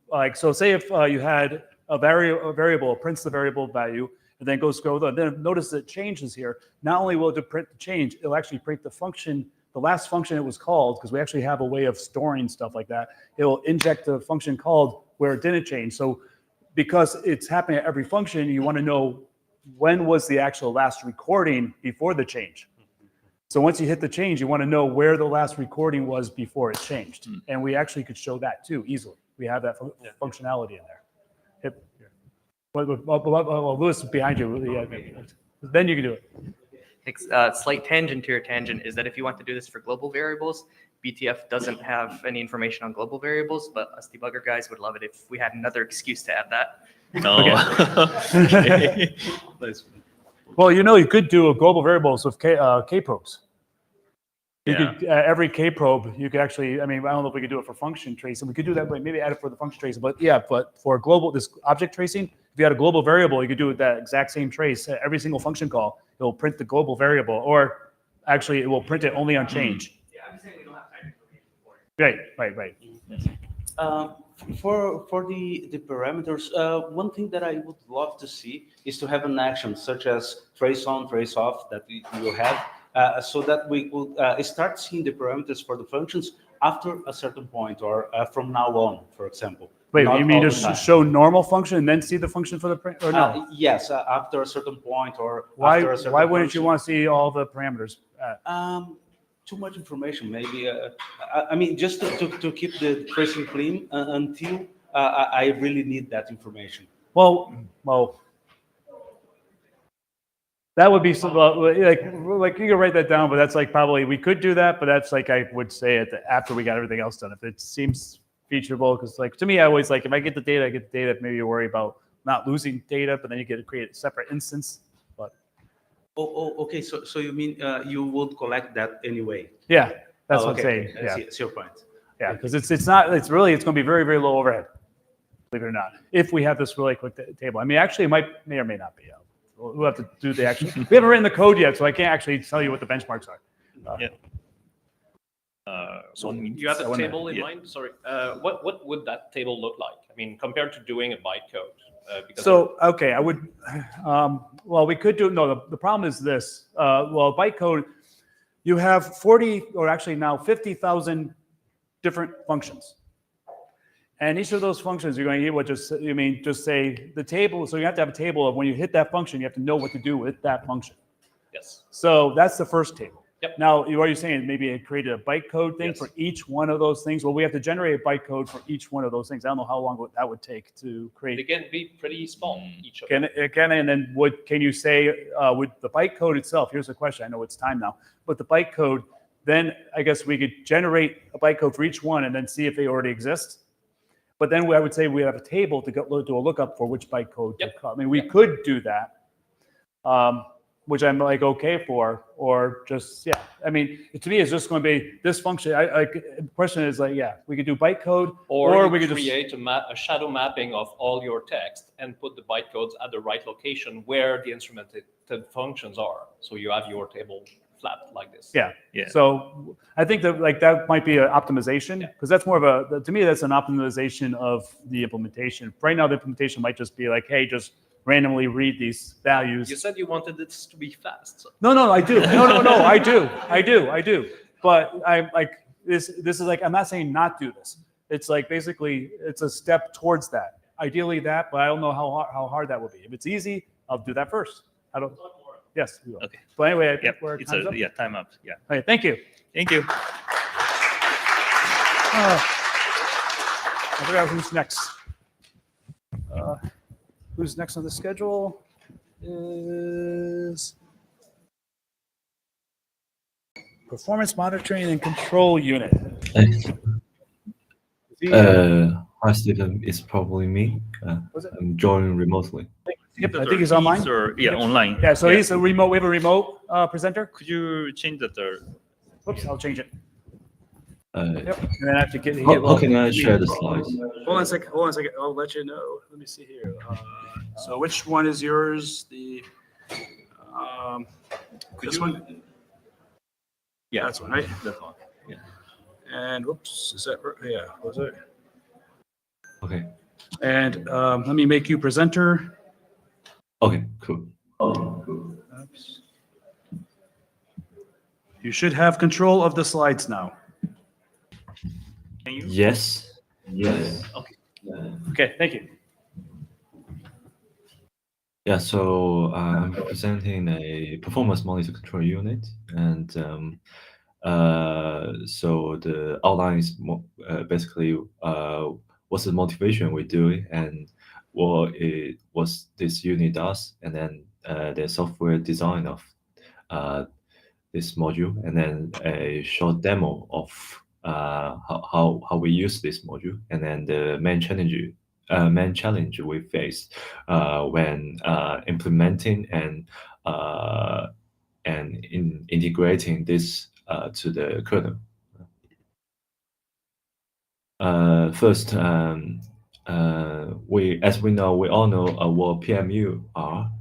like, so say if you had a variable, prints the variable value, and then goes go. Then notice that it changes here. Not only will it print the change, it'll actually print the function, the last function it was called, because we actually have a way of storing stuff like that. It will inject the function called where it didn't change. So because it's happening at every function, you want to know when was the actual last recording before the change. So once you hit the change, you want to know where the last recording was before it changed. And we actually could show that too easily. We have that functionality in there. Well, Louis is behind you. Then you can do it. Slight tangent to your tangent is that if you want to do this for global variables, BTF doesn't have any information on global variables, but us debugger guys would love it if we had another excuse to add that. Okay. Well, you could do a global variables with K-probes. You could every K-probe, you could actually, I don't know if we could do it for function tracing. We could do that, but maybe add it for the function tracing. But but for this object tracing, if you had a global variable, you could do that exact same trace. Every single function call, it will print the global variable, or actually it will print it only on change. Yeah, I'm saying we don't have time for it. Right. For the parameters, one thing that I would love to see is to have an action such as trace on, trace off that you have, so that we will start seeing the parameters for the functions after a certain point, or from now on, for example. Wait, you mean to show normal function and then see the function for the or no? Yes, after a certain point, or why after a certain why wouldn't function. you want to see all the parameters? Too much information, maybe. Just to keep the tracing clean until I really need that information. Well, That would be some, like you can write that down, but that's like probably, we could do that, but that's like, I would say it after we got everything else done. If it seems feasible, because like, to me, I always like, if I get the data, I get the data. Maybe you worry about not losing data, but then you get to create a separate instance. But Okay. So you mean you would collect that anyway? yeah, that's Oh, what I'm okay. saying. I Yeah. see. It's your point. Yeah, because it's not, it's going to be very, very low overhead, believe it or not, if we have this really quick table. I mean, actually, it may or may not be. We'll have to do the actual, we haven't written the code yet, so I can't actually tell you what the benchmarks are. Yeah. So you have a table in mind? Sorry. What would that table look like? I mean, compared to doing a bytecode? So, okay, I would, well, we could do, no, the problem is this. Well, bytecode, you have 40, or actually now 50,000 different functions. And each of those functions, you're going to just say the table. So you have to have a table of when you hit that function, you have to know what to do with that function. Yes. So that's the first table. Yep. Now, what you're saying, maybe it created a bytecode thing for each one of those things. Well, we have to generate a bytecode for each one of those things. I don't know how long that would take to create. They can be pretty small, each of Can them. and then can you say, with the bytecode itself, here's the question, I know it's time now, but the bytecode, then I guess we could generate a bytecode for each one and then see if they already exist. But then I would say we have a table to go do a lookup for which bytecode. I mean, we could do that, which I'm like okay for, or just, yeah. I mean, to me, it's just going to be this function. The question is like, yeah, we could do bytecode, Or we you could create a shadow mapping of all your text and put the bytecodes at the right location where the instrumented functions are. So you have your table flat like this. Yeah. So I think that that might be an optimization, because that's more of to me, that's an optimization of the implementation. Right now, the implementation might just be like, hey, just randomly read these values. You said you wanted this to be fast. So. No, I do. No, I do. But I'm like, this is like, I'm not saying not do this. It's like, basically, it's a step towards that. Ideally that, but I don't know how hard that will be. If it's easy, I'll do that first. I don't. Yes, we will. Okay. But anyway, I think Yep. we're It's time's up. time up. Yeah. Okay, thank you. Thank you. I forgot who's next. Who's next on the schedule is Performance Monitoring and Control Unit. Hi, Stephen. It's probably me. I'm joining remotely. Yep, I think he's online. Online. Yeah, so he's a remote. We have a remote presenter. Could you change that? Whoops, I'll change it. Yep. And then I have to get. How can I share the slides? Hold on a second. I'll let you know. Let me see here. So which one is yours? The this one. Yeah, that's one, right? That one. Yeah. And whoops, is that right? Yeah, was it? Okay. And let me make you presenter. Okay, cool. Oops. You should have control of the slides now. Yes. Yes. Okay. Okay, thank you. Yeah, so I'm presenting a performance monitor control unit, and so the outline is basically what's the motivation we do it, and what this unit does, and then the software design of this module, and then a short demo of how we use this module, and then the main challenge we face when implementing and integrating this to the kernel. First, we all know what PMU are.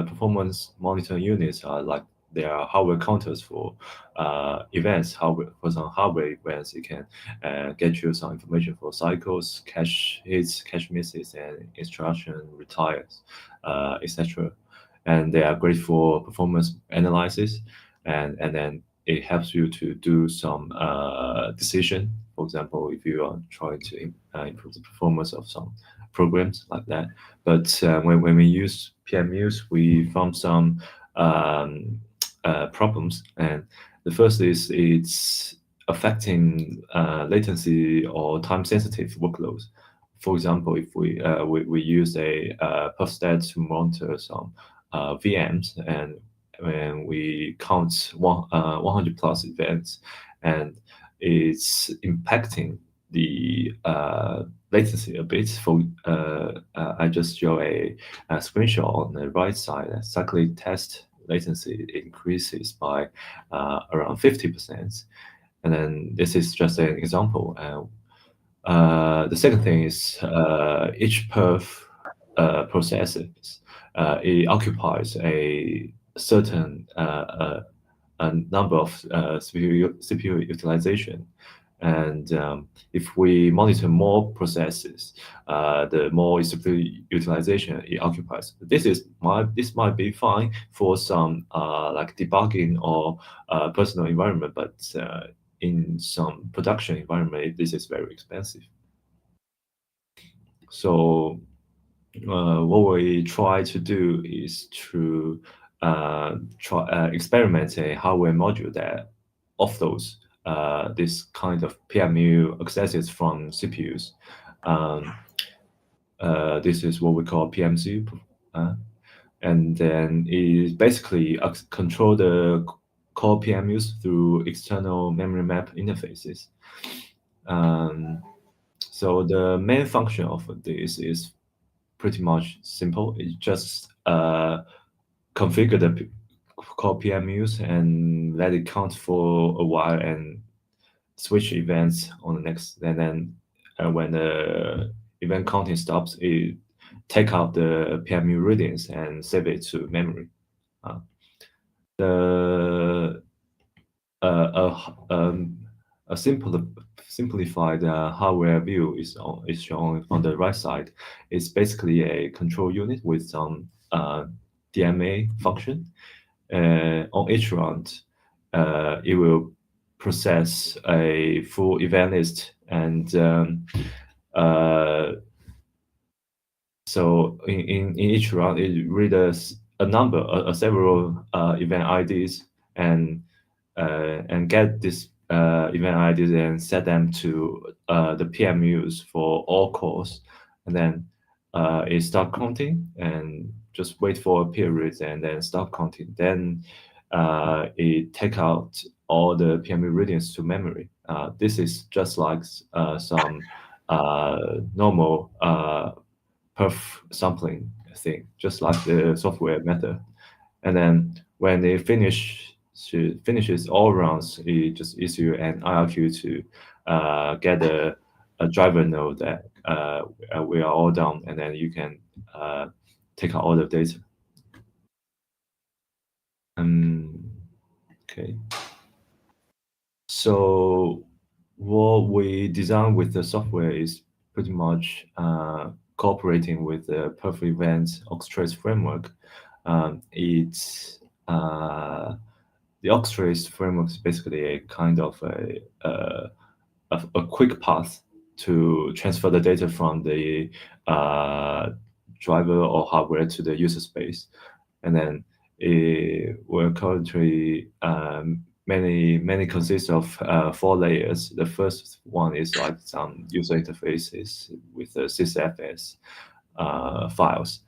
Performance monitoring units are like they are hardware counters for events. For some hardware events, it can get you some information for cycles, cache hits, cache misses, and instruction retires, etc. And they are great for performance analysis, and then it helps you to do some decision. For example, if you are trying to improve the performance of some programs like that. But when we use PMUs, we found some problems. And the first is it's affecting latency or time-sensitive workloads. For example, if we use a perf stat to monitor some VMs, and when we count 100 plus events, and it's impacting the latency a bit. For I just show a screenshot on the right side. Cyclic test latency increases by around 50%, and then this is just an example. The second thing is each perf processes it occupies a certain a number of CPU utilization. And if we monitor more processes, the more CPU utilization it occupies. This might be fine for some like debugging or personal environment, but in some production environment, this is very expensive. So what we try to do is to experiment a hardware module that offloads this kind of PMU accesses from CPUs. This is what we call PMC, and then it basically control the core PMUs through external memory map interfaces. So the main function of this is pretty much simple. It just configure the core PMUs and let it count for a while and switch events on the next. And then when the event counting stops, it take out the PMU readings and save it to memory. A simplified hardware view is shown on the right side. It's basically a control unit with some DMA function. On each round, it will process a full event list, and so in each round, it reads several event IDs and get this event IDs and set them to the PMUs for all cores, and then it start counting and just wait for a period and then stop counting. Then it take out all the PMU readings to memory. This is just like some normal perf sampling thing, just like the software method. And then when it finishes all rounds, it just issue an IRQ to get a driver node that we are all done, and then you can take out all the data. Okay. So what we design with the software is pretty much cooperating with the perf event orchestrator framework. It's the orchestrator framework is basically a kind of a quick path to transfer the data from the driver or hardware to the user space. And then we're currently many consist of 4 layers. The first one is like some user interfaces with the sysfs files.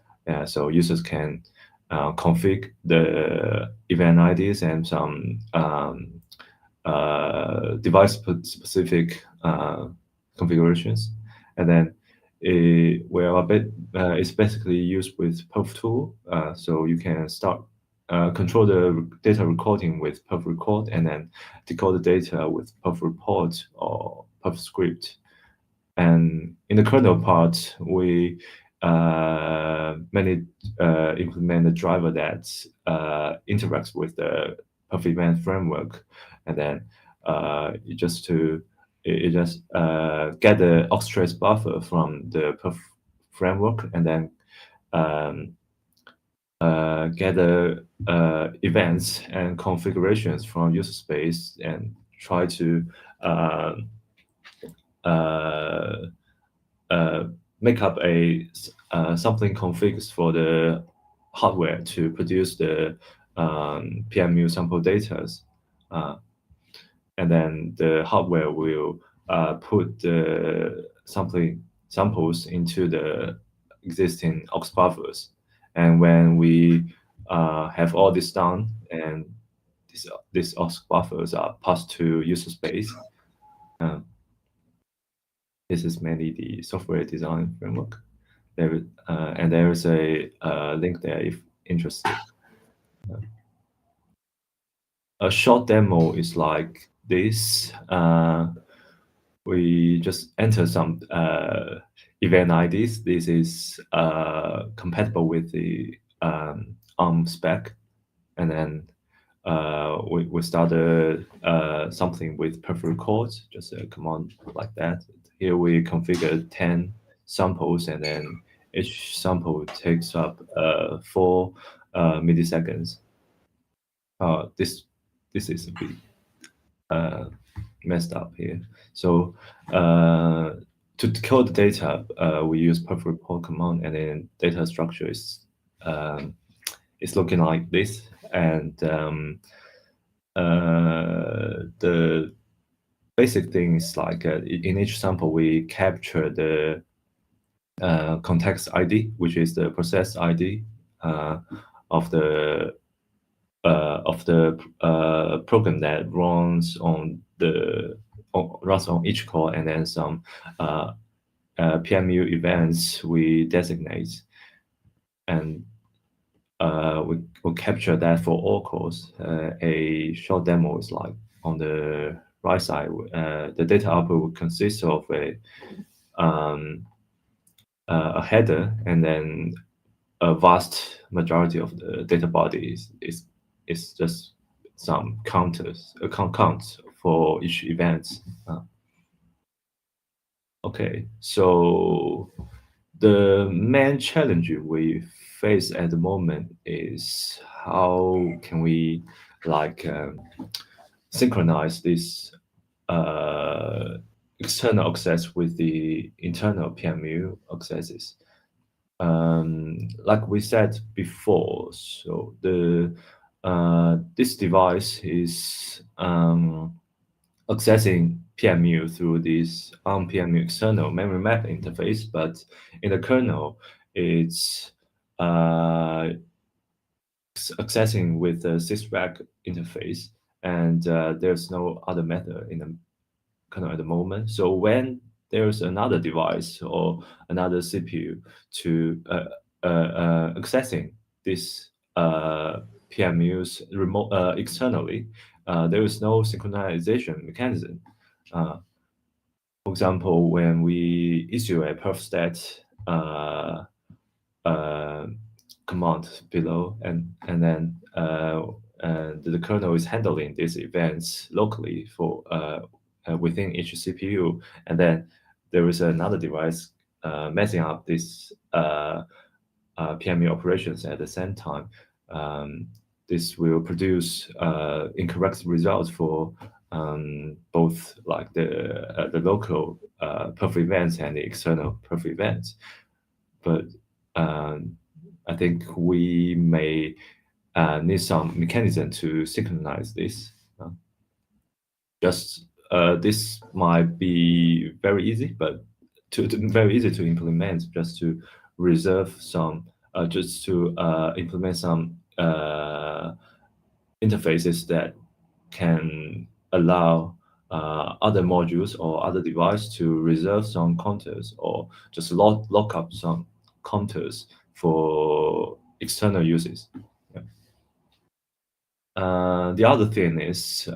So users can configure the event IDs and some device-specific configurations. And then it's basically used with perf tool. So you can start control the data recording with perf record, and then decode the data with perf report or perf script. And in the kernel part, we implement a driver that interacts with the perf event framework, and then it just get the orchestrator buffer from the perf framework, and then get the events and configurations from user space and try to make up a sampling configs for the hardware to produce the PMU sample data. And then the hardware will put the samples into the existing aux buffers. And when we have all this done, and these OSC buffers are passed to user space. This is mainly the software design framework. And there is a link there if interested. A short demo is like this. We just enter some event IDs. This is compatible with the ARM spec. And then we started something with peripheral codes, just a command like that. Here we configure 10 samples, and then each sample takes up 4 milliseconds. This is a bit messed up here. So to decode the data, we use peripheral port command, and then data structure is looking like this. And the basic thing is like in each sample we capture the context ID, which is the process ID of the program that runs on each core, and then some PMU events we designate, and we'll capture that for all cores. A short demo is like on the right side. The data output will consist of a header, and then a vast majority of the data body is just some counts for each event. Okay, so the main challenge we face at the moment is how can we like synchronize this external access with the internal PMU accesses. Like we said before, so this device is accessing PMU through this ARM PMU external memory map interface, but in the kernel, it's accessing with the sysrec interface, and there's no other method in the kernel at the moment. So when there's another device or another CPU to accessing this PMUs remote externally, there is no synchronization mechanism. For example, when we issue a perfstat command below, and then the kernel is handling these events locally for within each CPU, and then there is another device messing up this PMU operations at the same time. This will produce incorrect results for both like the local perf events and the external perf events. But I think we may need some mechanism to synchronize this. This might be very easy, but very easy to implement, just to reserve some, just to implement some interfaces that can allow other modules or other devices to reserve some counters, or just lock up some counters for external uses. Yeah. The other thing is,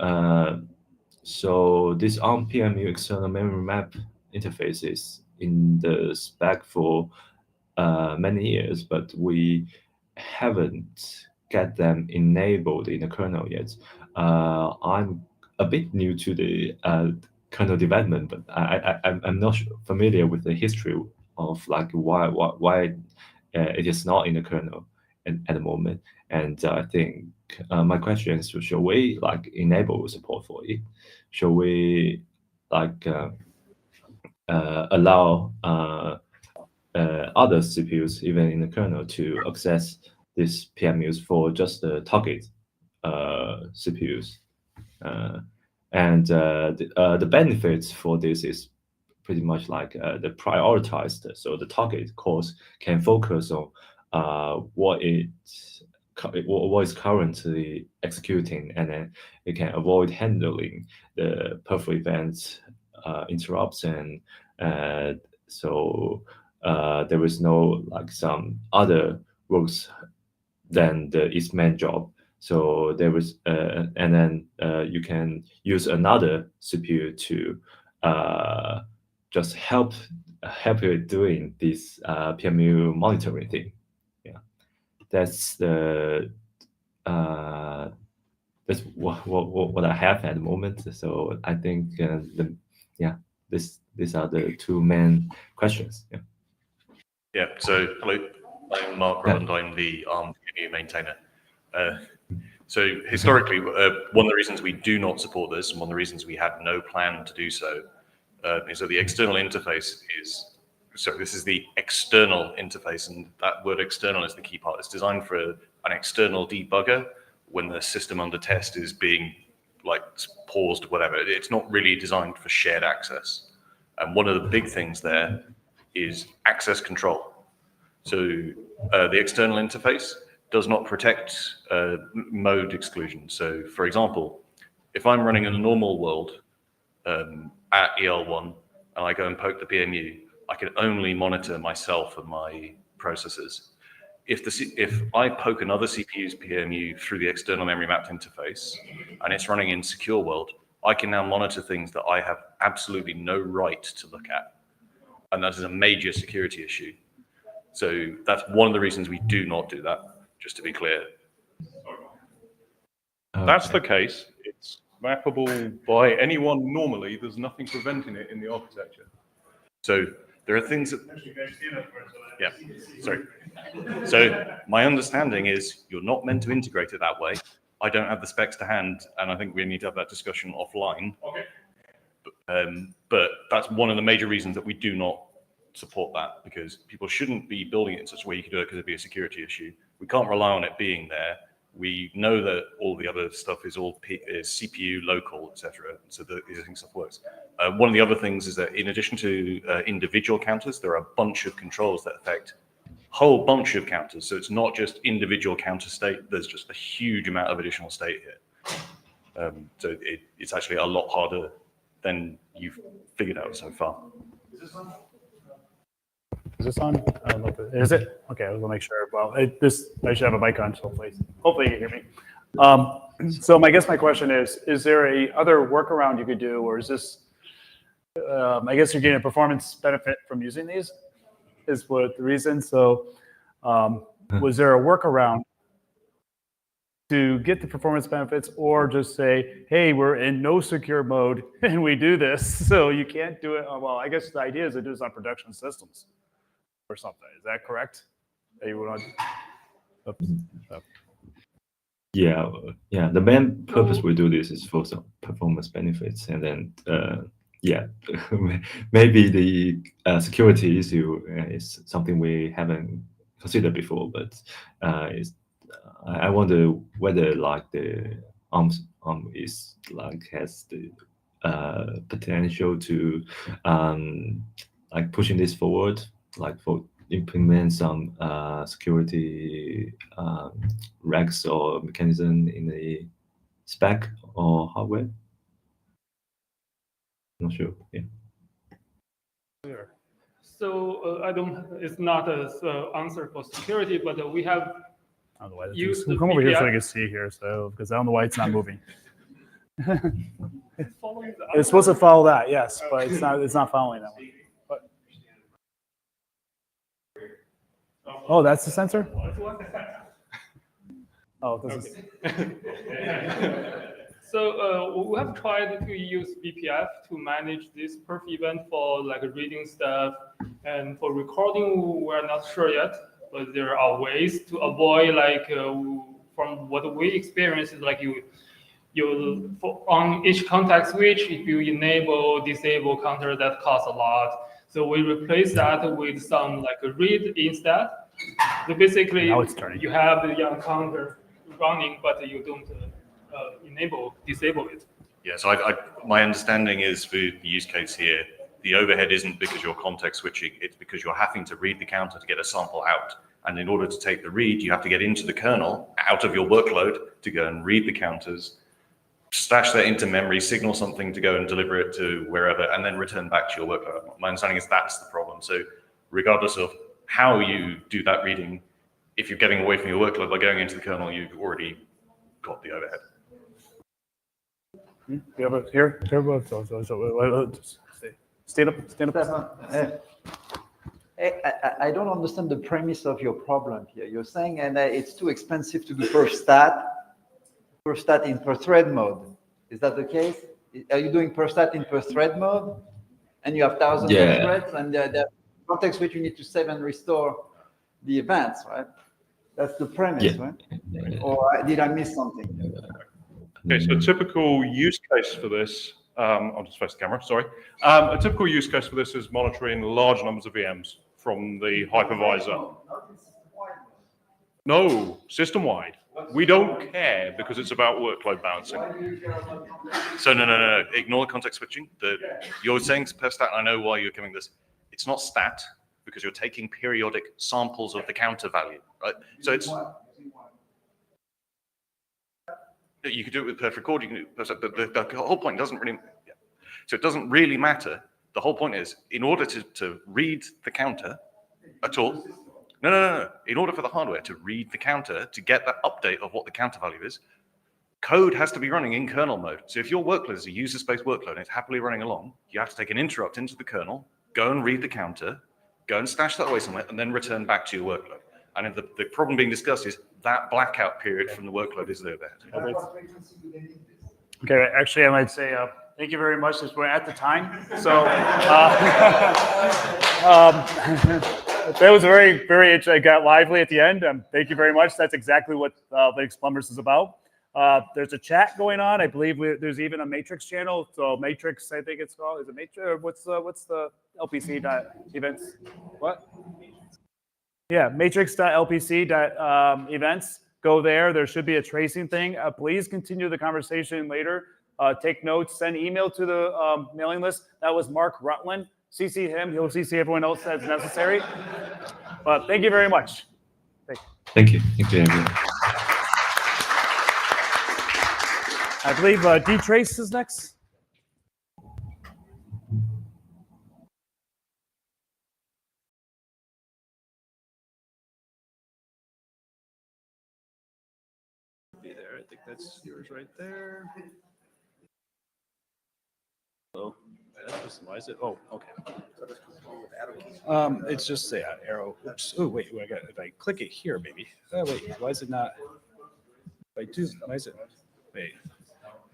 so this ARM PMU external memory map interface is in the spec for many years, but we haven't get them enabled in the kernel yet. I'm a bit new to the kernel development, but I'm not familiar with the history of like why it is not in the kernel at the moment. And I think my question is, shall we like enable support for it? Shall we like allow other CPUs, even in the kernel, to access these PMUs for just the target CPUs? And the benefits for this is pretty much like the prioritized, so the target cores can focus on what it what is currently executing, and then it can avoid handling the perf events, interrupts, and so there is no like some other works than the its main job. So there was, and then you can use another CPU to just help you doing this PMU monitoring thing. Yeah, that's the that's what I have at the moment. So I think these are the two main questions. Yeah. Yeah. So hello, I'm Mark Rowland. I'm the ARM PMU maintainer. So historically, one of the reasons we do not support this, and one of the reasons we had no plan to do so, is that the external interface is. So this is the external interface, and that word "external" is the key part. It's designed for an external debugger when the system under test is being like paused, whatever. It's not really designed for shared access. And one of the big things there is access control. So the external interface does not protect mode exclusion. So for example, if I'm running in a normal world at EL1 and I go and poke the PMU, I can only monitor myself and my processes. If I poke another CPU's PMU through the external memory mapped interface and it's running in secure world, I can now monitor things that I have absolutely no right to look at. And that is a major security issue. So that's one of the reasons we do not do that, just to be clear. That's the case. It's mappable by anyone normally. There's nothing preventing it in the architecture. So there are things that... Yeah, sorry. So my understanding is you're not meant to integrate it that way. I don't have the specs to hand, and I think we need to have that discussion offline. Okay. But that's one of the major reasons that we do not support that, because people shouldn't be building it in such a way you can do it because it'd be a security issue. We can't rely on it being there. We know that all the other stuff is all is CPU local, etc. So the existing stuff works. One of the other things is that in addition to individual counters, there are a bunch of controls that affect a whole bunch of counters. So it's not just individual counter state. There's just a huge amount of additional state here. So it's actually a lot harder than you've figured out so far. Is this on? I don't know if is it? Okay, I was gonna make sure. Well, I should have a mic on, so hopefully you hear me. So I guess my question is there a other workaround you could do, or is this, I guess you're getting a performance benefit from using these, is what the reason. So was there a workaround to get the performance benefits, or just say, hey, we're in no secure mode and we do this, so you can't do it? Well, I guess the idea is to do this on production systems or something. Is that correct? That you would Yeah. The main purpose we do this is for some performance benefits, and then maybe the security issue is something we haven't considered before, but I wonder whether like the ARM is like has the potential to like pushing this forward, like for implement some security regs or mechanism in the spec or hardware. Not sure. Yeah. So I don't. It's not an answer for security, but we have. Used the come over here so I VPF. can see here, so because I don't know why it's not moving. It's following the It's supposed to follow that, yes, but it's not. It's not following that one. But, oh, that's the sensor. Oh, this is. So we have tried to use VPF to manage this perf event for like reading stuff, and for recording we're not sure yet, but there are ways to avoid like from what we experience is like you on each contact switch, if you enable disable counter, that costs a lot. So we replace that with some like a read instead. So basically you have the young counter running, but you don't disable it. Yeah, so my understanding is for the use case here, the overhead isn't because you're context switching, it's because you're having to read the counter to get a sample out. And in order to take the read, you have to get into the kernel, out of your workload, to go and read the counters, stash that into memory, signal something to go and deliver it to wherever, and then return back to your workload. My understanding is that's the problem. So regardless of how you do that reading, if you're getting away from your workload by going into the kernel, you've already got the overhead. You have a here? Stand up. I don't understand the premise of your problem here. You're saying and it's too expensive to do per stat in per thread mode. Is that the case? Are you doing per stat in per thread mode? And you have thousands of threads, and the context which you need to save and restore the events, right? That's the premise, right? Or did I miss something? Okay, so a typical use case for this, I'll just face the camera, sorry. A typical use case for this is monitoring large numbers of VMs from the hypervisor. No, system-wide. We don't care because it's about workload balancing. So no. Ignore the context switching. You're saying per stat, I know why you're giving this. It's not stat because you're taking periodic samples of the counter value, right? So it's... You could do it with perfect record, you can do it per stat, but the whole point doesn't really... Yeah. So it doesn't really matter. The whole point is, in order to read the counter at all, no. In order for the hardware to read the counter, to get that update of what the counter value is, code has to be running in kernel mode. So if your workload is a user space workload and it's happily running along, you have to take an interrupt into the kernel, go and read the counter, go and stash that away somewhere, and then return back to your workload. And the problem being discussed is that blackout period from the workload is there. Okay, actually, I might say thank you very much, since we're at the time. So that was very, very, it got lively at the end. Thank you very much. That's exactly what Linux Plumbers is about. There's a chat going on. I believe there's even a Matrix channel. So Matrix, I think it's called. Is it Matrix? Or what's the LPC events? What? Yeah, matrix.lpc events. Go there. There should be a tracing thing. Please continue the conversation later. Take notes. Send email to the mailing list. That was Mark Rutland. CC him. He'll CC everyone else as necessary. But thank you very much. Thank you. Thank you, everyone. I believe D-Trace is next. Be there. I think that's yours right there. Oh, why is it? Oh, okay. It's just arrow. Oops. Oh, wait. I got. If I click it here, maybe. Oh, wait. Why is it not? If I do, why is it? Wait.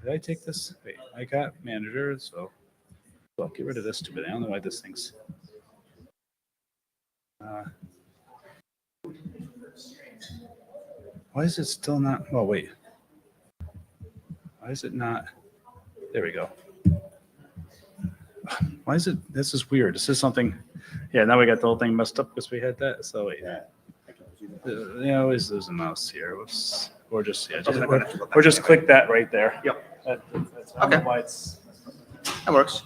Did I take this? Wait. I got manager, so I'll get rid of this stupid. I don't know why this thing's. Why is it still not? Oh, wait. Why is it not? There we go. Why is it? This is weird. This is something. Yeah, now we got the whole thing messed up because we had that. So wait. Yeah, always lose a mouse here. Whoops. Or just or just click that right there. Yep. That's I don't know why it's. That works.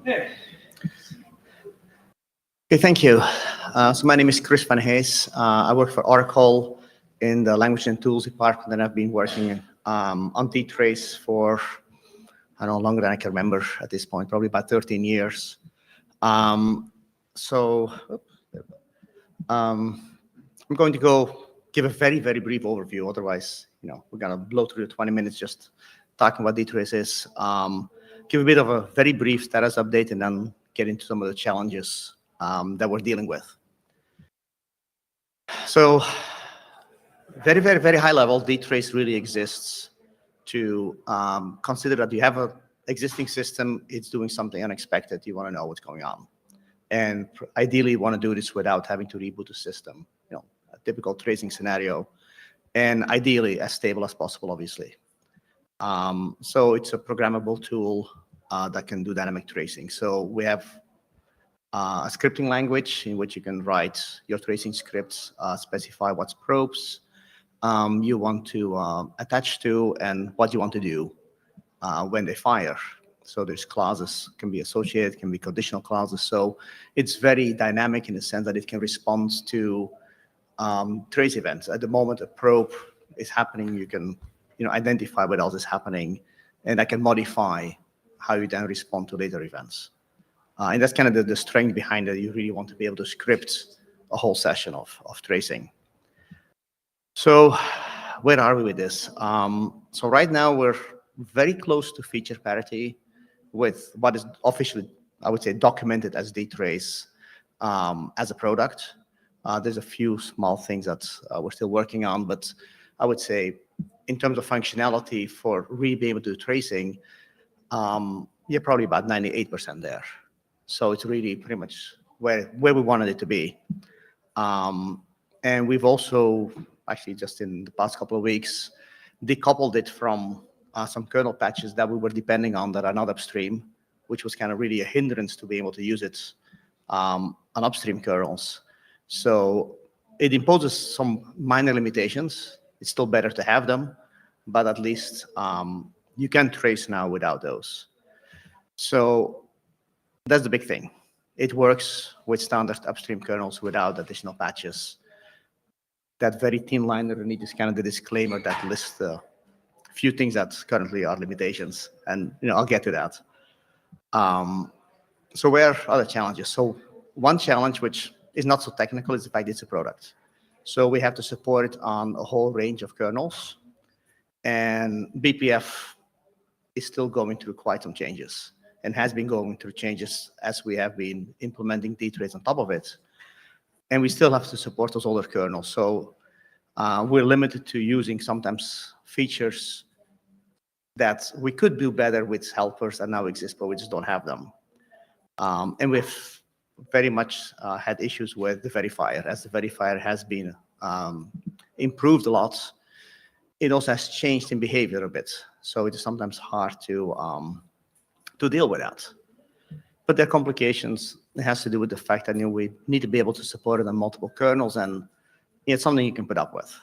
Yeah. Okay, thank you. So my name is Chris Van Hees. I work for Oracle in the Language and Tools department, and I've been working on D-Trace for, I don't know, longer than I can remember at this point, probably about 13 years. I'm going to give a very, very brief overview. Otherwise, we're going to blow through the 20 minutes just talking what D-Trace is. Give a bit of a very brief status update and then get into some of the challenges that we're dealing with. So very, very, very high level, D-Trace really exists to consider that you have an existing system, it's doing something unexpected, you want to know what's going on. And ideally, you want to do this without having to reboot the system, a typical tracing scenario, and ideally as stable as possible, obviously. So it's a programmable tool that can do dynamic tracing. So we have a scripting language in which you can write your tracing scripts, specify what's probes you want to attach to and what you want to do when they fire. So there's clauses, can be associated, can be conditional clauses. So it's very dynamic in the sense that it can respond to trace events. At the moment a probe is happening, you can identify what else is happening, and I can modify how you then respond to later events. And that's kind of the strength behind it. You really want to be able to script a whole session of tracing. So where are we with this? So right now we're very close to feature parity with what is officially, I would say, documented as dtrace as a product. There's a few small things that we're still working on, but I would say in terms of functionality for really being able to do tracing, you're probably about 98% there. So it's really pretty much where we wanted it to be. And we've also, actually just in the past couple of weeks, decoupled it from some kernel patches that we were depending on that are not upstream, which was kind of really a hindrance to be able to use it on upstream kernels. So it imposes some minor limitations. It's still better to have them, but at least you can trace now without those. So that's the big thing. It works with standard upstream kernels without additional patches. That very thin line underneath is kind of the disclaimer that lists a few things that currently are limitations, and I'll get to that. So where are the challenges? So one challenge, which is not so technical, is the fact it's a product. So we have to support it on a whole range of kernels, and BPF is still going through quite some changes and has been going through changes as we have been implementing dtrace on top of it. And we still have to support those older kernels. So we're limited to using sometimes features that we could do better with helpers that now exist, but we just don't have them. And we've very much had issues with the verifier. As the verifier has been improved a lot, it also has changed in behavior a bit. So it is sometimes hard to deal with that. But there are complications. It has to do with the fact that we need to be able to support it on multiple kernels, and it's something you can put up with.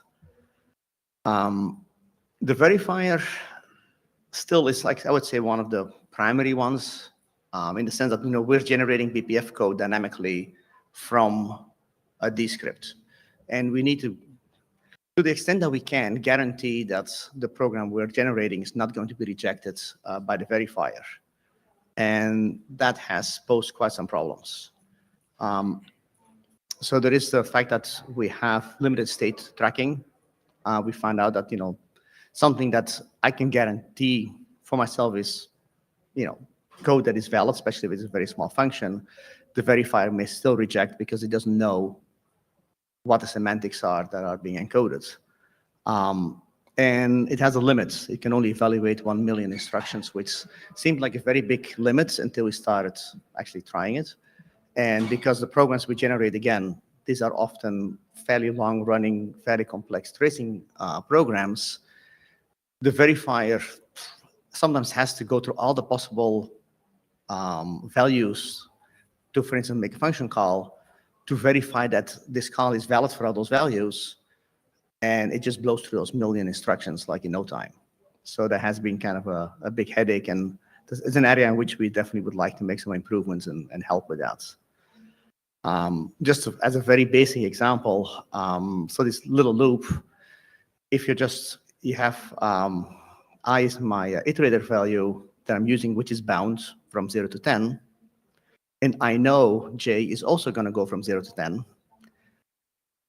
The verifier still is, like I would say, one of the primary ones in the sense that we're generating BPF code dynamically from a descript, and we need to the extent that we can, guarantee that the program we're generating is not going to be rejected by the verifier. And that has posed quite some problems. So there is the fact that we have limited state tracking. We found out that, something that I can guarantee for myself is, code that is valid, especially if it's a very small function. The verifier may still reject because it doesn't know what the semantics are that are being encoded. And it has a limit. It can only evaluate 1 million instructions, which seemed like a very big limit until we started actually trying it. And because the programs we generate, again, these are often fairly long-running, fairly complex tracing programs, the verifier sometimes has to go through all the possible values to, for instance, make a function call to verify that this call is valid for all those values, and it just blows through those million instructions like in no time. So that has been kind of a big headache, and it's an area in which we definitely would like to make some improvements and help with that. Just as a very basic example, so this little loop, if you have I is my iterator value that I'm using, which is bound from 0 to 10, and I know J is also going to go from 0 to 10,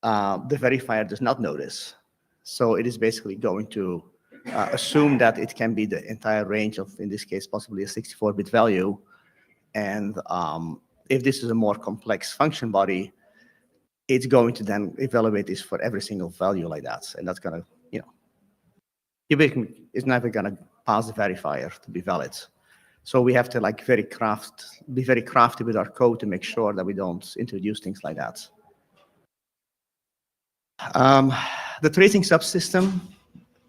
the verifier does not know this. So it is basically going to assume that it can be the entire range of, in this case, possibly a 64-bit value. And if this is a more complex function body, it's going to then evaluate this for every single value like that. And that's going to, it's never going to pass the verifier to be valid. So we have to be very crafty with our code to make sure that we don't introduce things like that. The tracing subsystem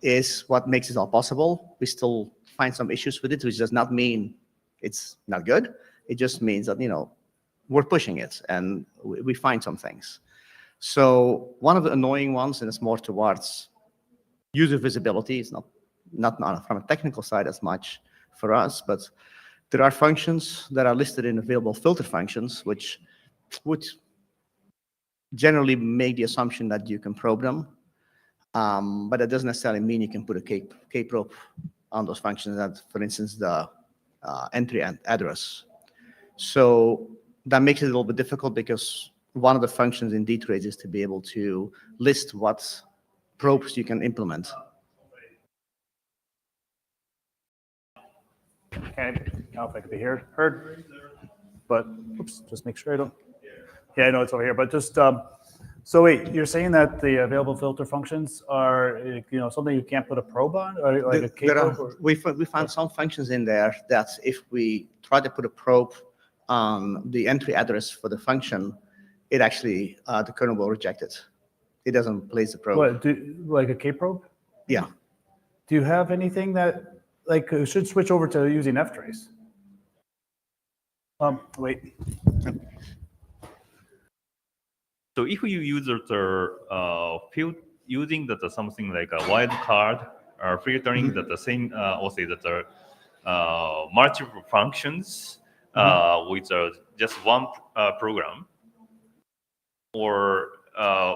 is what makes it all possible. We still find some issues with it, which does not mean it's not good. It just means that, we're pushing it and we find some things. So one of the annoying ones, and it's more towards user visibility, it's not from a technical side as much for us, but there are functions that are listed in available filter functions, which generally make the assumption that you can probe them. But that doesn't necessarily mean you can put a K-probe on those functions that, for instance, the entry and address. So that makes it a little bit difficult because one of the functions in dtrace is to be able to list what probes you can implement. Okay, I don't know if I could be heard, but oops, just make sure I don't. Yeah, I know it's over here, but just so wait, you're saying that the available filter functions are something you can't put a probe on, or like a K-probe? We found some functions in there that if we try to put a probe on the entry address for the function, it actually the kernel will reject it. It doesn't place the probe. What, like a K-probe? Yeah. Do you have anything that should switch over to using ftrace? Wait. So if you use the field using that something like a wildcard or filtering that the same also that multiple functions with just one program, or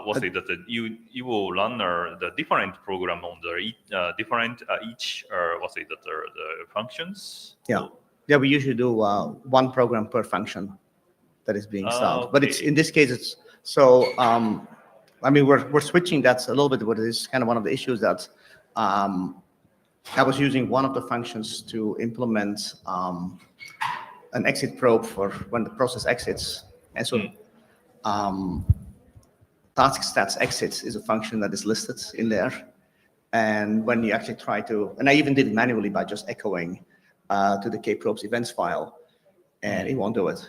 what say that you will run the different program on the different each what say that the functions. Yeah. Yeah, we usually do one program per function that is being solved. But it's in this case it's so I mean we're switching. That's a little bit what is kind of one of the issues that I was using one of the functions to implement an exit probe for when the process exits, and so task stats exits is a function that is listed in there. And when you actually try to, and I even did it manually by just echoing to the kprobes events file, and it won't do it.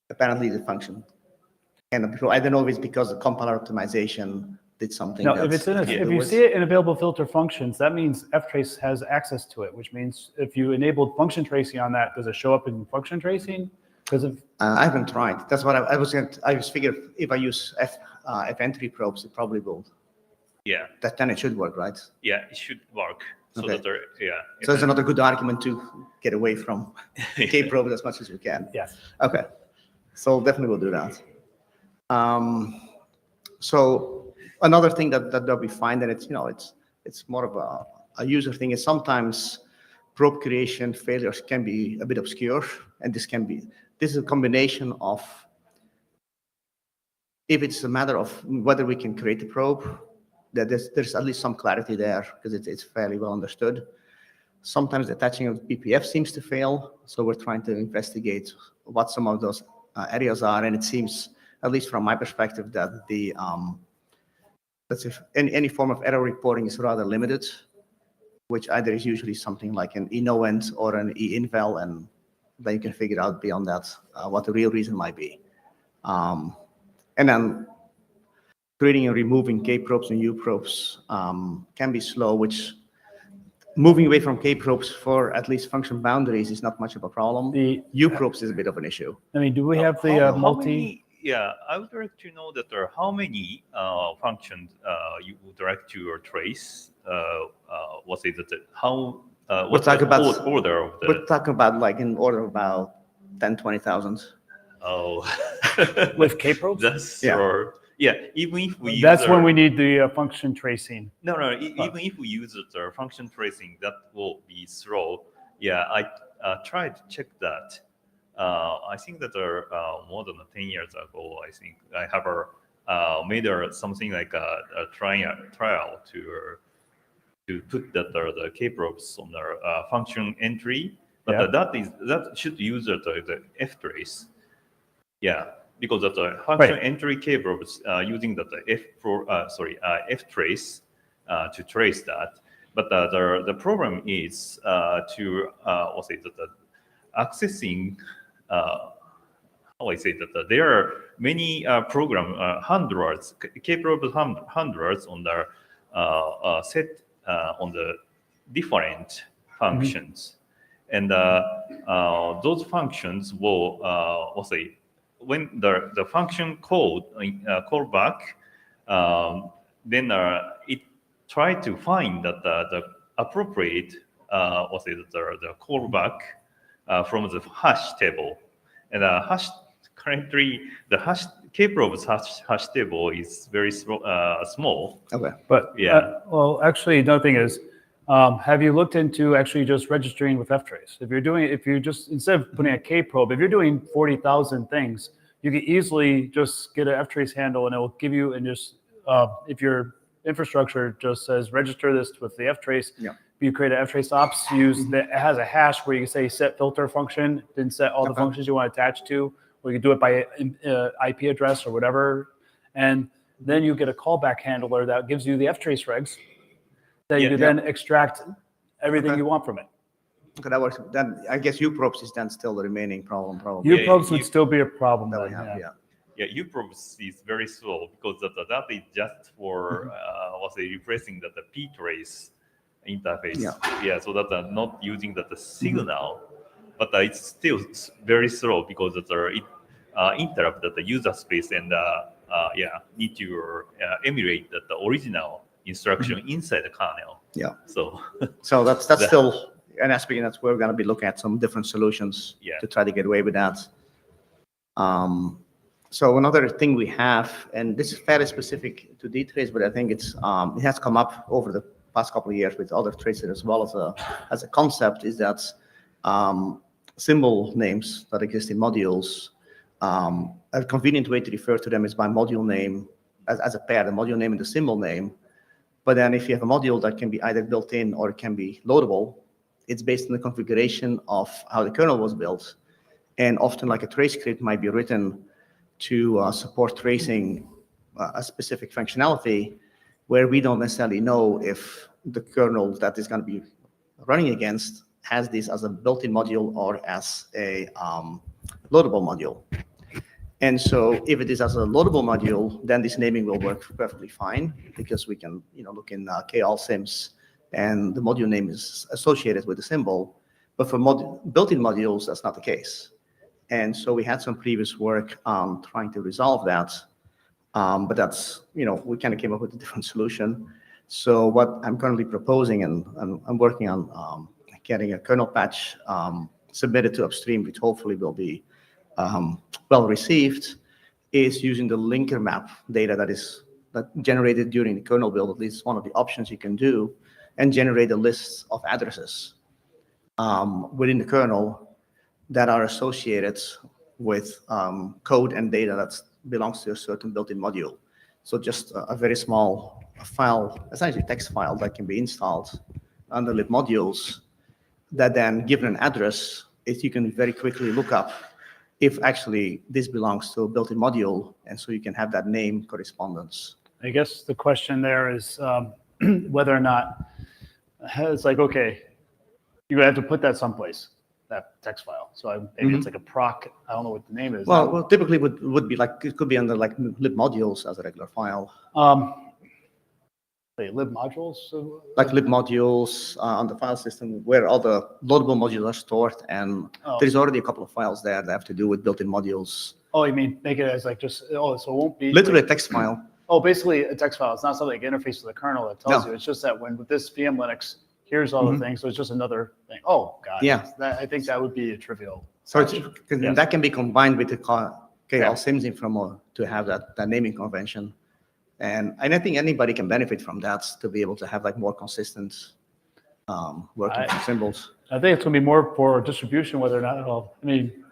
Apparently the function. And I don't know if it's because the compiler optimization did something. No, if it's if you see it in available filter functions, that means ftrace has access to it, which means if you enabled function tracing on that, does it show up in function tracing? Because of I haven't tried. That's what I was figured if I use f entry probes, it probably will. Yeah. Then it should work, right? Yeah, it should work. So Okay. that yeah. So it's another good argument to get away from K-probes as much as we can. Yes. Okay. So definitely we'll do that. So another thing that we find, and it's more of a user thing, is sometimes probe creation failures can be a bit obscure, and this is a combination of if it's a matter of whether we can create a probe, that there's at least some clarity there because it's fairly well understood. Sometimes attaching of PPF seems to fail, so we're trying to investigate what some of those areas are, and it seems, at least from my perspective, that the that's if any form of error reporting is rather limited, which either is usually something like an enoent or an einval, and then you can figure out beyond that what the real reason might be. And then creating and removing K-probes and U-probes can be slow, which moving away from K-probes for at least function boundaries is not much of a problem. The U-probes is a bit of an issue. I mean, do we have the Yeah, I would like to know that how many functions you would like to trace. What is it? How? What's the order of the? We're talking about like in order of about 10, 20,000. Oh. With K-probes? That's yeah. Yeah, even if we that's when we need the function tracing. No, even if we use the function tracing, that will be slow. Yeah, I tried to check that. I think that more than 10 years ago, I think I have made something like a trial to put the K-probes on the function entry, but that should use the ftrace. Yeah. Because the function entry K-probes using the ftrace to trace that, but the problem is to accessing. How I say that there are many program hundreds K-probes hundreds on the set on the different functions, and those functions will when the function call back, then it try to find that the appropriate the callback from the hash table, and currently the hash kprob's hash table is very small. Okay. But Yeah. well, actually, another thing is, have you looked into actually just registering with ftrace? If you just instead of putting a kprobe, if you're doing 40,000 things, you can easily just get an ftrace handle, and it will give you and just if your infrastructure just says register this with the ftrace. Yeah. You create an ftrace ops that has a hash where you can say set filter function, then set all the functions you want to attach to, or you can do it by IP address or whatever, and then you get a callback handler that gives you the ftrace regs that you can then extract everything you want from it. Okay, that works. Then I guess uprobes is then still the remaining problem, probably. Uprobes would still be a problem. That we then, have, yeah. yeah. Yeah, uprobes is very slow because that is just for replacing the ptrace interface. Yeah. So that are not using the signal, but it's still very slow because it interrupt the user space and need to emulate the original instruction inside the kernel. Yeah. So that's still an aspect that's where we're going to be looking at some different solutions to try to get away with that. So another thing we have, and this is fairly specific to dtrace, but I think it has come up over the past couple of years with other tracers as well as a concept, is that symbol names that exist in modules, a convenient way to refer to them is by module name as a pair, the module name and the symbol name. But then if you have a module that can be either built in or it can be loadable, it's based on the configuration of how the kernel was built. And often like a trace script might be written to support tracing a specific functionality where we don't necessarily know if the kernel that is going to be running against has this as a built-in module or as a loadable module. And so if it is as a loadable module, then this naming will work perfectly fine because we can look in KAllSyms and the module name is associated with the symbol. But for built-in modules, that's not the case. And so we had some previous work trying to resolve that. But that's, we kind of came up with a different solution. So what I'm currently proposing, and I'm working on getting a kernel patch submitted to upstream, which hopefully will be well received, is using the linker map data that generated during the kernel build. At least one of the options you can do, and generate a list of addresses within the kernel that are associated with code and data that belongs to a certain built-in module. So just a very small file, essentially text file that can be installed under libmodules that then, given an address, you can very quickly look up if actually this belongs to a built-in module, and so you can have that name correspondence. I guess the question there is whether or not it's like, okay, you have to put that someplace, that text file. So maybe it's like a proc. I don't know what the name is. Well, typically would be like, it could be under like libmodules as a regular file. Libmodules? Like libmodules on the file system where all the loadable modules are stored, and there's already a couple of files there that have to do with built-in modules. Oh, you mean make it as like just, so it won't be. Literally a text file. Oh, basically a text file. It's not something like interface to the kernel that tells you. It's just that when with this VM Linux, here's all the things. So it's just another thing. Oh, God. Yeah. I think that would be a trivial. So that can be combined with the KAllSyms info to have that naming convention. And I think anybody can benefit from that to be able to have like more consistent working from symbols. I think it's going to be more for distribution, whether or not I mean,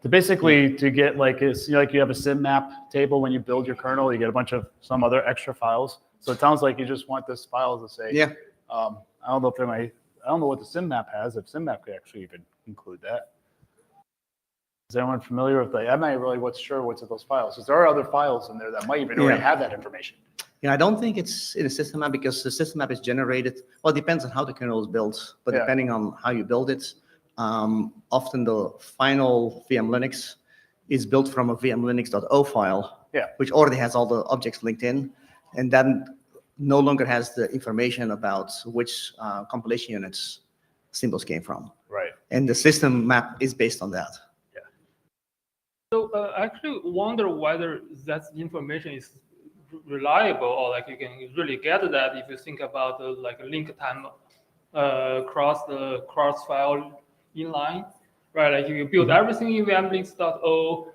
to get like, it's like you have a sim map table when you build your kernel, you get a bunch of some other extra files. So it sounds like you just want this file to say, I don't know if I don't know what the sim map has, if sim map could actually even include that. Is anyone familiar with that? I'm not really sure what's in those files, because there are other files in there that might even already have that information. Yeah, I don't think it's in a system map because the system map is generated. Well, it depends on how the kernel is built, but depending on how you build it, often the final VM Linux is built from a vmlinux.o file, which already has all the objects linked in, and then no longer has the information about which compilation units symbols came from. Right. And the system map is based on that. So I actually wonder whether that information is reliable, or like you can really get that if you think about like link time cross file inline, right? Like you build everything in vmlinux.o,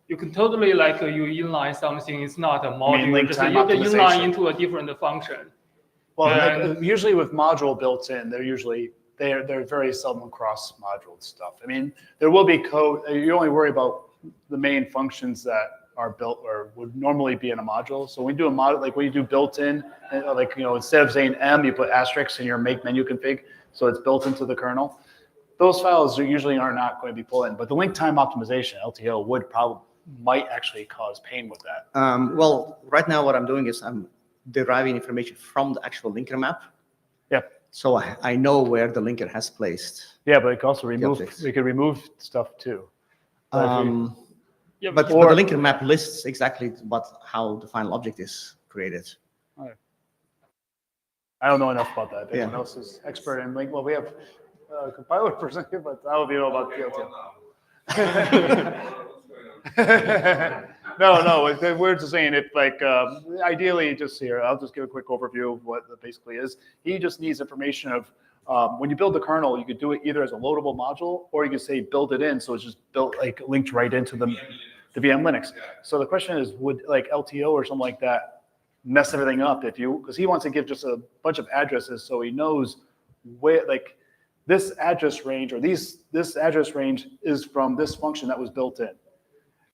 you can totally like you inline something. It's not a module. link Just time you can inline optimization. into a different function. Well, And- like, usually with module built in, they're very seldom cross module stuff. I mean, there will be code. You only worry about the main functions that are built or would normally be in a module. So when you do a module, like when you do built in, like, instead of saying M, you put asterisk in your make menu config. So it's built into the kernel. Those files usually are not going to be pulled in, but the link time optimization, LTO, might actually cause pain with that. Well, right now what I'm doing is I'm deriving information from the actual linker map. Yeah. So I know where the linker has placed. Yeah, but it can also remove. objects. We could remove stuff too. But the linker map lists exactly how the final object is created. I don't know enough about that. Yeah. Everyone else is expert in link. Well, we have a compiler person here, but I don't know about PLT. No, we're just saying if ideally just here, I'll just give a quick overview of what it basically is. He just needs information of when you build the kernel, you could do it either as a loadable module or you could say build it in. So it's just built linked right into the VM Linux. So the question is, would like LTO or something like that mess everything up because he wants to give just a bunch of addresses so he knows where this address range or this address range is from this function that was built in.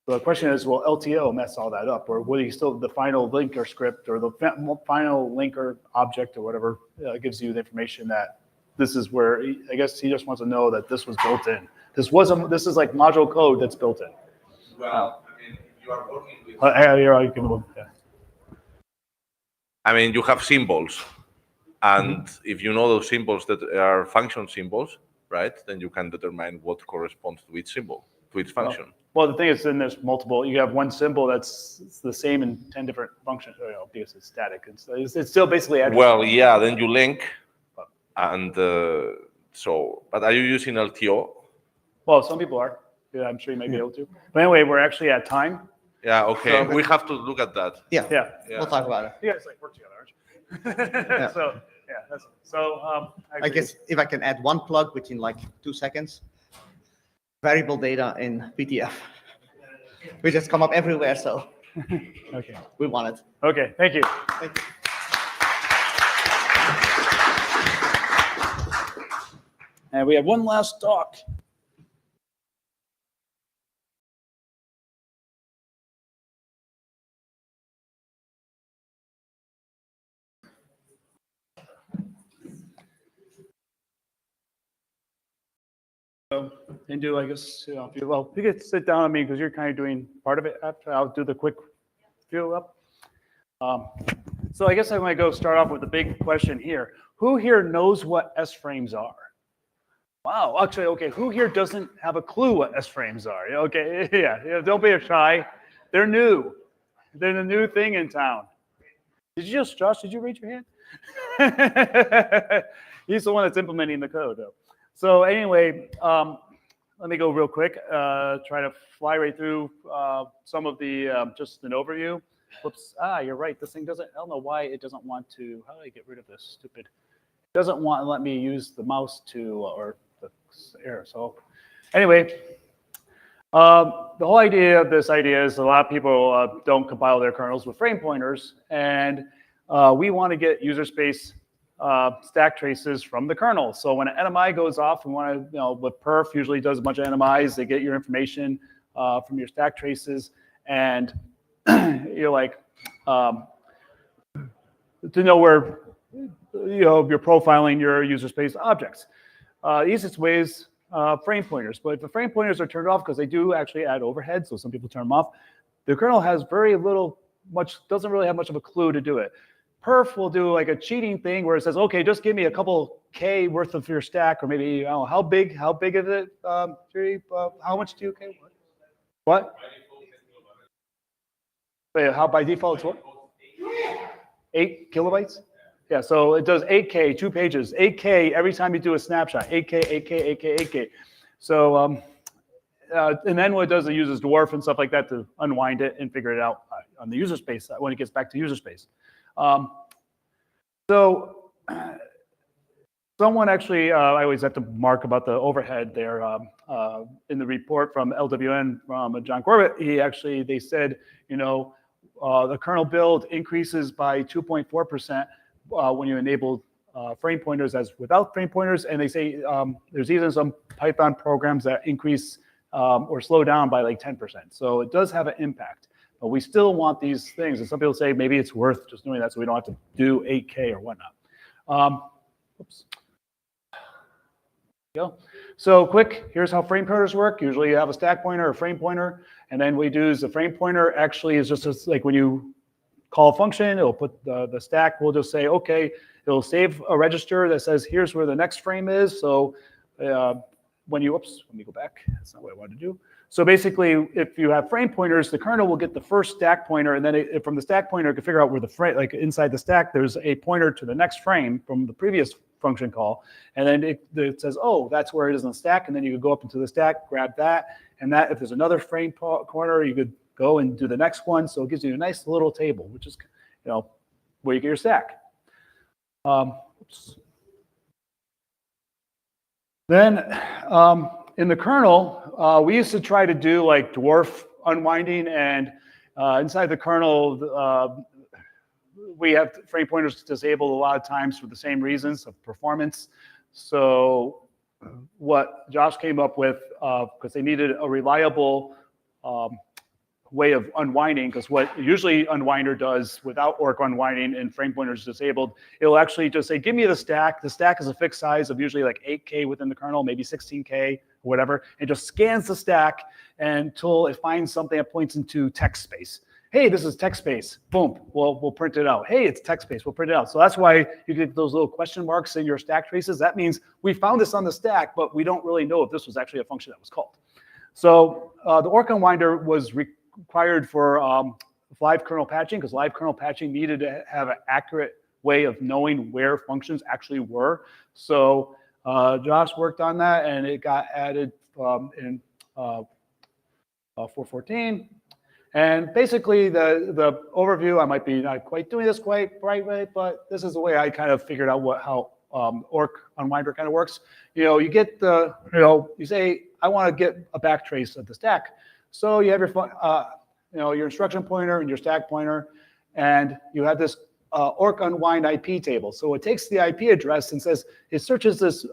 So the question is, will LTO mess all that up, or will he still the final linker script or the final linker object or whatever gives you the information that this is where I guess he just wants to know that this was built in. This is like module code that's built in. Well, I mean, if you are working with. I mean, you have symbols, and if you know those symbols that are function symbols, right, then you can determine what corresponds to each symbol, to each function. Well, the thing is, then there's multiple. You have one symbol that's the same in 10 different functions. Because it's static. It's still basically address. Well, yeah, then you link, and but are you using LTO? Well, some people are. Yeah, I'm sure you may be able to. But anyway, we're actually at time. Yeah, okay. So, we have to look at that. Yeah. Yeah. We'll talk about it. You guys work together, aren't you? Yeah. So yeah, I guess if I can add one plug within like 2 seconds, variable data in PTF. We just come up everywhere, so okay, we want it. Okay, thank you. Thank you. And we have one last talk. I guess, if you could sit down on me because you're kind of doing part of it after I'll do the quick view up. So I guess I'm going to go start off with the big question here. Who here knows what S-frames are? Wow, actually, okay, who here doesn't have a clue what S-frames are? Okay, yeah, don't be shy. They're new. They're the new thing in town. Josh, did you raise your hand? He's the one that's implementing the code, though. So anyway, let me go real quick, try to fly right through some of the, just an overview. Whoops, you're right, this thing doesn't, I don't know why it doesn't want to, how do I get rid of this stupid, it doesn't want to let me use the mouse to, or the error, so anyway. The whole idea of this idea is a lot of people don't compile their kernels with frame pointers, and we want to get user space stack traces from the kernel. So when an NMI goes off, we want to, with perf usually does a bunch of NMIs. They get your information from your stack traces, and you're like to know where you're profiling your user space objects. Easiest way is frame pointers, but if the frame pointers are turned off because they do actually add overhead, so some people turn them off. The kernel has doesn't really have much of a clue to do it. Perf will do like a cheating thing where it says, okay, just give me a couple K worth of your stack, or maybe, I don't know, how big is it? How much do you care? What? Wait, how by default it's what? 8 kilobytes? Yeah, so it does 8K, 2 pages, 8K every time you do a snapshot, 8K, 8K, 8K, 8K. So, and then what it does, it uses dwarf and stuff like that to unwind it and figure it out on the user space when it gets back to user space. So someone actually, I always have to mark about the overhead there. In the report from LWN from John Corbett, they said, the kernel build increases by 2.4% when you enable frame pointers as without frame pointers, and they say there's even some Python programs that increase or slow down by like 10%. So it does have an impact, but we still want these things. And some people say maybe it's worth just doing that so we don't have to do 8K or whatnot. Oops. Go. So quick, here's how frame pointers work. Usually you have a stack pointer or a frame pointer, and then we do is the frame pointer actually is just like when you call a function, it'll put the stack, we'll just say, okay, it'll save a register that says, here's where the next frame is. So when you, oops, let me go back. That's not what I wanted to do. So basically, if you have frame pointers, the kernel will get the first stack pointer, and then from the stack pointer, it can figure out where the frame, like inside the stack, there's a pointer to the next frame from the previous function call. And then it says, oh, that's where it is in the stack. And then you could go up into the stack, grab that. And that, if there's another frame corner, you could go and do the next one. So it gives you a nice little table, which is, where you get your stack. Oops. Then in the kernel, we used to try to do like dwarf unwinding, and inside the kernel, we have frame pointers disabled a lot of times for the same reasons of performance. So what Josh came up with, because they needed a reliable way of unwinding, because what usually unwinder does without orc unwinding and frame pointers disabled, it'll actually just say, give me the stack. The stack is a fixed size of usually like 8K within the kernel, maybe 16K, whatever. It just scans the stack until it finds something that points into text space. Hey, this is text space. Boom, we'll print it out. Hey, it's text space. We'll print it out. So that's why you get those little question marks in your stack traces. That means we found this on the stack, but we don't really know if this was actually a function that was called. So the orc unwinder was required for live kernel patching, because live kernel patching needed to have an accurate way of knowing where functions actually were. So Josh worked on that, and it got added in 4.14. And basically, the overview, I might be not quite doing this quite right, but this is the way I kind of figured out how orc unwinder kind of works. You get the, you say, I want to get a backtrace of the stack. So you have your instruction pointer and your stack pointer, and you have this orc unwind IP table. So it takes the IP address and says, it searches this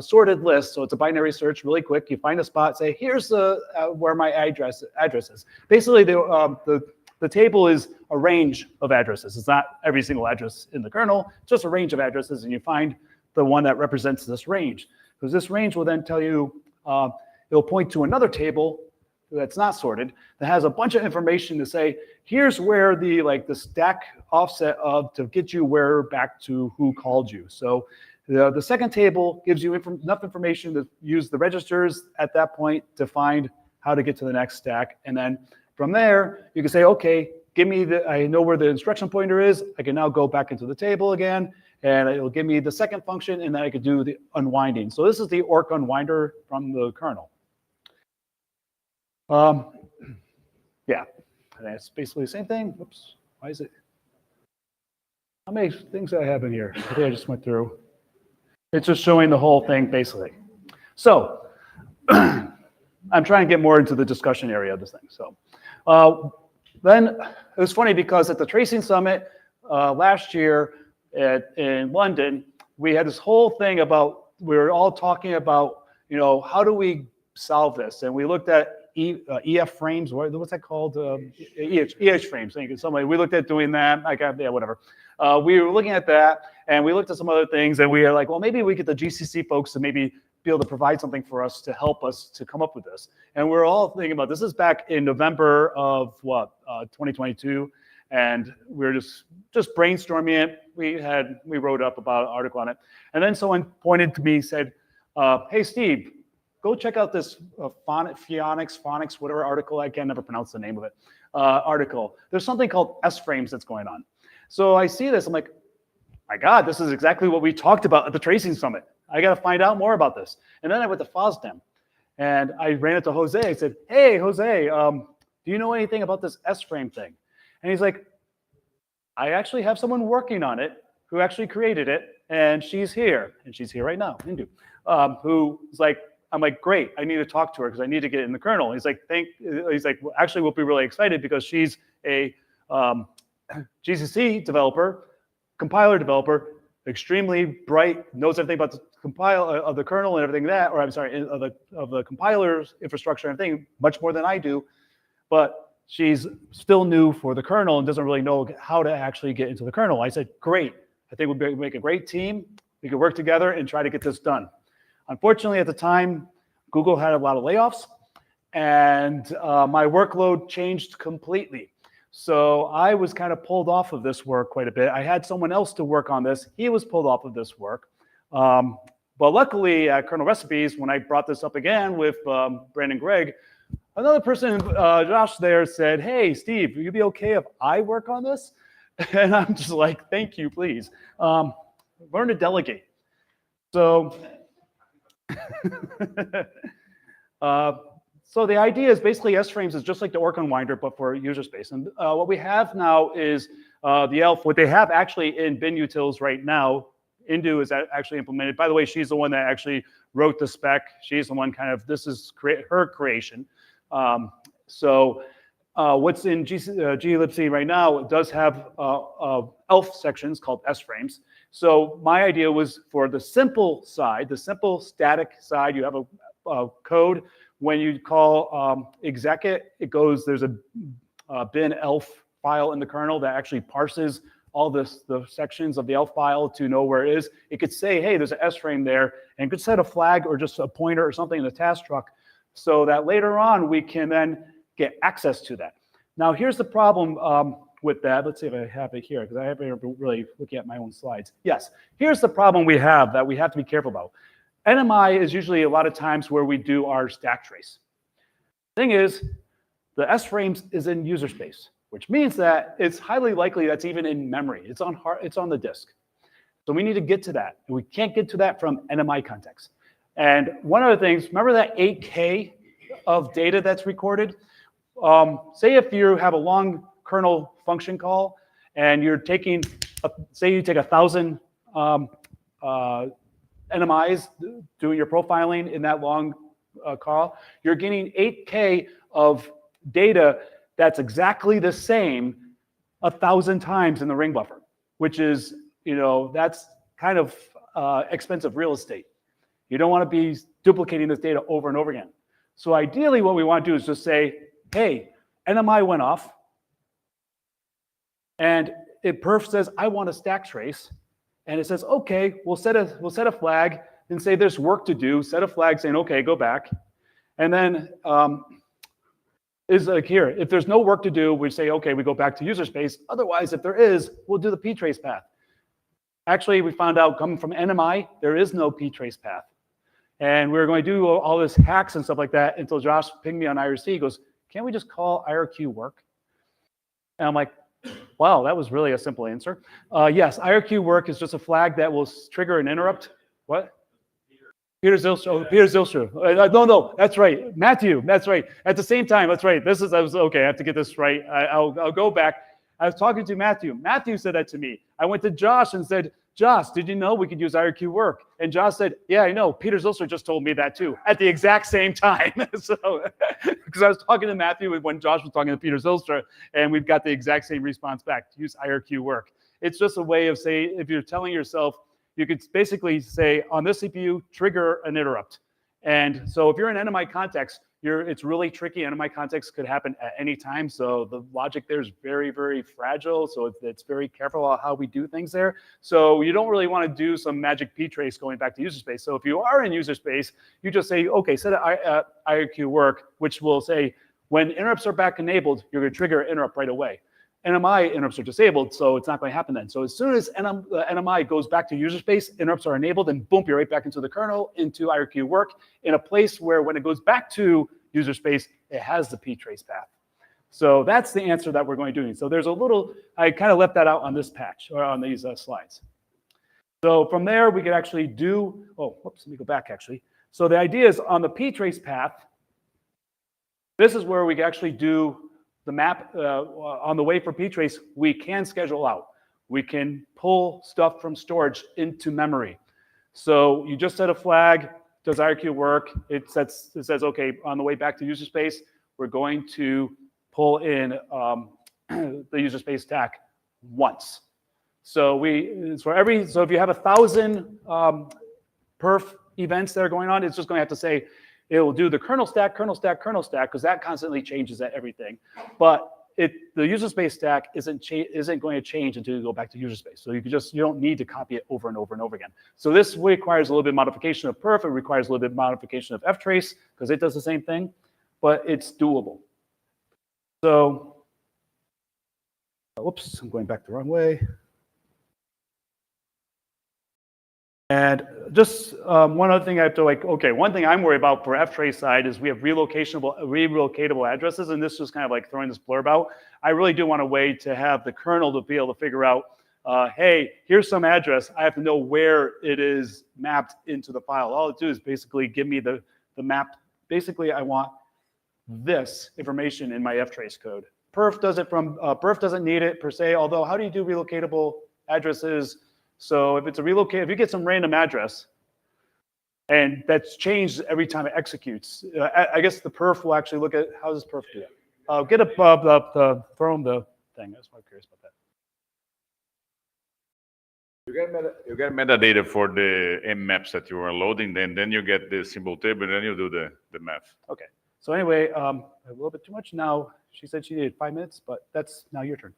sorted list. So it's a binary search, really quick. You find a spot, say, here's where my address is. Basically, the table is a range of addresses. It's not every single address in the kernel, it's just a range of addresses, and you find the one that represents this range. Because this range will then tell you, it'll point to another table that's not sorted, that has a bunch of information to say, here's where the stack offset to get you back to who called you. So the second table gives you enough information to use the registers at that point to find how to get to the next stack. And then from there, you can say, okay, I know where the instruction pointer is. I can now go back into the table again, and it'll give me the second function, and then I could do the unwinding. So this is the orc unwinder from the kernel. Yeah, and that's basically the same thing. Whoops, why is it? How many things do I have in here? I think I just went through. It's just showing the whole thing, basically. So I'm trying to get more into the discussion area of this thing. So then it was funny because at the Tracing Summit last year in London, we had this whole thing about, we were all talking about, how do we solve this? And we looked at EF frames, what's that called? EH frames. Thank you. Somebody, we looked at doing that. Yeah, whatever. We were looking at that, and we looked at some other things, and we were like, well, maybe we get the GCC folks to maybe be able to provide something for us to help us to come up with this. And we're all thinking about this. Is back in November of 2022, and we were just brainstorming it. We wrote up about an article on it, and then someone pointed to me, said, "Hey, Steve, go check out this phonics, whatever article, I can never pronounce the name of it, article. There's something called S-frames that's going on." So I see this, I'm like, my God, this is exactly what we talked about at the Tracing Summit. I got to find out more about this. And then I went to FOSDEM, and I ran into Jose. I said, hey, Jose, do you know anything about this S-frame thing? And he's like, I actually have someone working on it who actually created it, and she's here right now, Hindu, who's like, I'm like, great, I need to talk to her because I need to get in the kernel. He's like, well, actually, we'll be really excited because she's a GCC developer, compiler developer, extremely bright, knows everything about the of the kernel and everything that, or I'm sorry, of the compiler's infrastructure and everything, much more than I do. But she's still new for the kernel and doesn't really know how to actually get into the kernel. I said, great, I think we'd make a great team. We could work together and try to get this done. Unfortunately, at the time, Google had a lot of layoffs, and my workload changed completely. So I was kind of pulled off of this work quite a bit. I had someone else to work on this. He was pulled off of this work. But luckily, at Kernel Recipes, when I brought this up again with Brandon Gregg, another person, Josh there, said, hey, Steve, will you be okay if I work on this? And I'm just like, thank you, please. Learn to delegate. So, so the idea is basically S-frames is just like the Orc Unwinder, but for user space. And what we have now is the ELF. What they have actually in bin utils right now, Indu is actually implemented. By the way, she's the one that actually wrote the spec. She's the one kind of, this is her creation. So what's in glibc right now, it does have ELF sections called S-frames. So my idea was for the simple side, the simple static side, you have a code. When you call execit, it goes, there's a bin ELF file in the kernel that actually parses all the sections of the ELF file to know where it is. It could say, hey, there's an S-frame there, and it could set a flag or just a pointer or something in the task truck so that later on we can then get access to that. Now, here's the problem with that. Let's see if I have it here, because I haven't really looking at my own slides. Yes, here's the problem we have that we have to be careful about. NMI is usually a lot of times where we do our stack trace. Thing is, the S-frames is in user space, which means that it's highly likely that's even in memory. It's on the disk. So we need to get to that. And we can't get to that from NMI context. And one of the things, remember that 8K of data that's recorded? Say if you have a long kernel function call and you're taking, say you take 1,000 NMIs doing your profiling in that long call, you're getting 8K of data that's exactly the same 1,000 times in the ring buffer, which is, that's kind of expensive real estate. You don't want to be duplicating this data over and over again. So ideally what we want to do is just say, hey, NMI went off, and perf says, I want a stack trace. And it says, okay, we'll set a flag and say there's work to do, set a flag saying, okay, go back. And then is like here, if there's no work to do, we say, okay, we go back to user space. Otherwise, if there is, we'll do the ptrace path. Actually, we found out coming from NMI, there is no ptrace path. And we were going to do all this hacks and stuff like that until Josh pinged me on IRC. He goes, can't we just call IRQ work? And I'm like, wow, that was really a simple answer. Yes, IRQ work is just a flag that will trigger an interrupt. What? Peter Zilstra. Oh, Peter Zilstra. No, that's right. Matthew, that's right. At the same time, that's right. Okay, I have to get this right. I'll go back. I was talking to Matthew. Matthew said that to me. I went to Josh and said, Josh, did you know we could use IRQ work? And Josh said, yeah, I know. Peter Zilstra just told me that too, at the exact same time. So, because I was talking to Matthew when Josh was talking to Peter Zilstra, and we've got the exact same response back, to use IRQ work. It's just a way of saying, if you're telling yourself, you could basically say, on this CPU, trigger an interrupt. And so if you're in NMI context, it's really tricky. NMI context could happen at any time. So the logic there is very, very fragile. So it's very careful about how we do things there. So you don't really want to do some magic ptrace going back to user space. So if you are in user space, you just say, okay, set an IRQ work, which will say, when interrupts are back enabled, you're going to trigger an interrupt right away. NMI interrupts are disabled, so it's not going to happen then. So as soon as NMI goes back to user space, interrupts are enabled, and boom, you're right back into the kernel, into IRQ work, in a place where when it goes back to user space, it has the ptrace path. So that's the answer that we're going to do. So there's a little, I kind of left that out on this patch, or on these slides. So from there, we could actually do, let me go back actually. So the idea is on the ptrace path, this is where we can actually do the map on the way for ptrace, we can schedule out. We can pull stuff from storage into memory. So you just set a flag, does IRQ work? It says, okay, on the way back to user space, we're going to pull in the user space stack once. So so if you have 1,000 perf events that are going on, it's just going to have to say, it will do the kernel stack, because that constantly changes everything. But the user space stack isn't going to change until you go back to user space. So you don't need to copy it over and over and over again. So this requires a little bit of modification of perf. It requires a little bit of modification of ftrace because it does the same thing, but it's doable. So, whoops, I'm going back the wrong way. And just one other thing I have to one thing I'm worried about for ftrace side is we have relocatable addresses, and this is kind of like throwing this blurb out. I really do want a way to have the kernel to be able to figure out, hey, here's some address. I have to know where it is mapped into the file. All it do is basically give me the map. Basically, I want this information in my ftrace code. Perf does it perf doesn't need it per se, although how do you do relocatable addresses? So if it's if you get some random address and that's changed every time it executes, I guess the perf will actually look at how does perf do that? Get throw them the thing. I was quite curious about that. You get metadata for the M maps that you are loading, then you get the symbol table, and then you do the math. Okay. So anyway, a little bit too much now. She said she needed 5 minutes, but that's now your turn.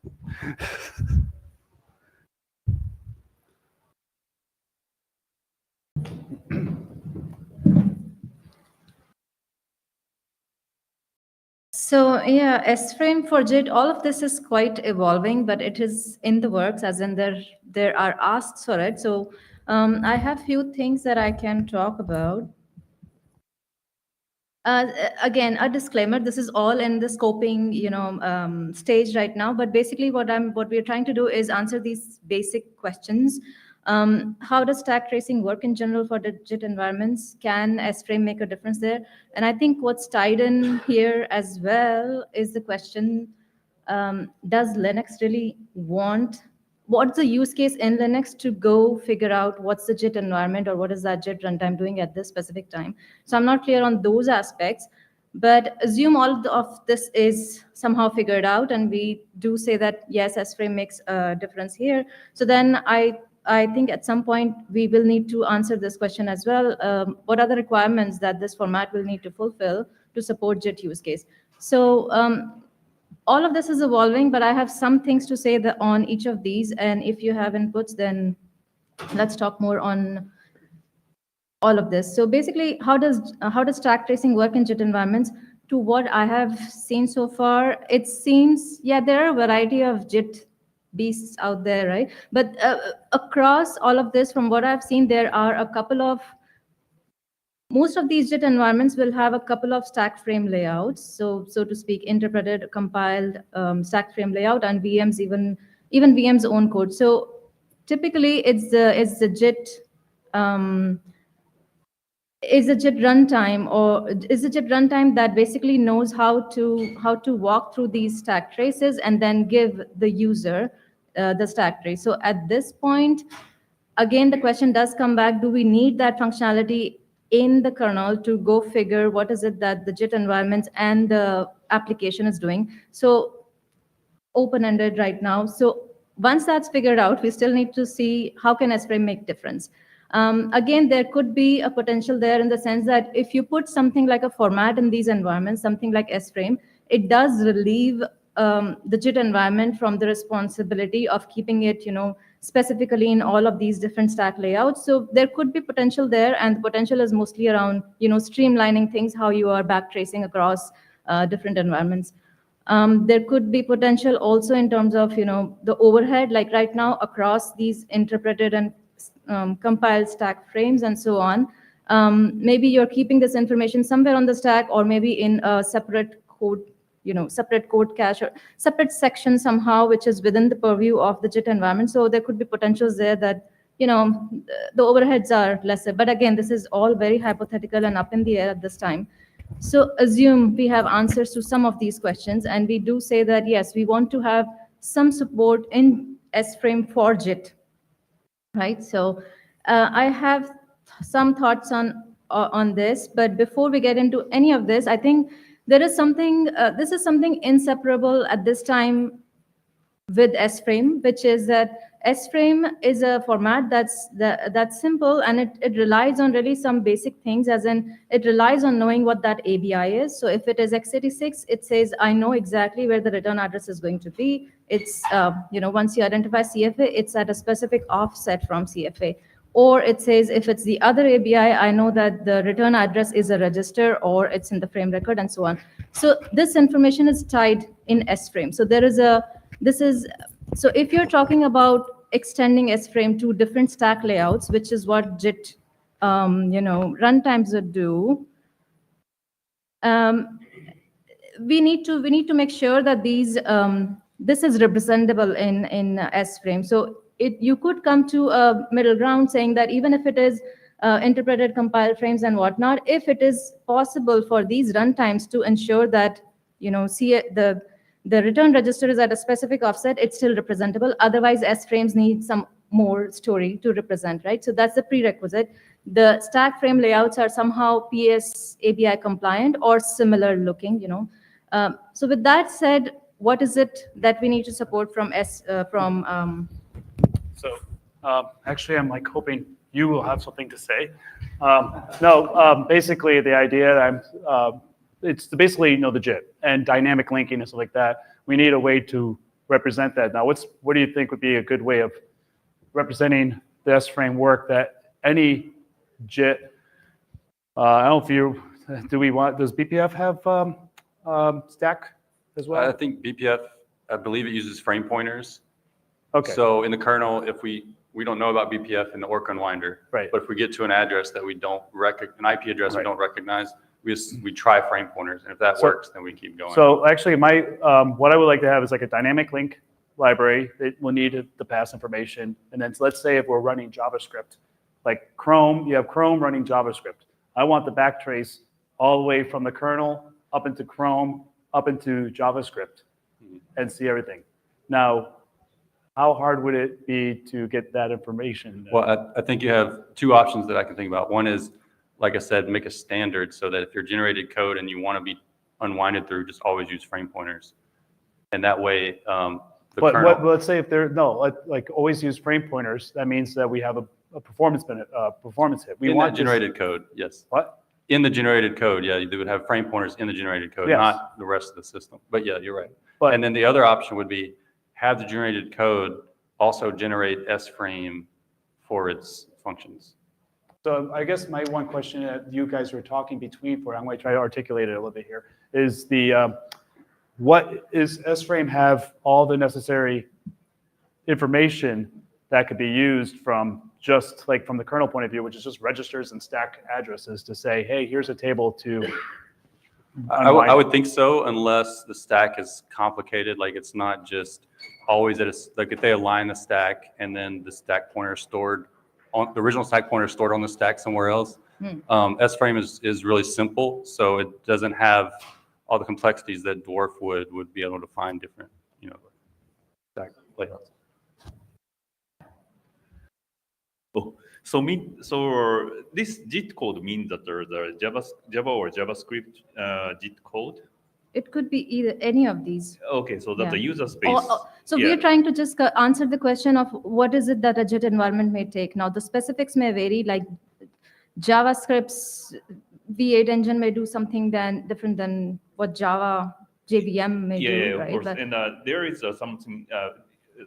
So yeah, S-frame for JIT, all of this is quite evolving, but it is in the works, as in there are asks for it. So I have few things that I can talk about. Again, a disclaimer: this is all in the scoping, stage right now. But basically, what we're trying to do is answer these basic questions. How does stack tracing work in general for the JIT environments? Can S-frame make a difference there? And I think what's tied in here as well is the question: does Linux really what's the use case in Linux to go figure out what's the JIT environment or what is that JIT runtime doing at this specific time? So I'm not clear on those aspects, but assume all of this is somehow figured out, and we do say that yes, S-frame makes a difference here. So then I think at some point we will need to answer this question as well. What are the requirements that this format will need to fulfill to support JIT use case? So all of this is evolving, but I have some things to say on each of these. And if you have inputs, then let's talk more on all of this. So basically, how does stack tracing work in JIT environments? To what I have seen so far, it seems, yeah, there are a variety of JIT beasts out there, right? But across all of this, from what I've seen, there are a couple of, most of these JIT environments will have a couple of stack frame layouts, so to speak, interpreted, compiled stack frame layout, and VMs, even VM's own code. So typically, it's the JIT is a JIT runtime, or is a JIT runtime that basically knows how to walk through these stack traces and then give the user the stack trace. So at this point, again, the question does come back: do we need that functionality in the kernel to go figure what is it that the JIT environments and the application is doing? So open-ended right now. So once that's figured out, we still need to see how can S-frame make difference. Again, there could be a potential there in the sense that if you put something like a format in these environments, something like S-frame, it does relieve the JIT environment from the responsibility of keeping it, specifically in all of these different stack layouts. So there could be potential there, and the potential is mostly around, streamlining things, how you are backtracing across different environments. There could be potential also in terms of, the overhead, like right now across these interpreted and compiled stack frames and so on. Maybe you're keeping this information somewhere on the stack, or maybe in a separate code, separate code cache or separate section somehow, which is within the purview of the JIT environment. So there could be potentials there that, the overheads are lesser. But again, this is all very hypothetical and up in the air at this time. So assume we have answers to some of these questions, and we do say that, yes, we want to have some support in S-frame for JIT, right? So I have some thoughts on this, but before we get into any of this, I think there is something, this is something inseparable at this time with S-frame, which is that S-frame is a format that's simple, and it relies on really some basic things, as in it relies on knowing what that ABI is. So if it is x86, it says, I know exactly where the return address is going to be. It's, once you identify CFA, it's at a specific offset from CFA. Or it says, if it's the other ABI, I know that the return address is a register or it's in the frame record and so on. So this information is tied in S-frame. So so if you're talking about extending S-frame to different stack layouts, which is what JIT, runtimes would do, we need to make sure that this is representable in S-frame. So you could come to a middle ground saying that even if it is interpreted compile frames and whatnot, if it is possible for these runtimes to ensure that the return register is at a specific offset, it's still representable. Otherwise, S-frames need some more story to represent, right? So that's the prerequisite. The stack frame layouts are somehow PS ABI compliant or similar looking, So with that said, what is it that we need to support from Actually, I'm hoping you will have something to say. Basically the idea it's basically, the JIT and dynamic linking and stuff like that. We need a way to represent that. Now, what do you think would be a good way of representing the S-frame work that any JIT, I don't know if does BPF have stack as well? I think BPF, I believe it uses frame pointers. Okay. So in the kernel, if we don't know about BPF in the ORC unwinder, right. But if we get to an address that we don't an IP address we don't recognize, we try frame pointers, and if that works, then we keep going. So actually, what I would like to have is like a dynamic link library that will need to pass information, and then let's say if we're running JavaScript, like Chrome, you have Chrome running JavaScript. I want the backtrace all the way from the kernel up into Chrome, up into JavaScript, and see everything. Now, how hard would it be to get that information? Well, I think you have two options that I can think about. One is, like I said, make a standard so that if you're generated code and you want to be unwinded through, just always use frame pointers. And that way, But let's say if like always use frame pointers, that means that we have a performance hit. We want generated code, yes. What? In the generated code, yeah, you would have frame pointers in the generated code, Yes. not the rest of the system. But yeah, you're right. And then the other option would be have the generated code also generate S-frame for its functions. So I guess my one question that you guys were talking between I'm going to try to articulate it a little bit here, is what is S-frame have all the necessary information that could be used from just like from the kernel point of view, which is just registers and stack addresses to say, hey, here's a table to I would think so, unless the stack is complicated. Like it's not just always like if they align the stack and then the stack pointer stored on the original stack pointer stored on the stack somewhere else. S-frame is really simple, so it doesn't have all the complexities that Dwarf would be able to find different, stack layouts. So this JIT code means that there's a Java or JavaScript JIT code? It could be either any of these. Okay, so that's the user space. We are trying to just answer the question of what is it that a JIT environment may take. Now, the specifics may vary, like JavaScript's V8 engine may do something different than what Java JVM may do, of right? course. And there is something,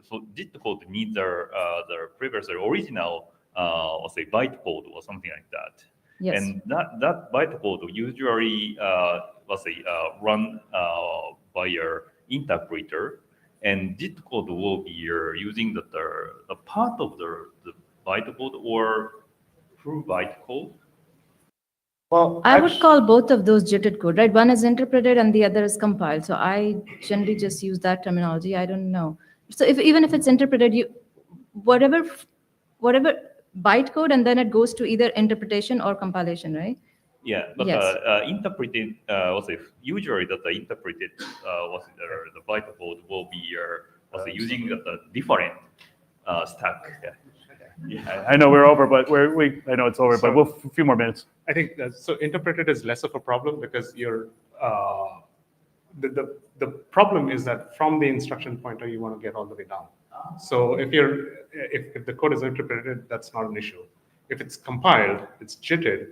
so JIT code needs the previous original, let's say byte code or something like that. Yes. And that byte code usually, let's say, run by your interpreter, and JIT code will be using the part of the byte code or full byte code. Well, I would call both of those JIT code, right? One is interpreted and the other is compiled. So I generally just use that terminology. I don't know. So even if it's interpreted, whatever byte code, and then it goes to either interpretation or compilation, right? Yeah, but Yes. Usually the interpreted the byte code will be also using the different stack. I know we're over, but I know it's over, but we'll a few more minutes. I think so. Interpreted is less of a problem because you're the problem is that from the instruction pointer you want to get all the way down. So if the code is interpreted, that's not an issue. If it's compiled, it's JITted,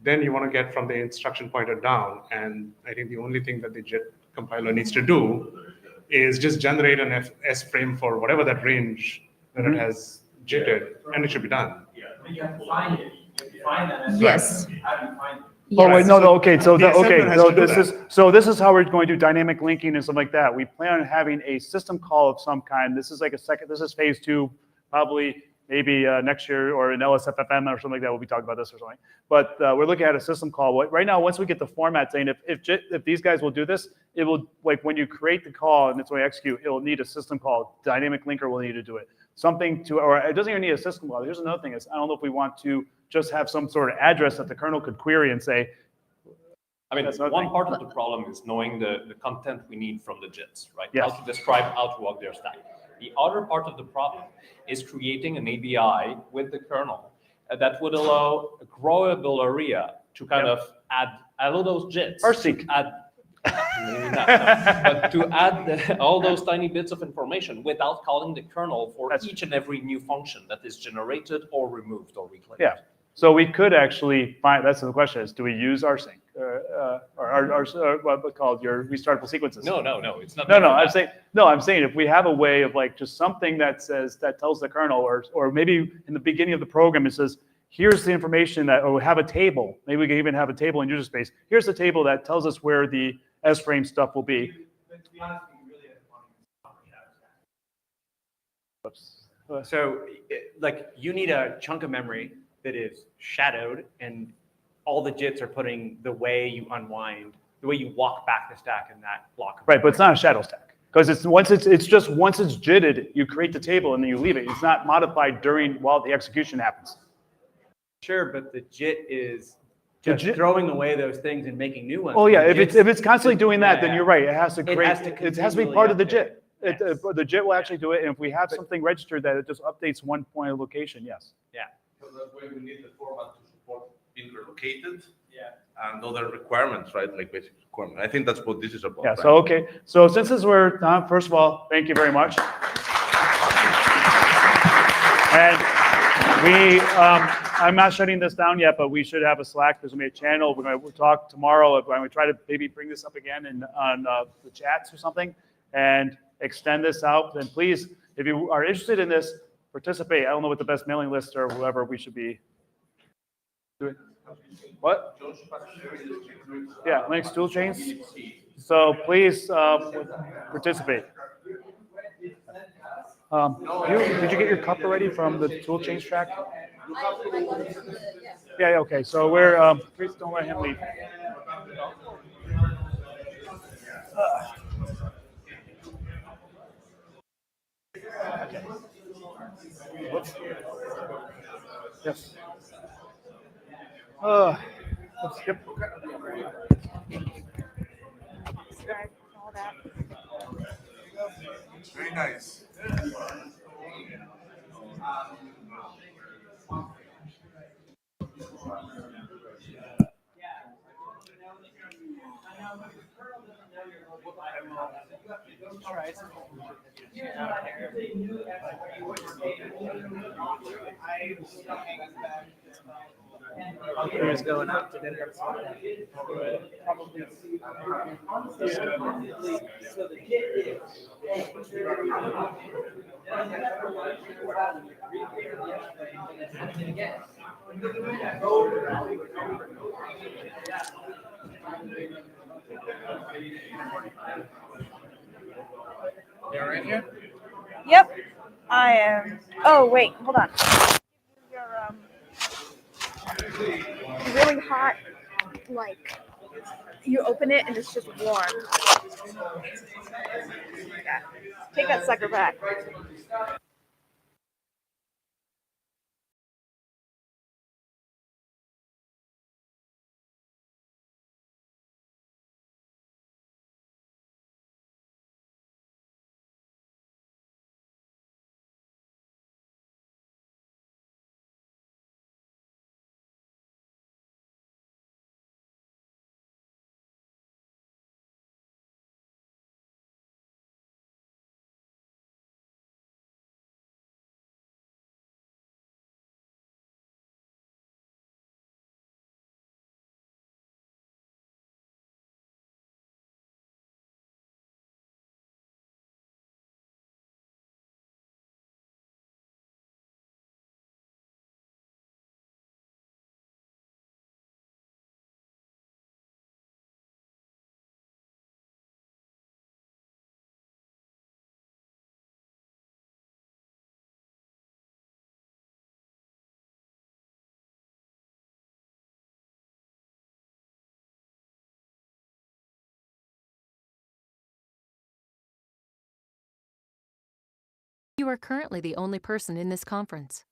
then you want to get from the instruction pointer down. And I think the only thing that the JIT compiler needs to do is just generate an S frame for whatever that range that it has JITted, and it should be done. But you have to find it. You have to find that. Yes. How do you find it? Oh wait, no, okay. So The assembler has to do that. this is how we're going to do dynamic linking and stuff like that. We plan on having a system call of some kind. This is like this is phase 2, probably maybe next year, or in LSFFM or something like that. We'll be talking about this or something. But we're looking at a system call. Right now, once we get the format saying if these guys will do this, it will, like when you create the call and it's going to execute, it will need a system call. Dynamic linker will need to do it. Something to, or it doesn't even need a system call. Here's another thing is I don't know if we want to just have some sort of address that the kernel could query and say. I mean, one part of the problem is knowing the content we need from the JITs, right? Yes. How to describe how to walk their stack. The other part of the problem is creating an ABI with the kernel that would allow a growable area to kind of add all those JITs. Maybe not, no. But to add all those tiny bits of information without calling the kernel for each and every new function that is generated or removed or reclaimed. Yeah. So we could actually find, that's the question is, do we use rsync or what's called your restartable sequences? No, it's not. I'm saying if we have a way of like just something that says, that tells the kernel, or maybe in the beginning of the program, it says, here's the information that, or we have a table. Maybe we can even have a table in user space. Here's the table that tells us where the S-frame stuff will be. But to be honest, we really have So, like, you need a chunk of memory that is shadowed, and all the JITs are putting the way you unwind, the way you walk back the stack in that block. Right, but it's not a shadow stack because once it's JITted, you create the table and then you leave it. It's not modified while the execution happens. Sure, but the JIT is just throwing away those things and making new ones. Oh yeah, if it's constantly doing that, then you're right. It has to create. It has to be part of the JIT. Yes. The JIT will actually do it, and if we have something registered that it just updates one point of location, yes. Yeah. So that's why we need the format to support being relocated. Yeah. And other requirements, right? Like basic requirements. I think that's what this is about. Yeah. Right? So okay. So since we're done, first of all, thank you very much. And I'm not shutting this down yet, but we should have a Slack. There's going to be a channel. We'll talk tomorrow. I'm going to try to maybe bring this up again on the chats or something and extend this out. And please, if you are interested in this, participate. I don't know what the best mailing list or whoever we should be doing. What? Yeah, Linux tool chains. So please participate. Did you get your cup already from the tool change track? Yeah, okay. So we're, please don't let him leave. Okay. Whoops. Yes. Let's skip. Very nice. Who's going out to dinner? You're in here? Yep, I am. Oh, wait, hold on. Your really hot, like, you open it and it's just warm. Yeah. Take that sucker back. You are currently the only person in this conference.